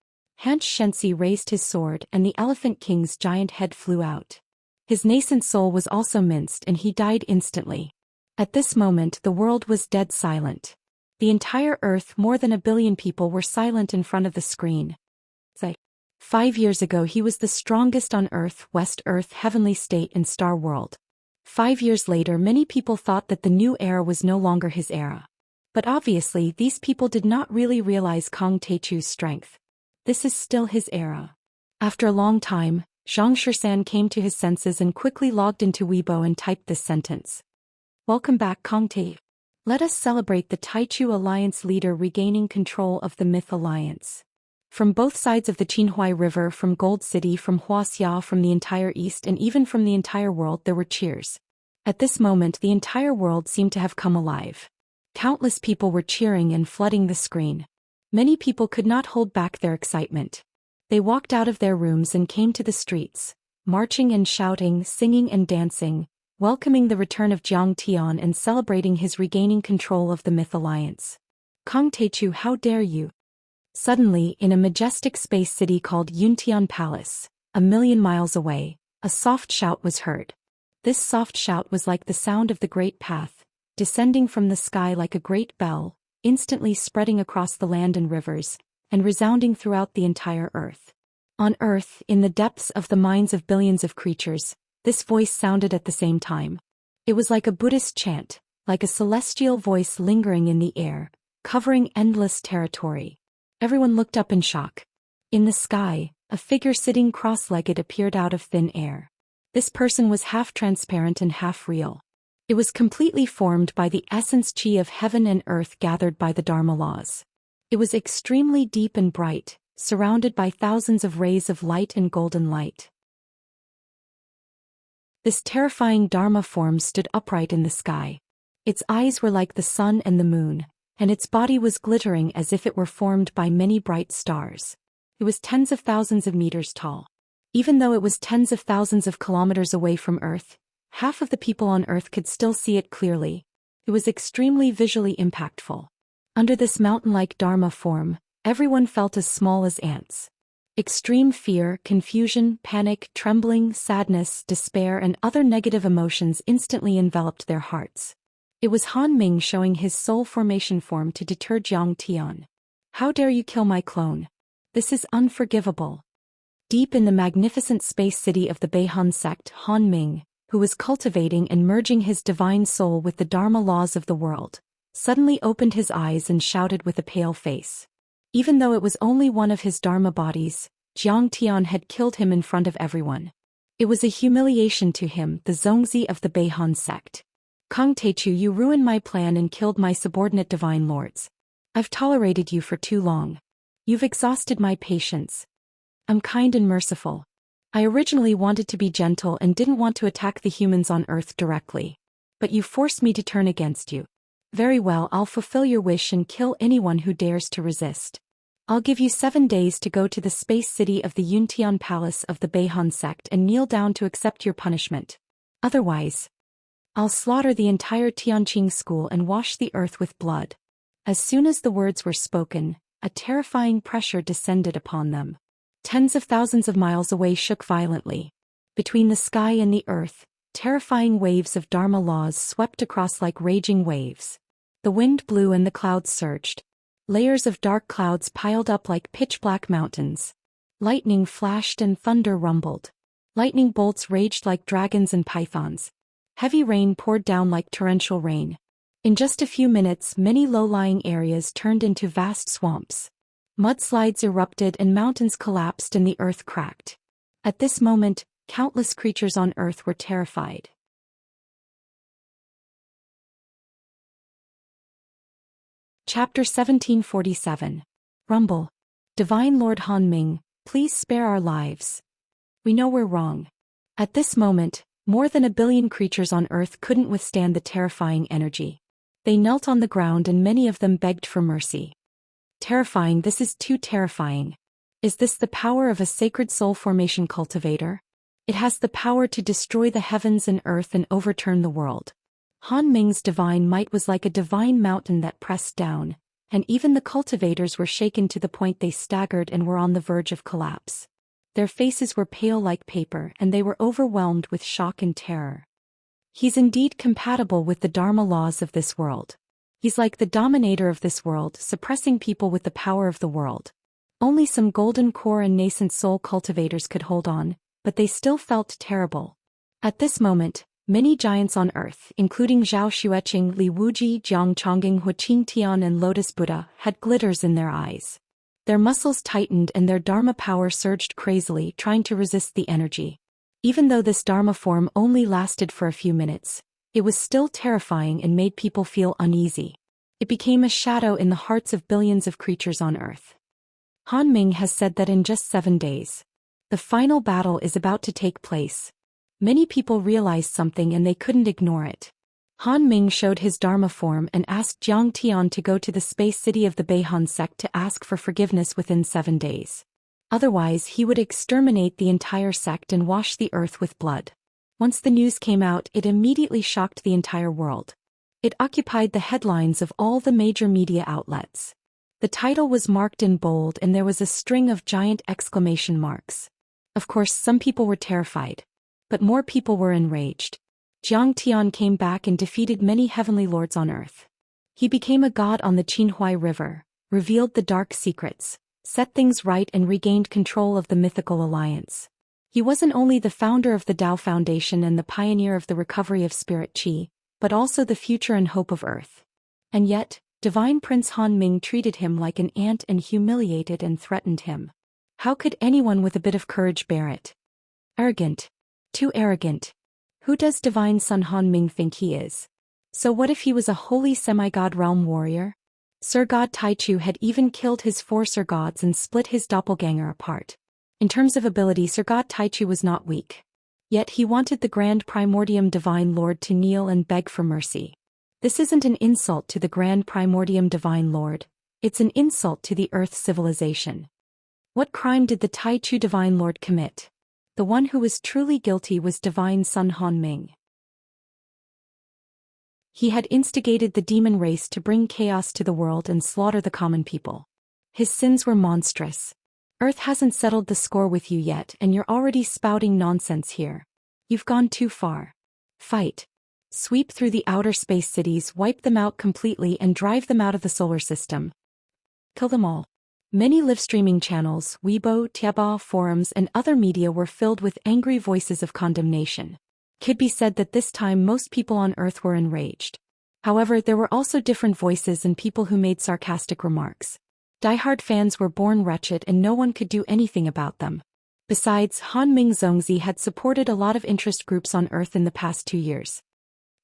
Xianxia raised his sword and the Elephant King's giant head flew out. His nascent soul was also minced and he died instantly. At this moment the world was dead silent. The entire Earth, more than 1 billion people, were silent in front of the screen. 5 years ago he was the strongest on Earth, West Earth, Heavenly State and Star World. 5 years later many people thought that the new era was no longer his era. But obviously these people did not really realize Kong Techu's strength. This is still his era. After a long time, Zhang Xian came to his senses and quickly logged into Weibo and typed this sentence. Welcome back, Kong Te. Let us celebrate the Taichu Alliance leader regaining control of the Myth Alliance. From both sides of the Qinhuai River, from Gold City, from Huaxia, from the entire East and even from the entire world there were cheers. At this moment the entire world seemed to have come alive. Countless people were cheering and flooding the screen. Many people could not hold back their excitement. They walked out of their rooms and came to the streets, marching and shouting, singing and dancing, welcoming the return of Jiang Tian and celebrating his regaining control of the Myth Alliance. Kong Techu, how dare you! Suddenly, in a majestic space city called Yuntian Palace, 1,000,000 miles away, a soft shout was heard. This soft shout was like the sound of the Great Path, descending from the sky like a great bell, instantly spreading across the land and rivers, and resounding throughout the entire Earth. On Earth, in the depths of the minds of billions of creatures, this voice sounded at the same time. It was like a Buddhist chant, like a celestial voice lingering in the air, covering endless territory. Everyone looked up in shock. In the sky, a figure sitting cross-legged appeared out of thin air. This person was half transparent and half real. It was completely formed by the essence chi of heaven and earth gathered by the Dharma laws. It was extremely deep and bright, surrounded by thousands of rays of light and golden light. This terrifying Dharma form stood upright in the sky. Its eyes were like the sun and the moon, and its body was glittering as if it were formed by many bright stars. It was tens of thousands of meters tall. Even though it was tens of thousands of kilometers away from Earth, half of the people on Earth could still see it clearly. It was extremely visually impactful. Under this mountain-like Dharma form, everyone felt as small as ants. Extreme fear, confusion, panic, trembling, sadness, despair, and other negative emotions instantly enveloped their hearts. It was Han Ming showing his soul formation form to deter Jiang Tian. How dare you kill my clone? This is unforgivable. Deep in the magnificent space city of the Beihan sect, Han Ming, who was cultivating and merging his divine soul with the Dharma laws of the world, suddenly opened his eyes and shouted with a pale face. Even though it was only one of his Dharma bodies, Jiang Tian had killed him in front of everyone. It was a humiliation to him, the Zongzi of the Beihan sect. Kong Techu, you ruined my plan and killed my subordinate divine lords. I've tolerated you for too long. You've exhausted my patience. I'm kind and merciful. I originally wanted to be gentle and didn't want to attack the humans on Earth directly. But you forced me to turn against you. Very well, I'll fulfill your wish and kill anyone who dares to resist. I'll give you 7 days to go to the space city of the Yuntian Palace of the Beihan sect and kneel down to accept your punishment. Otherwise, I'll slaughter the entire Tianqing school and wash the earth with blood. As soon as the words were spoken, a terrifying pressure descended upon them. Tens of thousands of miles away shook violently. Between the sky and the earth, terrifying waves of Dharma laws swept across like raging waves. The wind blew and the clouds surged. Layers of dark clouds piled up like pitch-black mountains. Lightning flashed and thunder rumbled. Lightning bolts raged like dragons and pythons. Heavy rain poured down like torrential rain. In just a few minutes, many low-lying areas turned into vast swamps. Mudslides erupted and mountains collapsed and the earth cracked. At this moment, countless creatures on earth were terrified. Chapter 1747. Rumble. Divine Lord Han Ming, please spare our lives. We know we're wrong. At this moment, more than 1 billion creatures on earth couldn't withstand the terrifying energy. They knelt on the ground and many of them begged for mercy. Terrifying, this is too terrifying. Is this the power of a sacred soul formation cultivator? It has the power to destroy the heavens and earth and overturn the world. Han Ming's divine might was like a divine mountain that pressed down, and even the cultivators were shaken to the point they staggered and were on the verge of collapse. Their faces were pale like paper and they were overwhelmed with shock and terror. He's indeed compatible with the Dharma laws of this world. He's like the dominator of this world, suppressing people with the power of the world. Only some golden core and nascent soul cultivators could hold on, but they still felt terrible. At this moment, many giants on earth, including Zhao Xueqing, Li Wuji, Jiang Chongqing, Huqing Tian and Lotus Buddha, had glitters in their eyes. Their muscles tightened and their Dharma power surged crazily, trying to resist the energy. Even though this Dharma form only lasted for a few minutes, it was still terrifying and made people feel uneasy. It became a shadow in the hearts of billions of creatures on earth. Han Ming has said that in just 7 days, the final battle is about to take place. Many people realized something and they couldn't ignore it. Han Ming showed his Dharma form and asked Jiang Tian to go to the space city of the Beihan sect to ask for forgiveness within 7 days. Otherwise, he would exterminate the entire sect and wash the earth with blood. Once the news came out, it immediately shocked the entire world. It occupied the headlines of all the major media outlets. The title was marked in bold and there was a string of giant exclamation marks. Of course, some people were terrified. But more people were enraged. Jiang Tian came back and defeated many heavenly lords on earth. He became a god on the Qinhuai River, revealed the dark secrets, set things right and regained control of the mythical alliance. He wasn't only the founder of the Tao Foundation and the pioneer of the recovery of spirit qi, but also the future and hope of earth. And yet, Divine Prince Han Ming treated him like an ant and humiliated and threatened him. How could anyone with a bit of courage bear it? Arrogant. Too arrogant. Who does Divine Son Han Ming think he is? So what if he was a holy semi-god realm warrior? Sir God Taichu had even killed his 4 Sir Gods and split his doppelganger apart. In terms of ability, Sir God Taichu was not weak. Yet he wanted the Grand Primordium Divine Lord to kneel and beg for mercy. This isn't an insult to the Grand Primordium Divine Lord, it's an insult to the Earth civilization. What crime did the Taichu Divine Lord commit? The one who was truly guilty was Divine Son Han Ming. He had instigated the demon race to bring chaos to the world and slaughter the common people. His sins were monstrous. Earth hasn't settled the score with you yet and you're already spouting nonsense here. You've gone too far. Fight. Sweep through the outer space cities, wipe them out completely and drive them out of the solar system. Kill them all. Many live-streaming channels, Weibo, Tiaba, forums and other media were filled with angry voices of condemnation. Could be said that this time most people on Earth were enraged. However, there were also different voices and people who made sarcastic remarks. Die-hard fans were born wretched and no one could do anything about them. Besides, Han Ming Zongzi had supported a lot of interest groups on Earth in the past 2 years.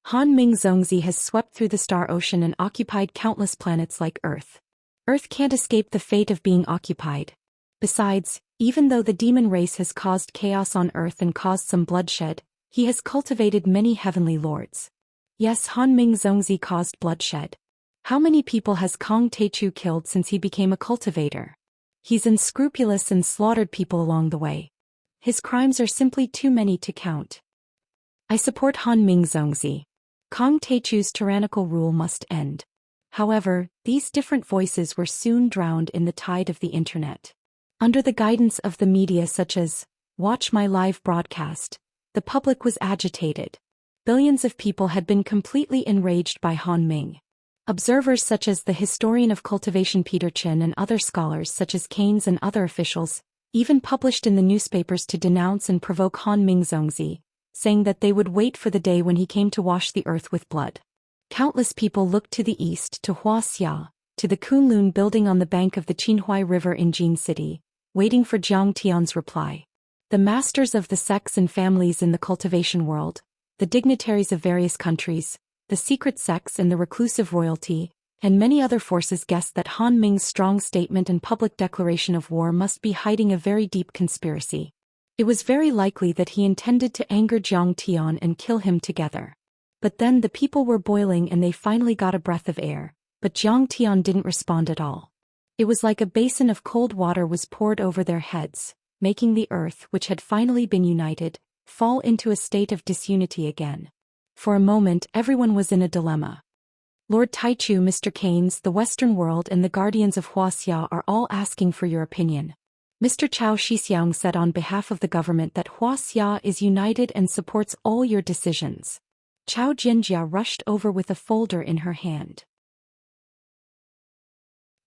Han Ming Zongzi has swept through the star ocean and occupied countless planets like Earth. Earth can't escape the fate of being occupied. Besides, even though the demon race has caused chaos on Earth and caused some bloodshed, he has cultivated many heavenly lords. Yes, Han Ming Zongzi caused bloodshed. How many people has Kong Teichu killed since he became a cultivator? He's unscrupulous and slaughtered people along the way. His crimes are simply too many to count. I support Han Ming Zongzi. Kong Teichu's tyrannical rule must end. However, these different voices were soon drowned in the tide of the internet. Under the guidance of the media such as Watch My Live broadcast, the public was agitated. Billions of people had been completely enraged by Han Ming. Observers such as the historian of cultivation Peter Chin and other scholars such as Keynes and other officials, even published in the newspapers to denounce and provoke Han Ming Zongzi, saying that they would wait for the day when he came to wash the earth with blood. Countless people looked to the east to Wuxia, to the Kunlun building on the bank of the Qinhuai River in Jin City, waiting for Zhang Tian's reply. The masters of the sects and families in the cultivation world, the dignitaries of various countries, the secret sects and the reclusive royalty, and many other forces guessed that Han Ming's strong statement and public declaration of war must be hiding a very deep conspiracy. It was very likely that he intended to anger Zhang Tian and kill him together. But then the people were boiling and they finally got a breath of air, but Zhang Tian didn't respond at all. It was like a basin of cold water was poured over their heads, making the earth, which had finally been united, fall into a state of disunity again. For a moment everyone was in a dilemma. Lord Taichu, Mr. Keynes, the Western world and the guardians of Wuxia are all asking for your opinion. Mr. Chao Shixiang said on behalf of the government that Wuxia is united and supports all your decisions. Chao Jinjia rushed over with a folder in her hand.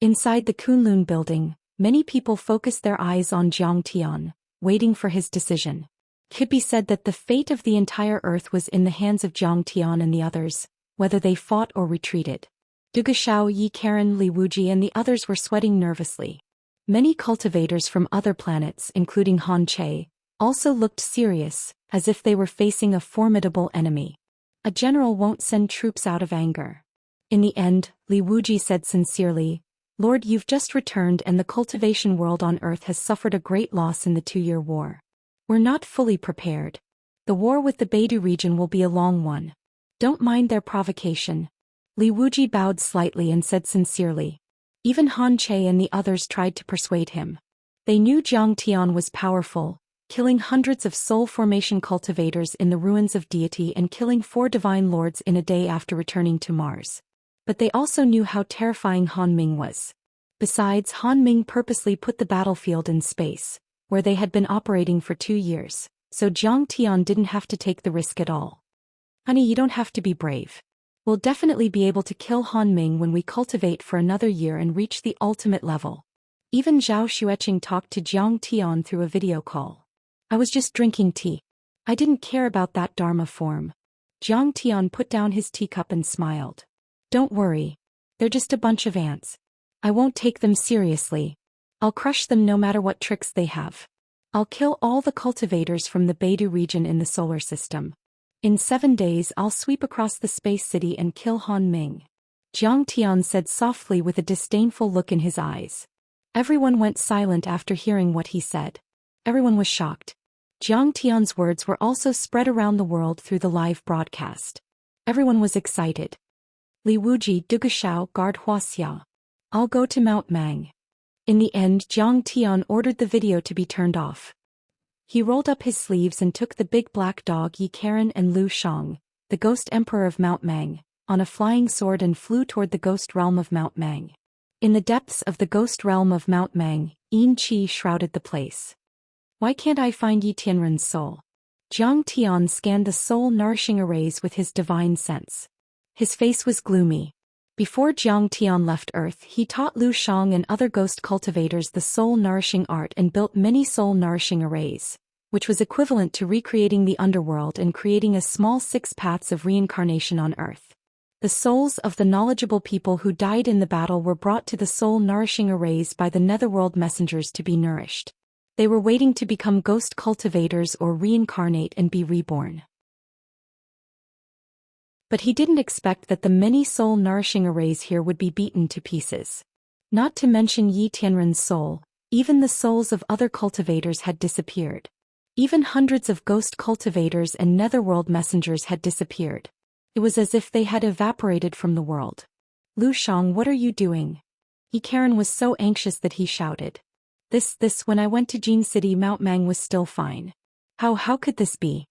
Inside the Kunlun building, many people focused their eyes on Zhang Tian, waiting for his decision. Could be said that the fate of the entire earth was in the hands of Zhang Tian and the others, whether they fought or retreated. Du Gushao, Yi Karen, Li Wuji and the others were sweating nervously. Many cultivators from other planets, including Han Che, also looked serious, as if they were facing a formidable enemy. A general won't send troops out of anger. In the end, Li Wuji said sincerely, Lord, you've just returned and the cultivation world on Earth has suffered a great loss in the 2-year war. We're not fully prepared. The war with the Beidou region will be a long one. Don't mind their provocation. Li Wuji bowed slightly and said sincerely. Even Han Che and the others tried to persuade him. They knew Zhang Tian was powerful, killing hundreds of soul formation cultivators in the ruins of deity and killing 4 divine lords in a day after returning to Mars. But they also knew how terrifying Han Ming was. Besides, Han Ming purposely put the battlefield in space, where they had been operating for 2 years, so Zhang Tian didn't have to take the risk at all. Honey, you don't have to be brave. We'll definitely be able to kill Han Ming when we cultivate for another year and reach the ultimate level. Even Zhao Xueqing talked to Zhang Tian through a video call. I was just drinking tea. I didn't care about that Dharma form. Zhang Tian put down his teacup and smiled. Don't worry. They're just a bunch of ants. I won't take them seriously. I'll crush them no matter what tricks they have. I'll kill all the cultivators from the Beidou region in the solar system. In 7 days I'll sweep across the space city and kill Han Ming. Zhang Tian said softly with a disdainful look in his eyes. Everyone went silent after hearing what he said. Everyone was shocked. Zhang Tian's words were also spread around the world through the live broadcast. Everyone was excited. Li Wuji, Du Gushao, guard Wuxia. I'll go to Mount Mang. In the end, Zhang Tian ordered the video to be turned off. He rolled up his sleeves and took the big black dog Yi Karen and Lu Shang, the ghost emperor of Mount Mang, on a flying sword and flew toward the ghost realm of Mount Mang. In the depths of the ghost realm of Mount Mang, Yin Qi shrouded the place. Why can't I find Yi Tianren's soul? Zhang Tian scanned the soul-nourishing arrays with his divine sense. His face was gloomy. Before Zhang Tian left Earth, he taught Lu Shang and other ghost cultivators the soul-nourishing art and built many soul-nourishing arrays, which was equivalent to recreating the underworld and creating a small 6 paths of reincarnation on Earth. The souls of the knowledgeable people who died in the battle were brought to the soul-nourishing arrays by the netherworld messengers to be nourished. They were waiting to become ghost cultivators or reincarnate and be reborn. But he didn't expect that the many soul-nourishing arrays here would be beaten to pieces. Not to mention Yi Tianren's soul, even the souls of other cultivators had disappeared. Even hundreds of ghost cultivators and netherworld messengers had disappeared. It was as if they had evaporated from the world. Lu Shang, what are you doing? Karen was so anxious that he shouted. When I went to Jin City, Mount Mang was still fine. How could this be?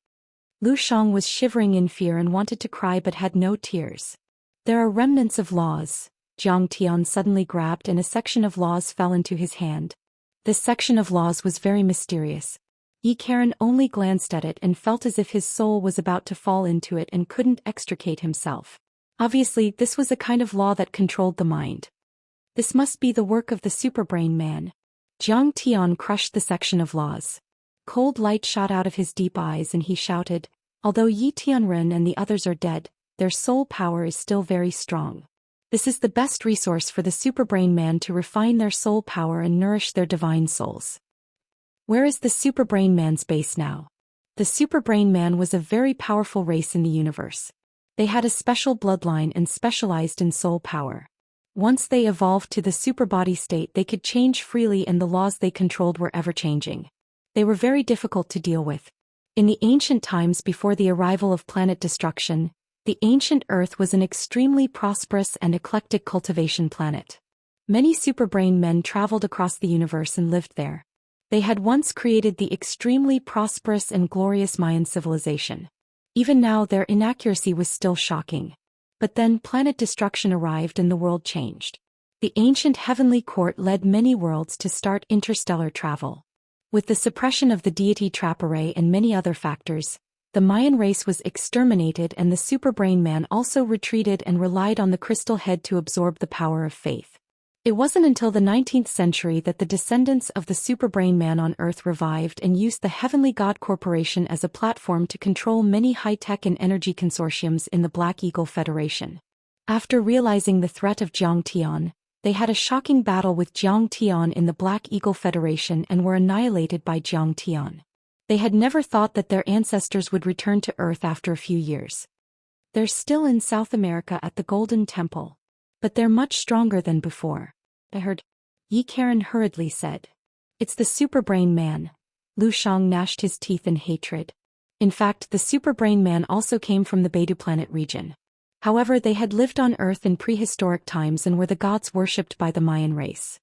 Lu Shang was shivering in fear and wanted to cry but had no tears. There are remnants of laws. Jiang Tian suddenly grabbed and a section of laws fell into his hand. This section of laws was very mysterious. Karen only glanced at it and felt as if his soul was about to fall into it and couldn't extricate himself. Obviously, this was a kind of law that controlled the mind. This must be the work of the superbrain man. Jiang Tian crushed the section of laws. Cold light shot out of his deep eyes and he shouted, although Yi Tianren and the others are dead, their soul power is still very strong. This is the best resource for the superbrain man to refine their soul power and nourish their divine souls. Where is the superbrain man's base now? The superbrain man was a very powerful race in the universe. They had a special bloodline and specialized in soul power. Once they evolved to the superbody state, they could change freely and the laws they controlled were ever-changing. They were very difficult to deal with. In the ancient times before the arrival of planet destruction, the ancient Earth was an extremely prosperous and eclectic cultivation planet. Many superbrain men traveled across the universe and lived there. They had once created the extremely prosperous and glorious Mayan civilization. Even now their inaccuracy was still shocking. But then planet destruction arrived and the world changed. The ancient heavenly court led many worlds to start interstellar travel. With the suppression of the deity trap array and many other factors, the Mayan race was exterminated and the superbrain man also retreated and relied on the crystal head to absorb the power of faith. It wasn't until the 19th century that the descendants of the superbrain man on Earth revived and used the Heavenly God Corporation as a platform to control many high-tech and energy consortiums in the Black Eagle Federation. After realizing the threat of Jiang Tian, they had a shocking battle with Jiang Tian in the Black Eagle Federation and were annihilated by Jiang Tian. They had never thought that their ancestors would return to Earth after a few years. They're still in South America at the Golden Temple. But they're much stronger than before. I heard. Karen hurriedly said. It's the superbrain man. Lu Shang gnashed his teeth in hatred. In fact, the superbrain man also came from the Beidou planet region. However, they had lived on Earth in prehistoric times and were the gods worshipped by the Mayan race.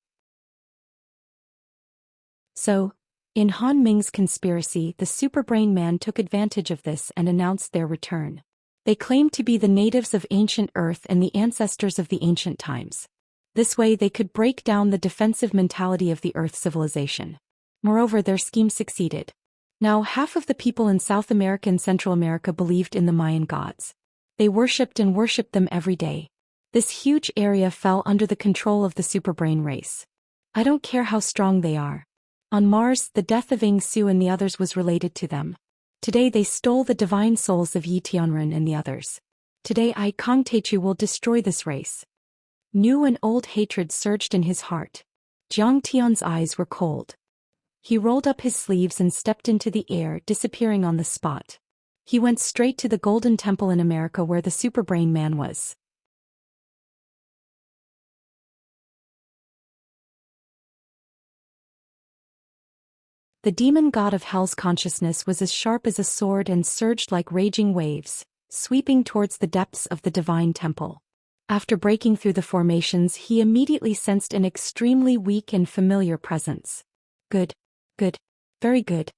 So, in Han Ming's conspiracy, the superbrain man took advantage of this and announced their return. They claimed to be the natives of ancient Earth and the ancestors of the ancient times. This way they could break down the defensive mentality of the Earth civilization. Moreover, their scheme succeeded. Now half of the people in South America and Central America believed in the Mayan gods. They worshipped them every day. This huge area fell under the control of the superbrain race. I don't care how strong they are. On Mars, the death of Ing Su and the others was related to them. Today they stole the divine souls of Yi Tianren and the others. Today I, Kang Techu, will destroy this race. New and old hatred surged in his heart. Jiang Tian's eyes were cold. He rolled up his sleeves and stepped into the air, disappearing on the spot. He went straight to the Golden Temple in America where the superbrain man was. The demon god of hell's consciousness was as sharp as a sword and surged like raging waves, sweeping towards the depths of the divine temple. After breaking through the formations, he immediately sensed an extremely weak and familiar presence. Good. Very good.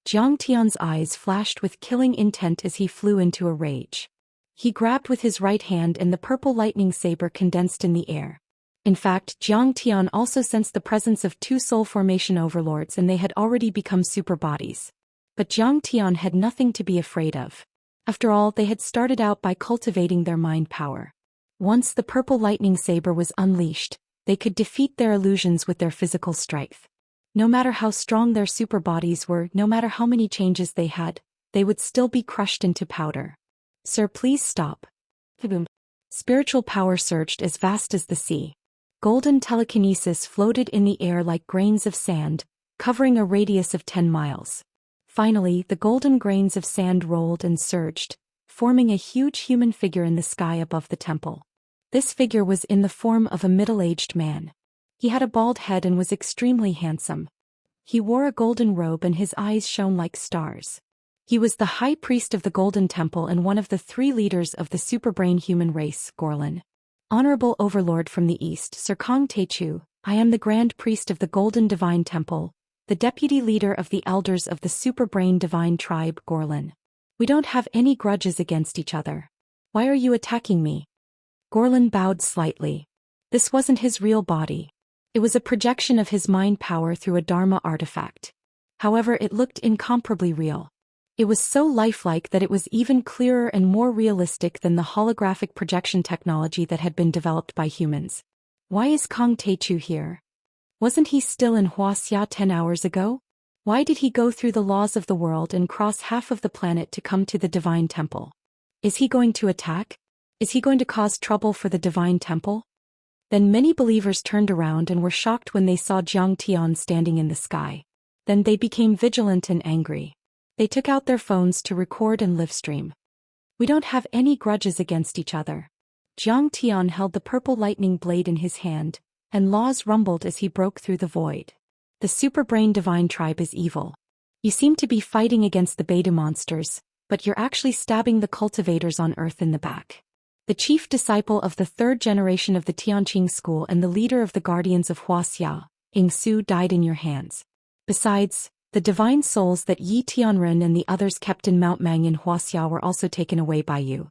Jiang Tian's eyes flashed with killing intent as he flew into a rage. He grabbed with his right hand and the purple lightning saber condensed in the air. In fact, Jiang Tian also sensed the presence of two soul formation overlords and they had already become super bodies. But Jiang Tian had nothing to be afraid of. After all, they had started out by cultivating their mind power. Once the purple lightning saber was unleashed, they could defeat their illusions with their physical strength. No matter how strong their super bodies were, no matter how many changes they had, they would still be crushed into powder. Sir, please stop. Kaboom. Spiritual power surged as vast as the sea. Golden telekinesis floated in the air like grains of sand, covering a radius of 10 miles. Finally, the golden grains of sand rolled and surged, forming a huge human figure in the sky above the temple. This figure was in the form of a middle-aged man. He had a bald head and was extremely handsome. He wore a golden robe and his eyes shone like stars. He was the high priest of the Golden Temple and one of the 3 leaders of the superbrain human race, Gorlan. Honorable Overlord from the East, Sir Kong Techu, I am the Grand Priest of the Golden Divine Temple, the Deputy Leader of the Elders of the Superbrain Divine Tribe, Gorlan. We don't have any grudges against each other. Why are you attacking me? Gorlan bowed slightly. This wasn't his real body. It was a projection of his mind power through a Dharma artifact. However, it looked incomparably real. It was so lifelike that it was even clearer and more realistic than the holographic projection technology that had been developed by humans. Why is Kong Techu here? Wasn't he still in Wuxia 10 hours ago? Why did he go through the laws of the world and cross half of the planet to come to the Divine Temple? Is he going to attack? Is he going to cause trouble for the Divine Temple? Then many believers turned around and were shocked when they saw Jiang Tian standing in the sky. Then they became vigilant and angry. They took out their phones to record and live stream. We don't have any grudges against each other. Jiang Tian held the purple lightning blade in his hand, and laws rumbled as he broke through the void. The Superbrain Divine Tribe is evil. You seem to be fighting against the beta monsters, but you're actually stabbing the cultivators on Earth in the back. The chief disciple of the 3rd generation of the Tianqing school and the leader of the Guardians of Wuxia, Yingsu, died in your hands. Besides, the divine souls that Yi Tianren and the others kept in Mount Mang in Wuxia were also taken away by you.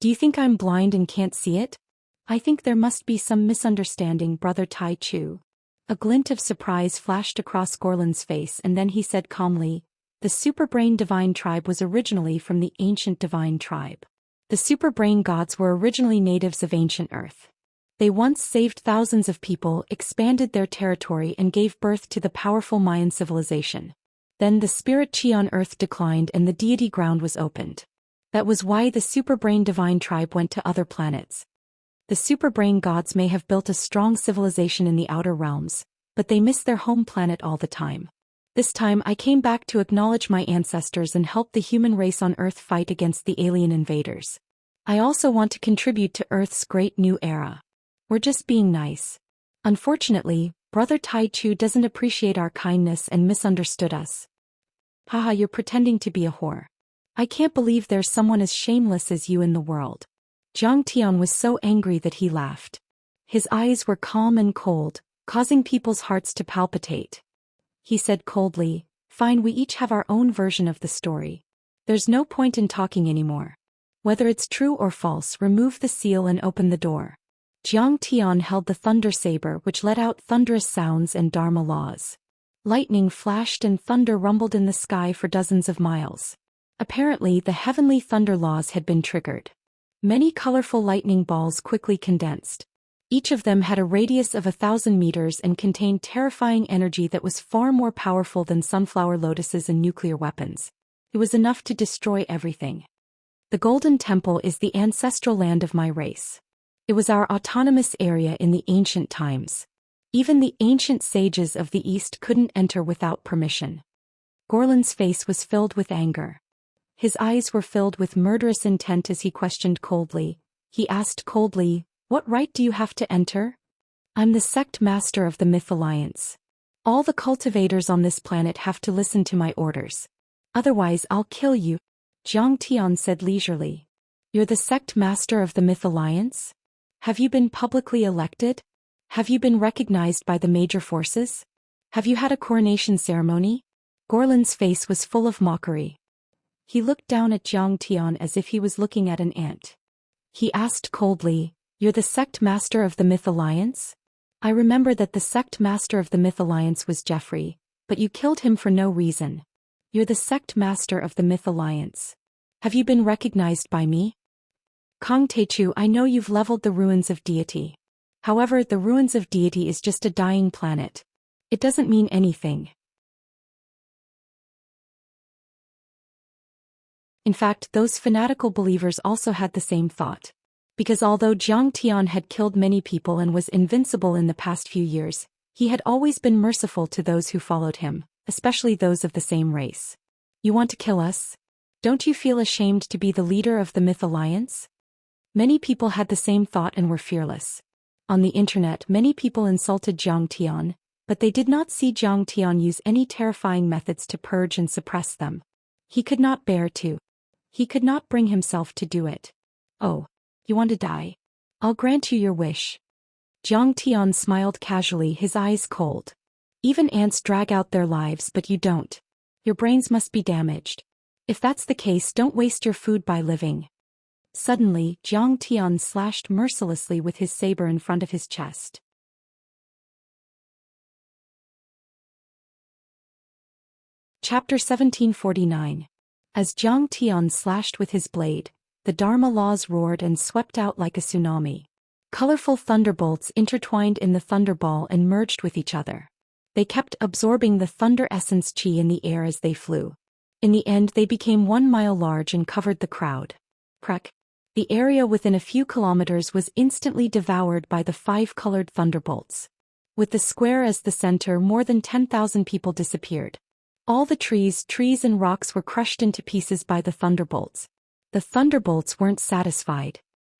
Do you think I'm blind and can't see it? I think there must be some misunderstanding, Brother Tai Chu. A glint of surprise flashed across Gorlan's face, and then he said calmly, the Superbrain Divine Tribe was originally from the ancient Divine Tribe. The Superbrain gods were originally natives of ancient Earth. They once saved thousands of people, expanded their territory, and gave birth to the powerful Mayan civilization. Then the spirit chi on Earth declined and the deity ground was opened. That was why the Superbrain Divine Tribe went to other planets. The Superbrain gods may have built a strong civilization in the outer realms, but they miss their home planet all the time. This time I came back to acknowledge my ancestors and help the human race on Earth fight against the alien invaders. I also want to contribute to Earth's great new era. We're just being nice. Unfortunately, Brother Tai Chu doesn't appreciate our kindness and misunderstood us. Haha, you're pretending to be a whore. I can't believe there's someone as shameless as you in the world. Jiang Tian was so angry that he laughed. His eyes were calm and cold, causing people's hearts to palpitate. He said coldly, fine, we each have our own version of the story. There's no point in talking anymore. Whether it's true or false, remove the seal and open the door. Jiang Tian held the thunder saber, which let out thunderous sounds and Dharma laws. Lightning flashed and thunder rumbled in the sky for dozens of miles. Apparently, the heavenly thunder laws had been triggered. Many colorful lightning balls quickly condensed. Each of them had a radius of 1,000 meters and contained terrifying energy that was far more powerful than sunflower lotuses and nuclear weapons. It was enough to destroy everything. The Golden Temple is the ancestral land of my race. It was our autonomous area in the ancient times. Even the ancient sages of the East couldn't enter without permission. Gorlan's face was filled with anger. His eyes were filled with murderous intent as he questioned coldly. He asked coldly, what right do you have to enter? I'm the sect master of the Myth Alliance. All the cultivators on this planet have to listen to my orders. Otherwise I'll kill you, Jiang Tian said leisurely. You're the sect master of the Myth Alliance? Have you been publicly elected? Have you been recognized by the major forces? Have you had a coronation ceremony? Gorlan's face was full of mockery. He looked down at Jiang Tian as if he was looking at an ant. He asked coldly, you're the sect master of the Myth Alliance? I remember that the sect master of the Myth Alliance was Jeffrey, but you killed him for no reason. You're the sect master of the Myth Alliance. Have you been recognized by me? Kong Techu, I know you've leveled the ruins of deity. However, the ruins of deity is just a dying planet. It doesn't mean anything. In fact, those fanatical believers also had the same thought. Because although Jiang Tian had killed many people and was invincible in the past few years, he had always been merciful to those who followed him, especially those of the same race. You want to kill us? Don't you feel ashamed to be the leader of the Myth Alliance? Many people had the same thought and were fearless. On the internet, many people insulted Jiang Tian, But they did not see Zhang Tian use any terrifying methods to purge and suppress them. He could not bear to. He could not bring himself to do it. Oh, you want to die? I'll grant you your wish. Zhang Tian smiled casually, his eyes cold. Even ants drag out their lives, but you don't. Your brains must be damaged. If that's the case, don't waste your food by living. Suddenly, Zhang Tian slashed mercilessly with his saber in front of his chest. Chapter 1749. As Zhang Tian slashed with his blade, the Dharma laws roared and swept out like a tsunami. Colorful thunderbolts intertwined in the thunderball and merged with each other. They kept absorbing the thunder essence chi in the air as they flew. In the end, they became 1 mile large and covered the crowd. Crack! The area within a few kilometers was instantly devoured by the 5-colored thunderbolts. With the square as the center, more than 10,000 people disappeared. All the trees and rocks were crushed into pieces by the thunderbolts. The thunderbolts weren't satisfied.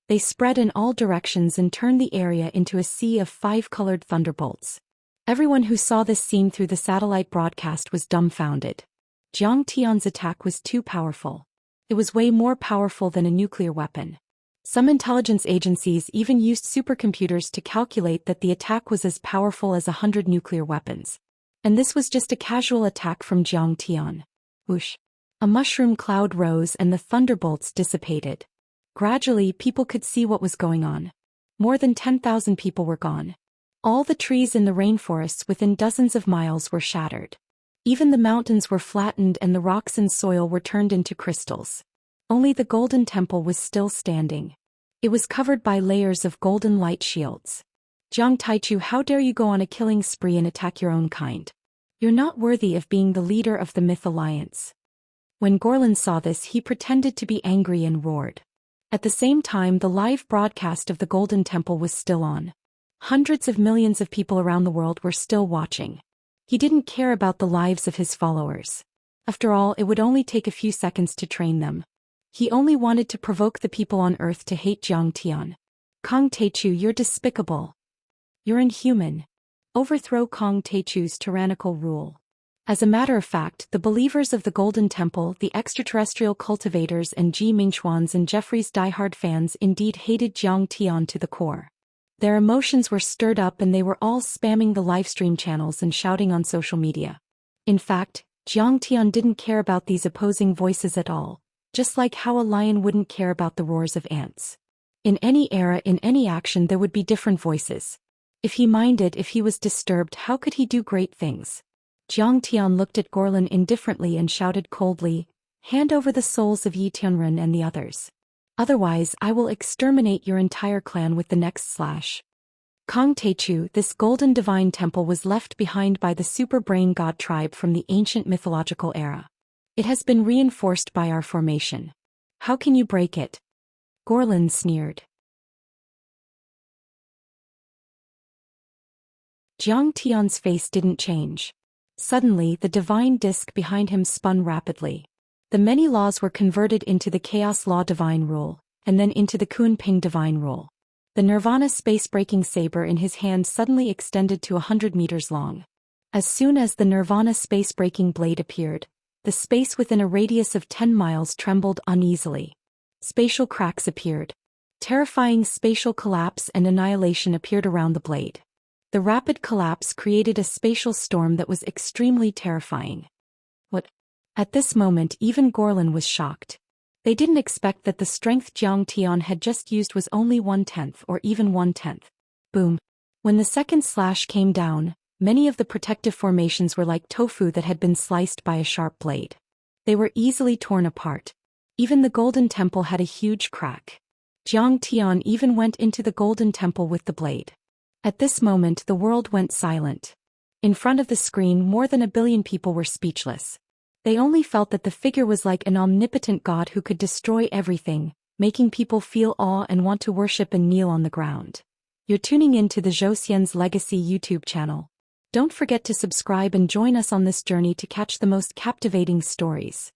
They spread in all directions and turned the area into a sea of 5-colored thunderbolts. Everyone who saw this scene through the satellite broadcast was dumbfounded. Zhang Tian's attack was too powerful. It was way more powerful than a nuclear weapon. Some intelligence agencies even used supercomputers to calculate that the attack was as powerful as 100 nuclear weapons. And this was just a casual attack from Zhang Tian. Whoosh! A mushroom cloud rose and the thunderbolts dissipated. Gradually, people could see what was going on. More than 10,000 people were gone. All the trees in the rainforests within dozens of miles were shattered. Even the mountains were flattened and the rocks and soil were turned into crystals. Only the golden temple was still standing. It was covered by layers of golden light shields. Jiang Taichu, how dare you go on a killing spree and attack your own kind? You're not worthy of being the leader of the Myth Alliance. When Gorlin saw this, he pretended to be angry and roared. At the same time, the live broadcast of the Golden Temple was still on. Hundreds of millions of people around the world were still watching. He didn't care about the lives of his followers. After all, it would only take a few seconds to train them. He only wanted to provoke the people on Earth to hate Zhang Tian. Kong Taichu, you're despicable. You're inhuman. Overthrow Kong Taichu's tyrannical rule. As a matter of fact, the believers of the Golden Temple, the extraterrestrial cultivators and Ji Mingxuan's and Jeffrey's diehard fans indeed hated Zhang Tian to the core. Their emotions were stirred up and they were all spamming the livestream channels and shouting on social media. In fact, Zhang Tian didn't care about these opposing voices at all, just like how a lion wouldn't care about the roars of ants. In any era, in any action, there would be different voices. If he minded, if he was disturbed, how could he do great things? Zhang Tian looked at Gorlin indifferently and shouted coldly, "Hand over the souls of Yi Tianren and the others. Otherwise, I will exterminate your entire clan with the next slash." Kong Taichu, this golden divine temple was left behind by the super brain god tribe from the ancient mythological era. It has been reinforced by our formation. How can you break it? Gorlin sneered. Zhang Tian's face didn't change. Suddenly, the divine disk behind him spun rapidly. The many laws were converted into the Chaos Law Divine Rule, and then into the Kunping Divine Rule. The Nirvana space-breaking saber in his hand suddenly extended to 100 meters long. As soon as the Nirvana space-breaking blade appeared, the space within a radius of 10 miles trembled uneasily. Spatial cracks appeared. Terrifying spatial collapse and annihilation appeared around the blade. The rapid collapse created a spatial storm that was extremely terrifying. What? At this moment, even Gorlin was shocked. They didn't expect that the strength Zhang Tian had just used was only 1/10 or even 1/10. Boom. When the second slash came down, many of the protective formations were like tofu that had been sliced by a sharp blade. They were easily torn apart. Even the Golden Temple had a huge crack. Zhang Tian even went into the Golden Temple with the blade. At this moment, the world went silent. In front of the screen, more than 1 billion people were speechless. They only felt that the figure was like an omnipotent god who could destroy everything, making people feel awe and want to worship and kneel on the ground. You're tuning in to the Zhou Xian's Legacy YouTube channel. Don't forget to subscribe and join us on this journey to catch the most captivating stories.